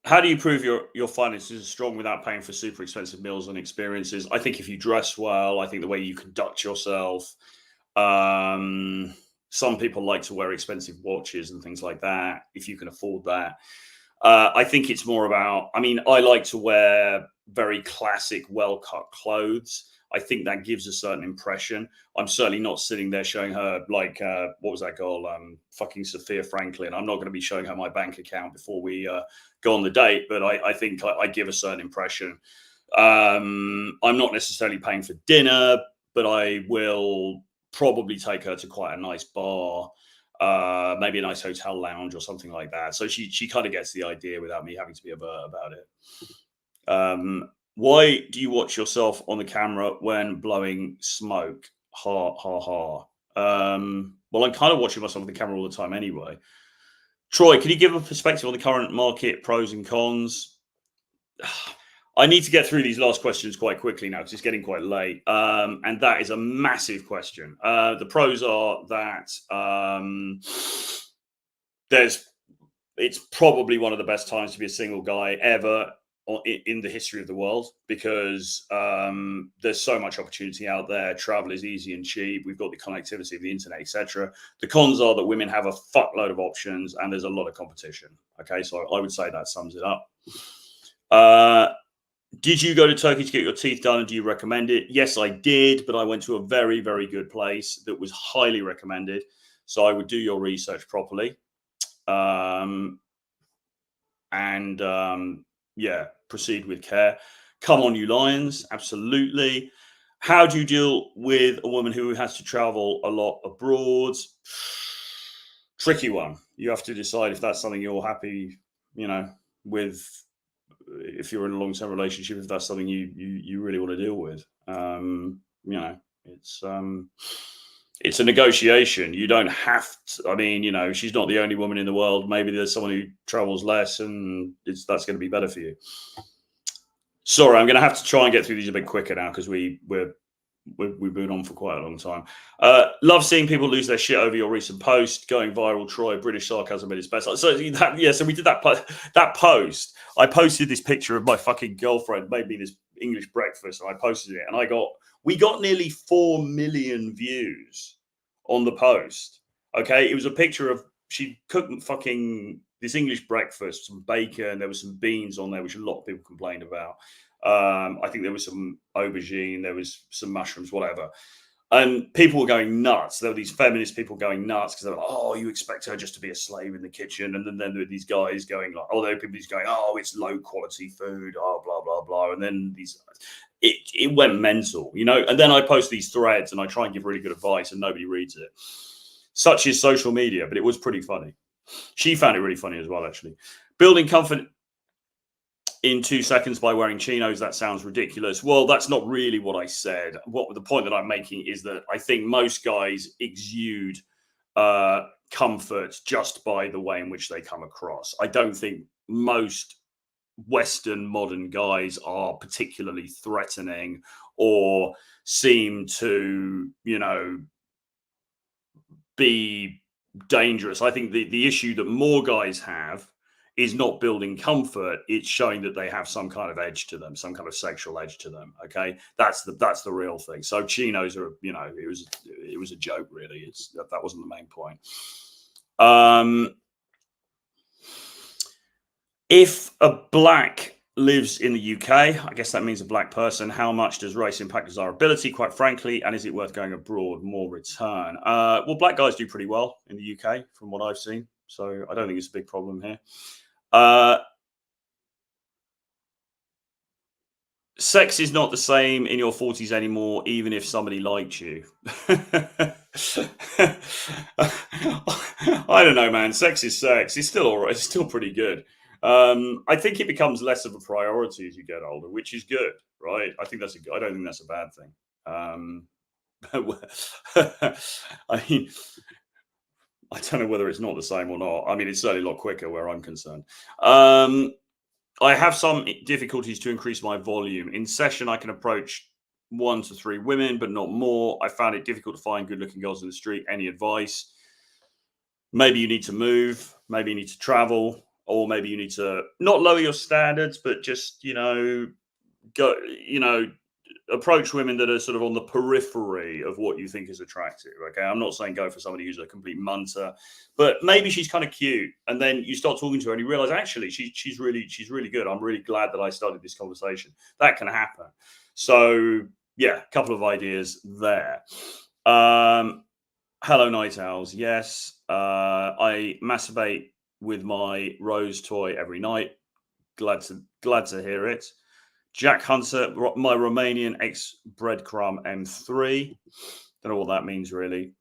How do you prove your finances are strong without paying for super expensive meals and experiences? I think if you dress well, I think the way you conduct yourself. Um, some people like to wear expensive watches and things like that, if you can afford that. I think it's more about, I mean, I like to wear very classic, well cut clothes. I think that gives a certain impression. I'm certainly not sitting there showing her, like, what was that girl? Fucking Sophia Franklin. I'm not going to be showing her my bank account before we go on the date, but I think I give a certain impression. I'm not necessarily paying for dinner, but I will probably take her to quite a nice bar, maybe a nice hotel lounge or something like that. So she kind of gets the idea without me having to be avert about it. Why do you watch yourself on the camera when blowing smoke? Ha ha ha. Well, I'm kind of watching myself on the camera all the time anyway. Troy, can you give a perspective on the current market, pros and cons? I need to get through these last questions quite quickly now because it's getting quite late. And that is a massive question. The pros are that it's probably one of the best times to be a single guy ever in the history of the world, because there's so much opportunity out there. Travel is easy and cheap. We've got the connectivity of the internet, etc. The cons are that women have a fuckload of options and there's a lot of competition. Okay, so I would say that sums it up. Did you go to Turkey to get your teeth done, and do you recommend it? Yes, I did, but I went to a very, very good place that was highly recommended. So I would do your research properly. Yeah, proceed with care. Come on, you lions. Absolutely. How do you deal with a woman who has to travel a lot abroad? Tricky one. You have to decide if that's something you're happy, with. If you're in a long-term relationship, if that's something you really want to deal with. you know, it's a negotiation. You don't have to, I mean, you know, she's not the only woman in the world. Maybe there's someone who travels less and that's going to be better for you. Sorry, I'm going to have to try and get through these a bit quicker now because we've been on for quite a long time. Love seeing people lose their shit over your recent post going viral. Troy, British sarcasm at its best. So we did that post. I posted this picture of my fucking girlfriend made me this English breakfast, and I posted it, and we got nearly 4 million views on the post. Okay, it was a picture of she cooked fucking this English breakfast, some bacon, there was some beans on there, which a lot of people complained about. I think there was some aubergine, there was some mushrooms, whatever. And people were going nuts. There were these feminist people going nuts because they were like, oh, you expect her just to be a slave in the kitchen. And then there were these guys going like, oh, there were people going, oh, it's low quality food, oh, blah, blah, blah. And then it went mental, you know. And then I post these threads and I try and give really good advice and nobody reads it. Such is social media, but it was pretty funny. She found it really funny as well, actually. Building comfort in 2 seconds by wearing chinos, that sounds ridiculous. Well, that's not really what I said. What the point that I'm making is that I think most guys exude comfort just by the way in which they come across. I don't think most Western modern guys are particularly threatening or seem to, you know, be dangerous. I think the issue that more guys have is not building comfort. It's showing that they have some kind of edge to them, some kind of sexual edge to them. Okay, that's the real thing. So chinos are, you know, it was a joke, really. That wasn't the main point. If a black lives in the UK, I guess that means a black person. How much does race impact desirability, quite frankly? And is it worth going abroad? More return? Well, black guys do pretty well in the UK from what I've seen. So I don't think it's a big problem here. Sex is not the same in your 40s anymore, even if somebody liked you. I don't know, man. Sex is sex. It's still all right. It's still pretty good. I think it becomes less of a priority as you get older, which is good, right? I think I don't think that's a bad thing. I mean, I don't know whether it's not the same or not. I mean, it's certainly a lot quicker where I'm concerned. I have some difficulties to increase my volume. In session, I can approach 1 to 3 women, but not more. I found it difficult to find good-looking girls in the street. Any advice? Maybe you need to move. Maybe you need to travel. Or maybe you need to not lower your standards, but just, you know, go, you know, approach women that are sort of on the periphery of what you think is attractive. Okay, I'm not saying go for somebody who's a complete munter, but maybe she's kind of cute, and then you start talking to her and you realize actually she's really good. I'm really glad that I started this conversation. That can happen. So yeah, a couple of ideas there. Hello, night owls. Yes, I masturbate with my rose toy every night. Glad to hear it. Jack Hunter, my Romanian ex breadcrumb M3. Don't know what that means really.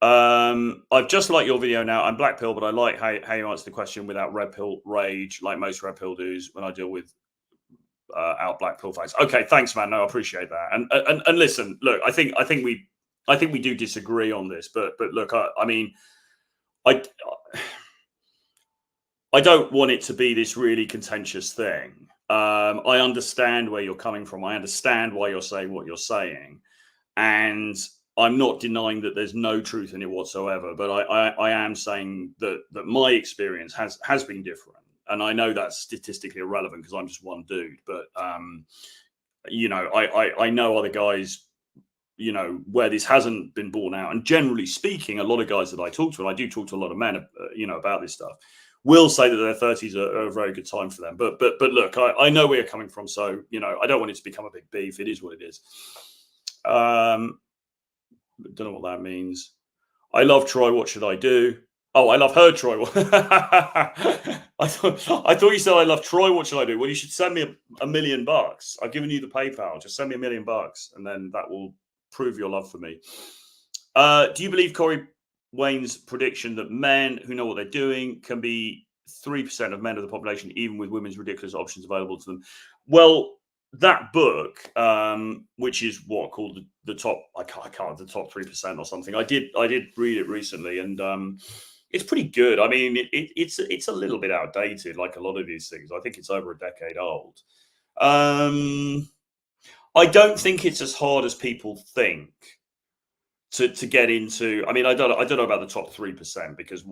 I've just liked your video now. I'm black pill, but I like how you answer the question without red pill rage, like most red pill dudes when I deal with out black pill fights. Okay, thanks, man. No, I appreciate that. And listen, look, I think we do disagree on this, but look, I mean, I don't want it to be this really contentious thing. I understand where you're coming from. I understand why you're saying what you're saying. And I'm not denying that there's no truth in it whatsoever. But I am saying that my experience has been different. And I know that's statistically irrelevant because I'm just one dude. But, you know, I know other guys, you know, where this hasn't been borne out. And generally speaking, a lot of guys that I talk to, and I do talk to a lot of men, you know, about this stuff, will say that their 30s are a very good time for them. But look, I know where you're coming from. So, you know, I don't want it to become a big beef. It is what it is. Don't know what that means. I love Troy. What should I do? Oh, I love her, Troy. I thought you said I love Troy. What should I do? Well, you should send me $1 million. I've given you the PayPal. Just send me $1 million, and then that will prove your love for me. Do you believe Corey Wayne's prediction that men who know what they're doing can be 3% of men of the population, even with women's ridiculous options available to them? Well, that book, which is what called the top, I can't the top 3% or something. I did read it recently, and it's pretty good. I mean, it's a little bit outdated, like a lot of these things. I think it's over a decade old. I don't think it's as hard as people think to get into. I mean, I don't know about the top 3% because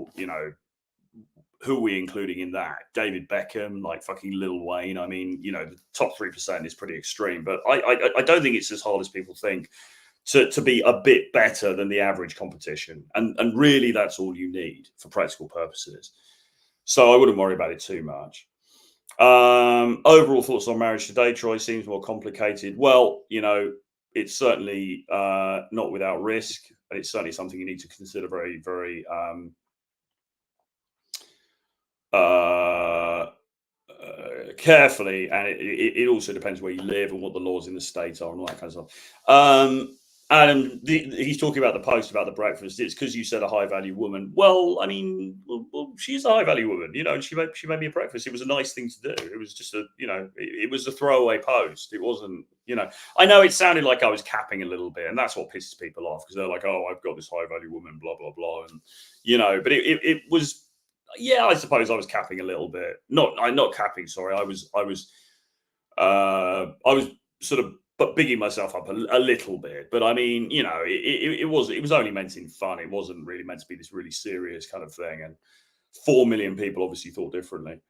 who are we including in that? David Beckham, like fucking Lil Wayne. I mean, the top 3% is pretty extreme, but I don't think it's as hard as people think to be a bit better than the average competition. And really that's all you need for practical purposes. So I wouldn't worry about it too much. Overall thoughts on marriage today, Troy? Seems more complicated. Well, it's certainly not without risk, and it's certainly something you need to consider very, very carefully, and it also depends where you live and what the laws in the state are and all that kind of stuff. And he's talking about the post about the breakfast. It's because you said a high value woman. Well, I mean, she's a high value woman, and she made me a breakfast. It was a nice thing to do. It was just it was a throwaway post. It wasn't, I know it sounded like I was capping a little bit, and that's what pisses people off because they're like, oh, I've got this high value woman, blah blah blah, and but it was. Yeah, I suppose I was capping a little bit. I'm not capping. Sorry, I was sort of bigging myself up a little bit. But I mean, it was only meant in fun. It wasn't really meant to be this really serious kind of thing. And 4 million people obviously thought differently.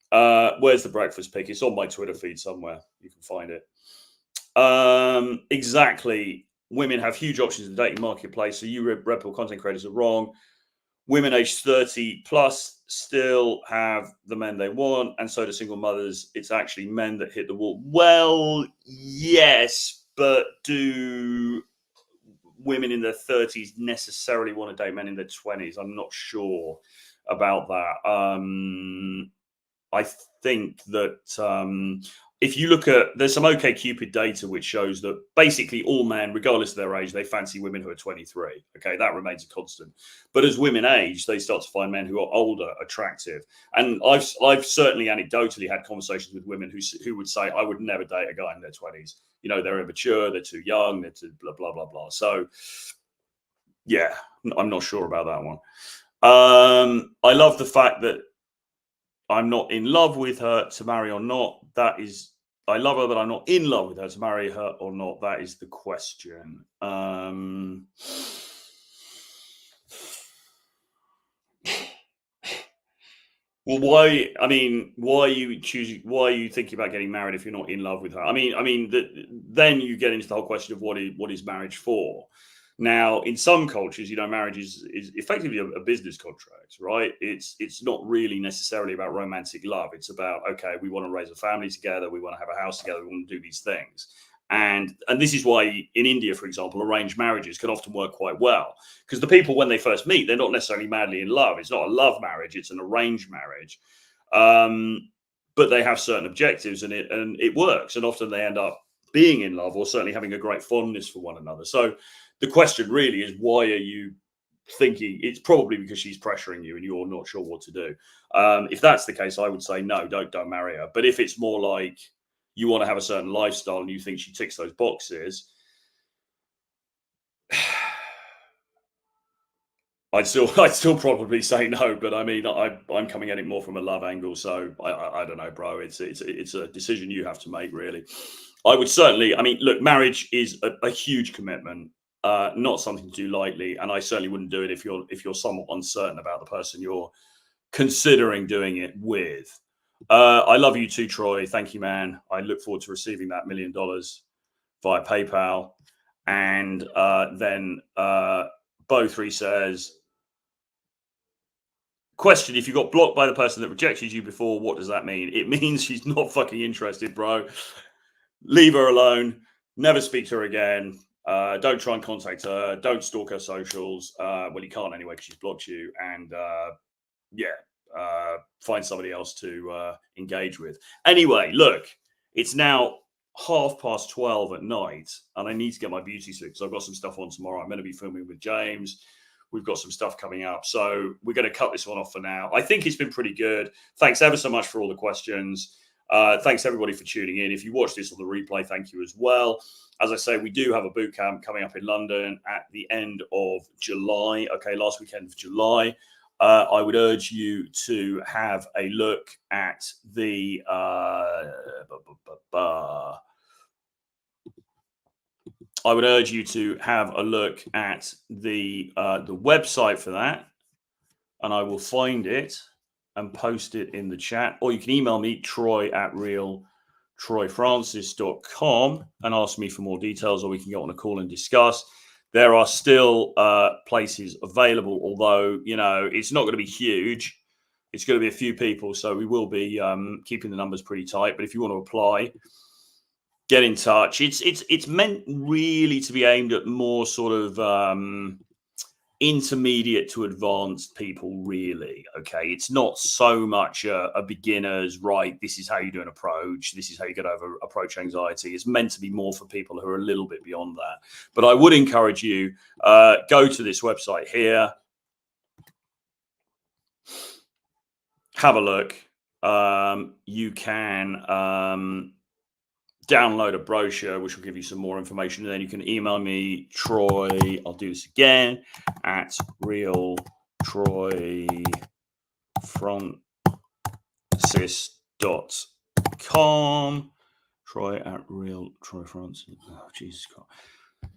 Where's the breakfast pic? It's on my Twitter feed somewhere. You can find it. Exactly. Women have huge options in the dating marketplace. So you reputable content creators are wrong. Women aged 30 plus still have the men they want, and so do single mothers. It's actually men that hit the wall. Well, yes, but do women in their 30s necessarily want to date men in their 20s? I'm not sure about that. I think that if you look at, there's some OkCupid data which shows that basically all men, regardless of their age, they fancy women who are 23. Okay, that remains a constant. But as women age, they start to find men who are older attractive. And I've certainly anecdotally had conversations with women who would say, I would never date a guy in their 20s. They're immature, they're too young, they're too blah, blah, blah, blah. So, yeah, I'm not sure about that one. I love the fact that I'm not in love with her to marry or not. I love her, but I'm not in love with her to marry her or not. That is the question. Well, why? I mean, why are you choosing? Why are you thinking about getting married if you're not in love with her? I mean, then you get into the whole question of what is marriage for? Now, in some cultures, marriage is effectively a business contract, right? It's not really necessarily about romantic love. It's about, okay, we want to raise a family together, we want to have a house together, we want to do these things. And this is why in India, for example, arranged marriages can often work quite well. Because the people, when they first meet, they're not necessarily madly in love. It's not a love marriage, it's an arranged marriage. But they have certain objectives and it works. And often they end up being in love or certainly having a great fondness for one another. So the question really is, why are you thinking? It's probably because she's pressuring you and you're not sure what to do. If that's the case, I would say no, don't marry her. But if it's more like you want to have a certain lifestyle and you think she ticks those boxes, I'd still probably say no. But I mean, I'm coming at it more from a love angle, so I don't know, bro. It's a decision you have to make, really. I would certainly. I mean, look, marriage is a huge commitment. Not something to do lightly, and I certainly wouldn't do it if you're somewhat uncertain about the person you're considering doing it with. I love you too, Troy. Thank you, man. I look forward to receiving that $1 million via PayPal. And then Bo3 says, question: if you got blocked by the person that rejected you before, what does that mean? It means she's not fucking interested, bro. Leave her alone. Never speak to her again. Don't try and contact her. Don't stalk her socials. Well, you can't anyway because she's blocked you. And find somebody else to engage with. Anyway, look, it's now 12:30 at night, and I need to get my beauty suit because I've got some stuff on tomorrow. I'm going to be filming with James. We've got some stuff coming up. So we're going to cut this one off for now. I think it's been pretty good. Thanks ever so much for all the questions. Thanks everybody for tuning in. If you watch this on the replay, thank you as well. As I say, we do have a boot camp coming up in London at the end of July. Okay, last weekend of July. I would urge you to have a look at the I would urge you to have a look at the website for that, and I will find it and post it in the chat. Or you can email me, troy@realtroyfrancis.com, and ask me for more details, or we can get on a call and discuss. There are still places available, although, you know, it's not going to be huge. It's going to be a few people, so we will be keeping the numbers pretty tight. But if you want to apply, get in touch. It's meant really to be aimed at more sort of intermediate to advanced people, really. Okay, it's not so much a beginner's, right, this is how you do an approach, this is how you get over approach anxiety. It's meant to be more for people who are a little bit beyond that. But I would encourage you, go to this website here, have a look. You can download a brochure which will give you some more information, and then you can email me, Troy, I'll do this again, at realtroyfrancis.com. Troy@realtroyfrancis. Oh, Jesus God.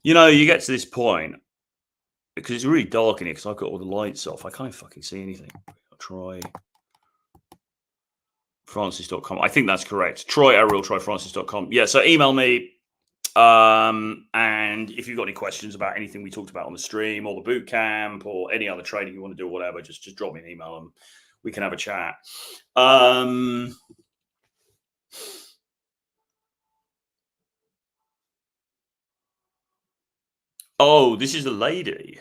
You know, you get to this point because it's really dark in here because I've got all the lights off. I can't fucking see anything. Troyfrancis.com. I think that's correct. Troy@realtroyfrancis.com. Yeah, so email me. And if you've got any questions about anything we talked about on the stream or the boot camp or any other training you want to do or whatever, just drop me an email and we can have a chat. Oh, this is a lady.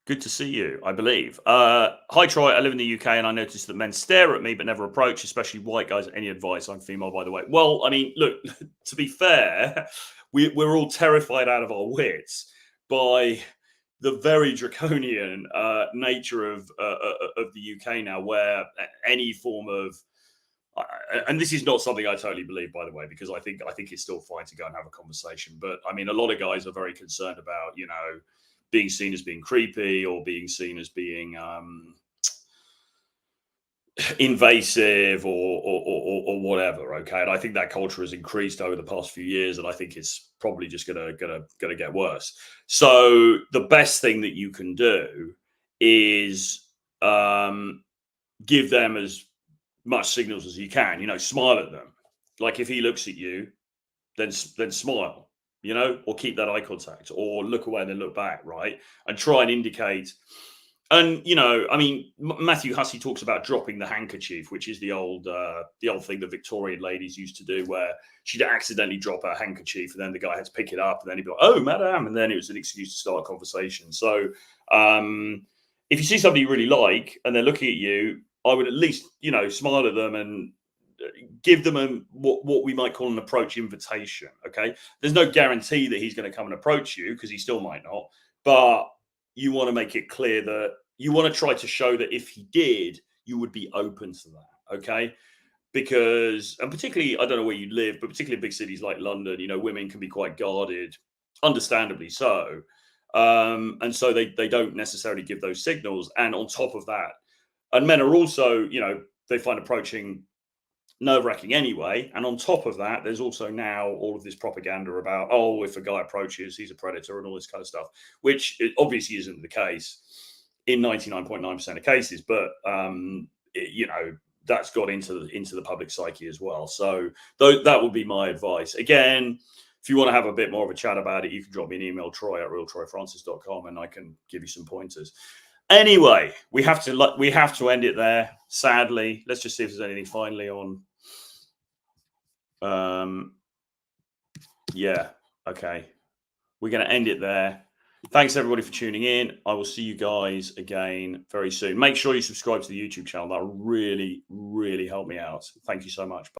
Good to see you, I believe. Hi, Troy. I live in the UK and I noticed that men stare at me but never approach, especially white guys. Any advice? I'm female, by the way. Well, I mean, look, to be fair, we're all terrified out of our wits by the very draconian nature of the UK now, where any form of and this is not something I totally believe, by the way, because I think it's still fine to go and have a conversation. But I mean, a lot of guys are very concerned about, you know, being seen as being creepy or being seen as being invasive or whatever. Okay, and I think that culture has increased over the past few years, and I think it's probably just gonna get worse. So the best thing that you can do is give them as much signals as you can. You know, smile at them. Like if he looks at you, then smile. You know, or keep that eye contact, or look away and then look back, right? And try and indicate. And you know, I mean, Matthew Hussey talks about dropping the handkerchief, which is the old thing that Victorian ladies used to do, where she'd accidentally drop her handkerchief, and then the guy had to pick it up, and then he'd be like, "Oh, madam," and then it was an excuse to start a conversation. So, if you see somebody you really like and they're looking at you, I would at least, you know, smile at them and give them what we might call an approach invitation. Okay, there's no guarantee that he's going to come and approach you, because he still might not, but you want to make it clear that you want to try to show that if he did, you would be open to that. Okay, because, and particularly, I don't know where you live, but particularly in big cities like London, you know, women can be quite guarded, understandably so, and so they don't necessarily give those signals. And on top of that, and men are also, you know, they find approaching nerve-wracking anyway. And on top of that, there's also now all of this propaganda about, oh, if a guy approaches, he's a predator and all this kind of stuff, which obviously isn't the case in 99.9% of cases. But you know, that's got into the public psyche as well. So that would be my advice. Again, if you want to have a bit more of a chat about it, you can drop me an email, Troy@realtroyfrancis.com, and I can give you some pointers. Anyway, we have to end it there, sadly. Let's just see if there's anything finally on. Yeah, okay. We're going to end it there. Thanks everybody for tuning in. I will see you guys again very soon. Make sure you subscribe to the YouTube channel. That will really, really help me out. Thank you so much.